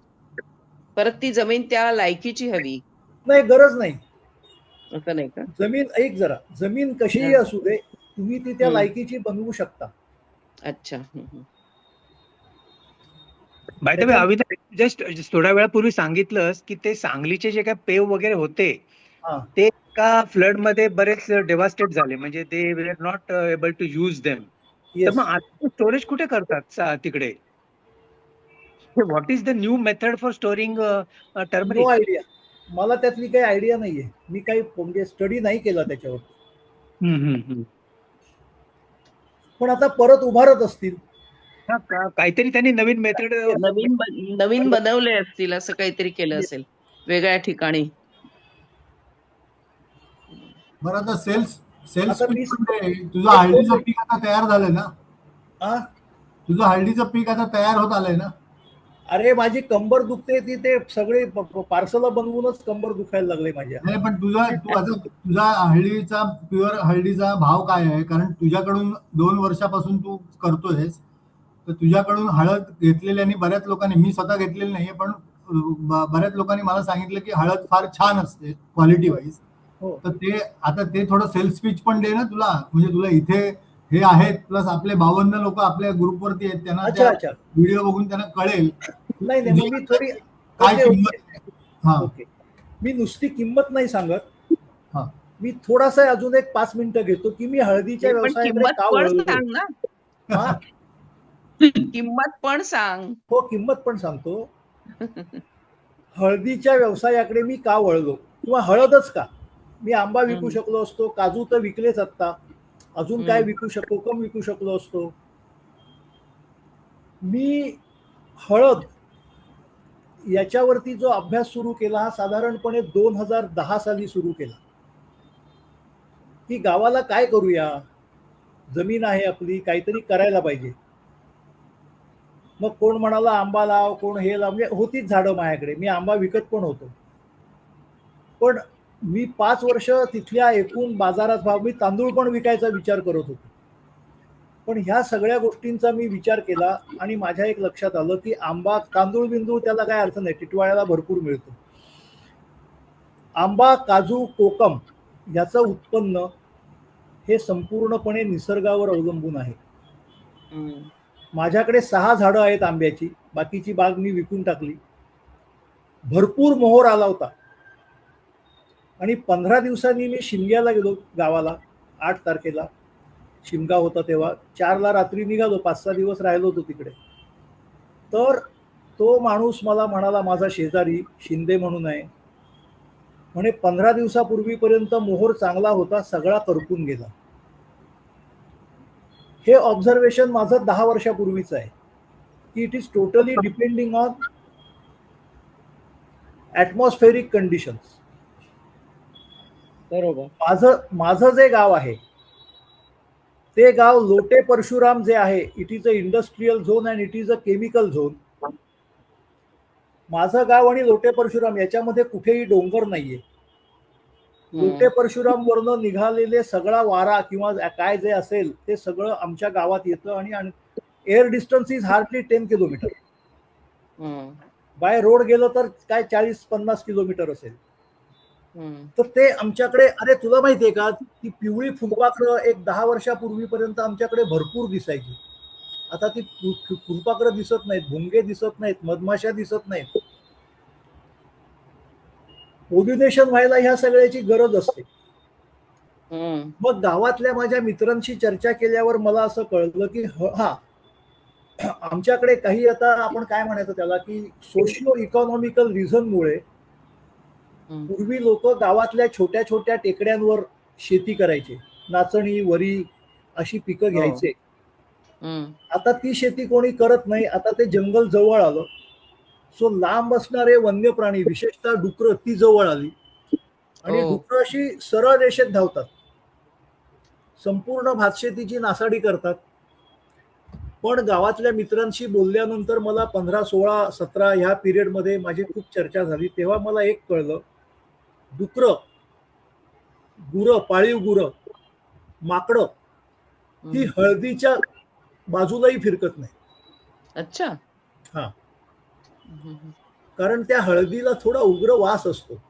परत ती जमीन त्या लायकीची हवी, नाही, गरज नाही. असं नाही का? जमीन ऐक जरा, जमीन कशीही हं. असू दे, तुम्ही ती त्या हं. लायकीची बनवू शकता. अच्छा. By the way Avinash, just थोड्या वेळापूर्वी सांगितलंस की ते सांगलीचे जे काही पेव वगैरे होते हा. ते एका फ्लड मध्ये बरेच डेव्हास्टेट झाले, म्हणजे they were not able to use them. तर येस. मग आता स्टोरेज कुठे करतात तिकडे? What is the new method for storing turmeric? No idea. मला त्यातली काही आयडिया नाहीये. मी काही म्हणजे स्टडी नाही केला त्याच्यावर. पण आता परत उभारत असतील. काहीतरी त्यांनी नवीन मेथड नवीन बनवले असतील, असं काहीतरी केलं असेल वेगळ्या ठिकाणी. बरं, आता सेल्स आता पीक तुझं हळदीचं पीक आता तयार झालंय ना? हा, तुझं हळदीचं पीक आता तयार होत आलंय ना? अरे माझी कंबर दुखते, ती ते सगळे पार्सल बनवूनच कंबर दुखायला लागले माझ्या. नाही, पण तुझा हळदीचा प्युअर हळदीचा भाव काय आहे? कारण तुझ्याकडून 2 वर्षापासून तू करतोयस, तर तुझ्याकडून हळद घेतलेल्यानी बऱ्याच लोकांनी, मी स्वतः घेतलेली नाहीये, पण बऱ्याच लोकांनी मला सांगितलं की हळद फार छान असते क्वालिटी वाईज. हो. तर ते थोडं सेल्स पिच पण दे ना तुला, म्हणजे तुला इथे हे आहेत, प्लस आपले 52 लोक आपल्या ग्रुपवरती आहेत, त्यांना त्या अच्छा. व्हिडिओ बघून त्यांना कळेल नाही, मग मी थोडी काय ओके. किंमत. हा, ओके, मी नुसती किंमत नाही सांगत. हा. मी थोडासा अजून एक 5 मिनिटं घेतो की मी हळदीच्या पण व्यवसायाकडे किंमत का पण वळलो. सांग ना. हा, किंमत पण सांग. हो, किंमत पण सांगतो. हळदीच्या व्यवसायाकडे मी का वळलो, किंवा हळदच का. मी आंबा विकू शकलो असतो, काजू तर विकलेच आता, अजून काय विकू शकतो, कम विकू शकलो असतो. मी हळद याच्यावरती जो अभ्यास सुरू केला हा साधारणपणे 2010 साली सुरू केला, की गावाला काय करूया, जमीन आहे आपली, काहीतरी करायला पाहिजे. मग कोण म्हणाला आंबा लाव, कोण हे लाव, म्हणजे होतीच झाडं माझ्याकडे, मी आंबा विकत पण होतो. पण मी 5 वर्ष तिथल्या एकूण बाजारात भाव, मी तांदूळ पण विकायचा विचार करत होतो. पण ह्या सगळ्या गोष्टींचा मी विचार केला आणि माझ्या एक लक्षात आलं की आंबा, तांदूळ बिंदूळ त्याला काय अर्थ नाही, टिटवाळ्याला भरपूर मिळतो. आंबा, काजू, कोकम याचं उत्पन्न हे संपूर्णपणे निसर्गावर अवलंबून आहे. माझ्याकडे 6 झाडं आहेत आंब्याची, बाकीची बाग मी विकून टाकली. भरपूर मोहोर आला होता आणि 15 दिवसांनी मी शिमग्याला गेलो गावाला. 8 तारखेला शिमगा होता, तेव्हा 4ला रात्री निघालो, 5-6 दिवस राहिलो होतो तिकडे. तर तो माणूस मला म्हणाला, माझा शेजारी शिंदे म्हणून आहे, म्हणे 15 दिवसापूर्वीपर्यंत मोहोर चांगला होता, सगळा करपून गेला. हे ऑब्झर्वेशन माझं 10 वर्षापूर्वीच आहे की it is totally depending on atmospheric conditions. बरोबर. माझं जे गाव आहे ते गाव लोटे परशुराम जे आहे, it is a industrial zone and it is a chemical zone. माझं गाव आणि लोटे परशुराम याच्यामध्ये कुठेही डोंगर नाहीये. लोटे परशुराम वरनं निघालेले सगळा वारा किंवा काय जे असेल ते सगळं आमच्या गावात येतं आणि air distance is hardly 10 kilometre. By road गेलं तर काय 40-50 किलोमीटर असेल. तर ते आमच्याकडे, अरे तुला माहितीये का, ती पिवळी फुलपाखरं एक 10 वर्षापूर्वीपर्यंत आमच्याकडे भरपूर दिसायची. आता ती फुलपाखरं दिसत नाहीत, भुंगे दिसत नाहीत, मधमाशा दिसत नाहीत. पोल्युनेशन व्हायला ह्या सगळ्याची गरज असते. मग गावातल्या माझ्या मित्रांशी चर्चा केल्यावर मला असं कळलं की हा, आमच्याकडे काही, आता आपण काय म्हणायचं त्याला, की सोशिओ इकॉनॉमिकल रिझनमुळे पूर्वी लोक गावातल्या छोट्या छोट्या टेकड्यांवर शेती करायचे, नाचणी, वरी अशी पिकं घ्यायचे. हम्म. आता ती शेती कोणी करत नाही. आता ते जंगल जवळ आलं. सो लांब असणारे वन्य प्राणी, विशेषतः डुकरं, ती जवळ आली आणि हो. डुकरं अशी सरळ रेषेत धावतात. संपूर्ण भातशेतीची नासाडी करतात. पण गावातल्या मित्रांशी बोलल्यानंतर मला 15, 16, 17 ह्या पिरियडमध्ये माझी खूप चर्चा झाली. तेव्हा मला एक कळलं, डुकरं, गुरं, पाळीव गुरं, माकडं ही हम्म. हळदीच्या बाजूलाही फिरकत नाही. अच्छा. हा, हम्म. कारण त्या हळदीला थोडा उग्र वास असतो.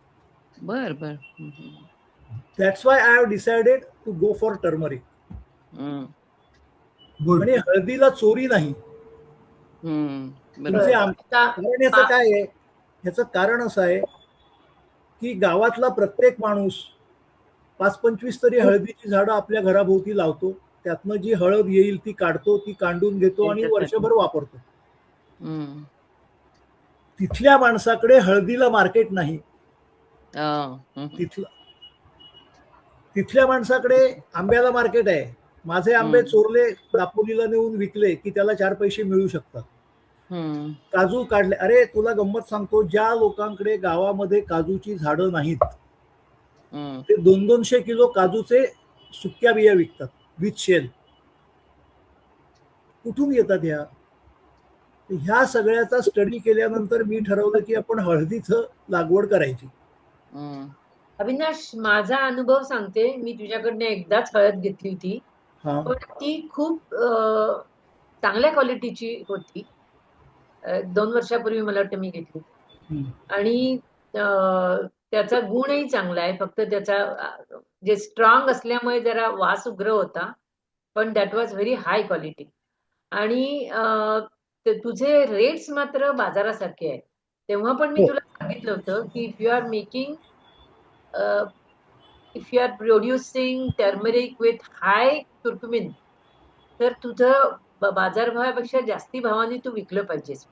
बर बर. Hmm. That's why I have decided to go for turmeric. Hmm. Good. आणि हळदीला चोरी नाही. हम्म. तुमचे बरोबर. कारण याचं काय आहे, ह्याचं कारण असं आहे की गावातला प्रत्येक माणूस 5-25 तरी हळदीची झाडं आपल्या घराभोवती लावतो. त्यातनं जी हळद येईल ती काढतो, ती कांडून घेतो आणि त्याच्यासाठी. वर्षभर वापरतो. हम्म. तिथल्या माणसाकडे हळदीला मार्केट नाही. हा. हम्म. तिथल्या माणसाकडे आंब्याला मार्केट आहे. माझे आंबे हम्म. चोरले, दापोलीला नेऊन विकले की त्याला 4 पैसे मिळू शकतात. हम्म. काजू काढले. अरे तुला गंमत सांगतो, ज्या लोकांकडे गावामध्ये काजूची झाडं नाहीत हम्म. ते 200-200 किलो काजूचे सुक्या बिया विकतात विथ शेल. कुठून येतात ह्या सगळ्याचा स्टडी केल्यानंतर मी ठरवलं की आपण हळदीचं लागवड करायची. हम्म. अविनाश, माझा अनुभव सांगते. मी तुझ्याकडनं एकदाच हळद घेतली होती, हा, पण ती खूप चांगल्या क्वालिटीची होती. 2 वर्षापूर्वी मला वाटतं मी घेतली. हम्म. आणि त्याचा गुणही चांगला आहे. फक्त त्याचा जे स्ट्रॉंग असल्यामुळे जरा वास उग्र होता, पण that was very high quality. आणि तुझे रेट्स मात्र बाजारासारखे आहेत. तेव्हा पण मी हो. तुला सांगितलं होतं की if you are making if you are producing turmeric with high curcumin, तर तुझं बाजारभावापेक्षा जास्ती भावाने तू विकलं पाहिजेस.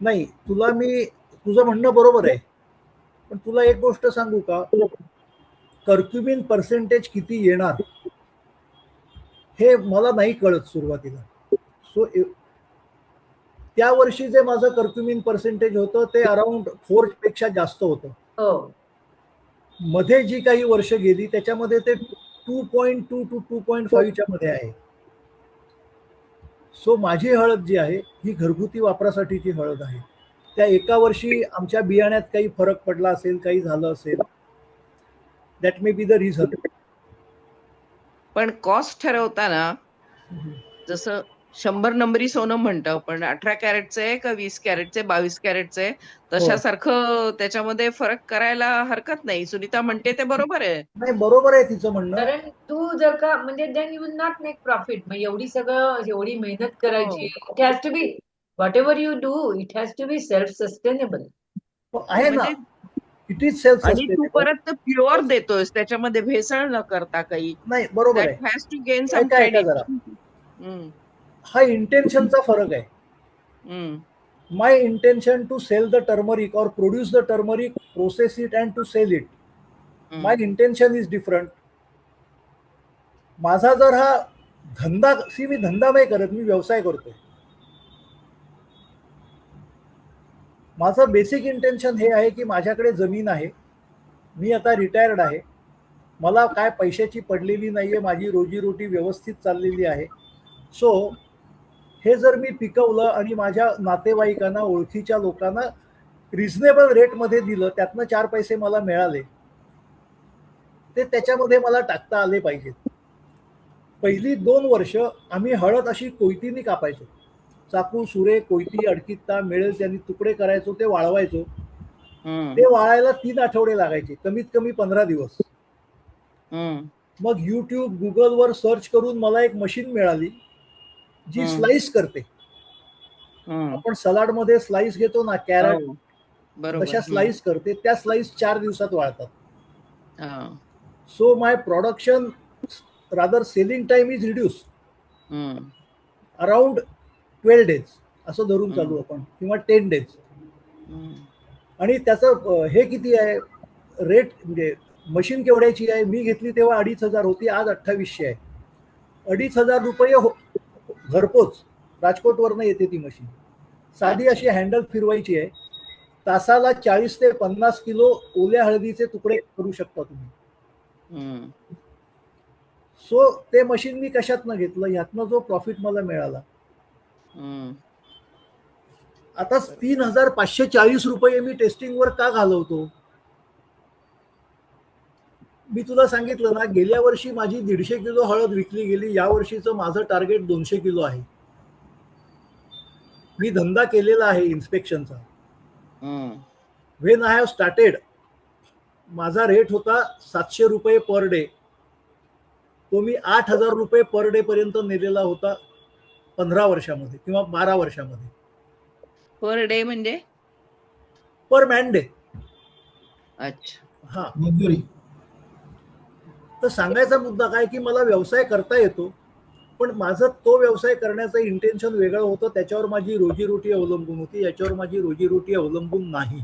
नाही, तुझं म्हणणं बरोबर आहे. पण तुला एक गोष्ट सांगू का, कर्क्युमिन पर्सेंटेज किती येणार हे मला नाही कळत सुरुवातीला. सो त्या वर्षी जे माझं कर्क्युमिन पर्सेंटेज होतं ते अराउंड 4 पेक्षा जास्त होतं. हो. मध्ये जी काही वर्ष गेली त्याच्यामध्ये ते 2.2 to 2.5 च्या मध्ये आहे. सो माझी हळद जी आहे ही घरगुती वापरासाठीची हळद आहे. त्या एका वर्षी आमच्या बियाण्यात काही फरक पडला असेल, काही झालं असेल, that may be the reason. पण कॉस्ट ठरवताना जसं 100 नंबरी सोनं म्हणतं, पण 18 कॅरेटचं आहे का 20 कॅरेटचे, 22 कॅरेटचं आहे, तशासारखं त्याच्यामध्ये फरक करायला हरकत नाही. सुनीता म्हणते ते बरोबर आहे. नाही, बरोबर आहे तिचं म्हणणं. कारण तू जर का म्हणजे then you will not make profit. मग एवढी मेहनत करायची. It has to be whatever you do, it has to be self sustainable. आहे ना, म्हणजे इट इज सेल्फ आणि तू सस्टेनेबल. परत प्युअर देतोयस, त्याच्यामध्ये भेसळ न करता काही. नाही, बरोबर दॅट आहे. हॅज टू गेन सम ऐका क्रेडिट. जरा, हा इंटेन्शनचा फरक आहे. My intention to sell the turmeric or produce the turmeric, process it and to sell it. My intention is different. माझा जर हा धंदा, मी धंदा नाही करत, मी व्यवसाय करतोय. माझं बेसिक इंटेन्शन हे आहे की माझ्याकडे जमीन आहे, मी आता रिटायर्ड आहे, मला काय पैशाची पडलेली नाहीये, माझी रोजीरोटी व्यवस्थित चाललेली आहे. सो हे जर मी पिकवलं आणि माझ्या नातेवाईकांना, ओळखीच्या लोकांना रिझनेबल रेटमध्ये दिलं, त्यातनं 4 पैसे मला मिळाले, ते त्याच्यामध्ये मला टाकता आले पाहिजेत. पहिली 2 वर्ष आम्ही हळद अशी कोयतीने कापायचो. चाकू, सुरे, कोयती, अडकित्ता मिळेल त्यांनी तुकडे करायचो, ते वाळवायचो. ते वाळायला 3 आठवडे लागायचे, कमीत कमी 15 दिवस. मग YouTube, गुगलवर सर्च करून मला एक मशीन मिळाली जी स्लाइस करते. आपण सलाड मध्ये स्लाइस घेतो ना, कॅरट, तशा स्लाइस करते. त्या स्लाइस 4 दिवसात वाळतात. So my production rather selling time is reduce around 12 days असं धरून चालू आपण, किंवा 10 डेज. आणि त्याचं हे किती आहे रेट, म्हणजे मशीन केवढ्याची आहे? मी घेतली तेव्हा 2,500 होती, आज 2,800 आहे. 2,500 रुपये घरपोच राजकोटवरनं येते ती मशीन. साधी अशी हँडल फिरवायची आहे. तासाला 40 ते 50 किलो ओल्या हळदीचे तुकडे करू शकता तुम्ही. सो ते मशीन मी कशातनं घेतलं? ह्यातनं जो प्रॉफिट मला मिळाला. आता 3,540 रुपये मी टेस्टिंगवर का घालवतो? मी तुला सांगितलं ना, गेल्या वर्षी माझी 150 किलो हळद विकली गेली. या वर्षीचं माझं टार्गेट 200 किलो आहे. मी धंदा केलेला आहे इन्स्पेक्शनचा. व्हेन आय हॅव स्टार्टेड, माझा रेट होता 700 रुपये पर डे. तो मी 8,000 रुपये पर डे पर्यंत नेलेला होता 15 वर्षामध्ये किंवा 12 वर्षामध्ये. पर डे म्हणजे पर मॅन डे. अच्छा. हा, मजुरी. तर सांगायचा मुद्दा काय की मला व्यवसाय करता येतो, पण माझं तो व्यवसाय करण्याचं इंटेन्शन वेगळं होतं. त्याच्यावर माझी रोजीरोटी अवलंबून होती, याच्यावर माझी रोजीरोटी अवलंबून नाही.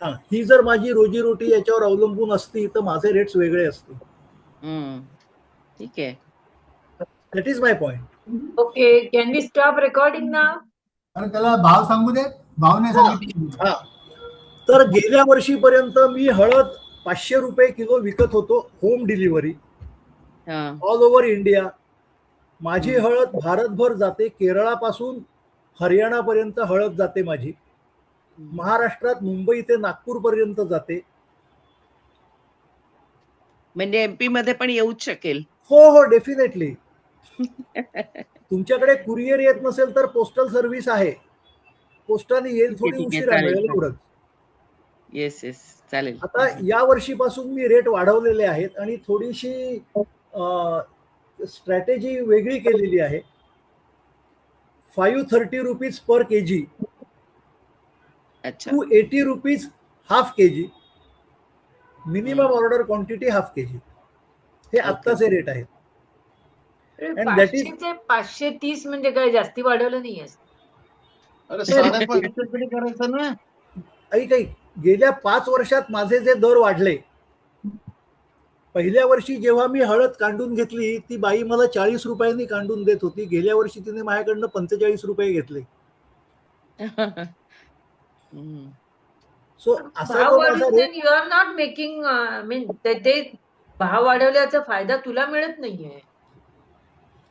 हा, ही जर माझी रोजीरोटी याच्यावर अवलंबून असती तर माझे रेट्स वेगळे असते. ठीक आहे. That is my point. Okay, can we stop recording नाव? आणि त्याला भाव सांगू दे. भाव नाही सांगितले. हा, तर गेल्या वर्षीपर्यंत मी हळद 500 रुपये किलो विकत होतो, home delivery, all over India. माझी हळद भारतभर जाते. केरळापासून हरियाणापर्यंत हळद जाते माझी. महाराष्ट्रात मुंबई ते नागपूर पर्यंत जाते. म्हणजे एमपी मध्ये पण येऊच शकेल. हो हो, डेफिनेटली. तुमच्याकडे कुरिअर येत नसेल तर पोस्टल सर्व्हिस आहे. पोस्टाने येईल, ठीक आहे, थोडी ठीक आहे, उशिरा चालेल. मिळेल एवढंच. येस येस, चालेल. आता या वर्षीपासून मी रेट वाढवलेले आहेत आणि थोडीशी स्ट्रॅटेजी वेगळी केलेली आहे. 530 रुपीज पर केजी अच्छा. To 80 rupees half kg. Minimum order quantity half kg. हे आत्ताचे रेट आहेत. And that is- 530 म्हणजे काय जास्ती वाढवलं नाहीये? अरे 550 तरी करायचं ना. ऐक, गेल्या 5 वर्षात माझे जे दर वाढले. पहिल्या वर्षी जेव्हा मी हळद कांडून घेतली, ती बाई मला 40 रुपयांनी कांडून देत होती. गेल्या वर्षी तिने माझ्याकडनं 45 रुपये घेतले. सो असा भाव जो माझा वाढून rate, you are not making, mean ते भाव वाढवल्याचा फायदा तुला मिळत नाहीये.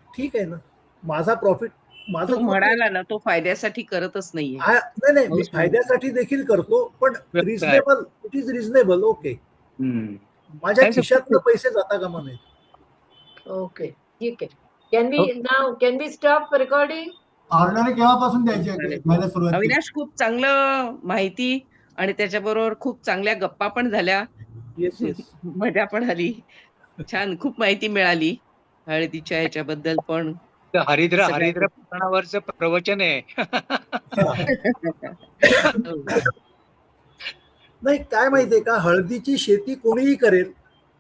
ठीक आहे ना, माझा प्रॉफिट, माझा तो म्हणाला ना, तो फायद्यासाठी करतच नाहीये. नाही नाही, मी फायद्यासाठी देखील करतो, पण reasonable. It is reasonable. Okay, माझ्या खिशातनं पैसे जाता कामा नयेत. ओके, ठीक आहे. Can we stop recording? Order केव्हापासून द्यायची घ्यायला सुरुवात केली? अविनाश, खूप चांगलं माहिती आणि त्याच्याबरोबर खूप चांगल्या गप्पा पण झाल्या. Yes yes. मजा पण आली. छान, खूप माहिती मिळाली हळदीच्या ह्याच्याबद्दल पण. हरिद्रा सगळ्या हरिद्रा पुराणावरचं प्रवचन आहे. नाही, काय माहितीये का, हळदीची शेती कोणीही करेल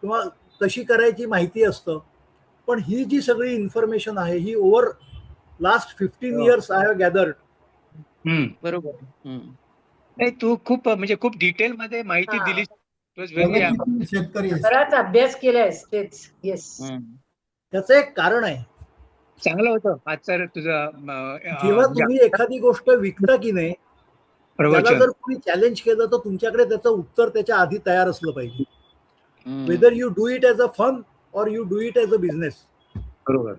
किंवा कशी करायची माहिती असतं, पण ही जी सगळी इन्फॉर्मेशन आहे ही over last 15 years I have gathered. बरोबर. नाही, तू खूप म्हणजे खूप डिटेल मध्ये माहिती दिली. शेतकरी आहे. बराच अभ्यास केलायस. तेच. येस. त्याचं एक कारण आहे. चांगलं होतं आजचं तुझं जेव्हा तुम्ही एखादी गोष्ट विकता की नाही, त्याला प्रवचन. जर तुम्ही चॅलेंज केलं तर तुमच्याकडे त्याचं उत्तर त्याच्या आधी तयार असलं पाहिजे. Whether you do it as a fun or you do it as a business. बरोबर.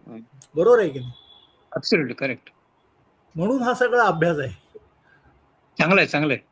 बरोबर आहे की नाही? Absolutely correct. म्हणून हा सगळा अभ्यास आहे. चांगलं आहे, चांगलं आहे.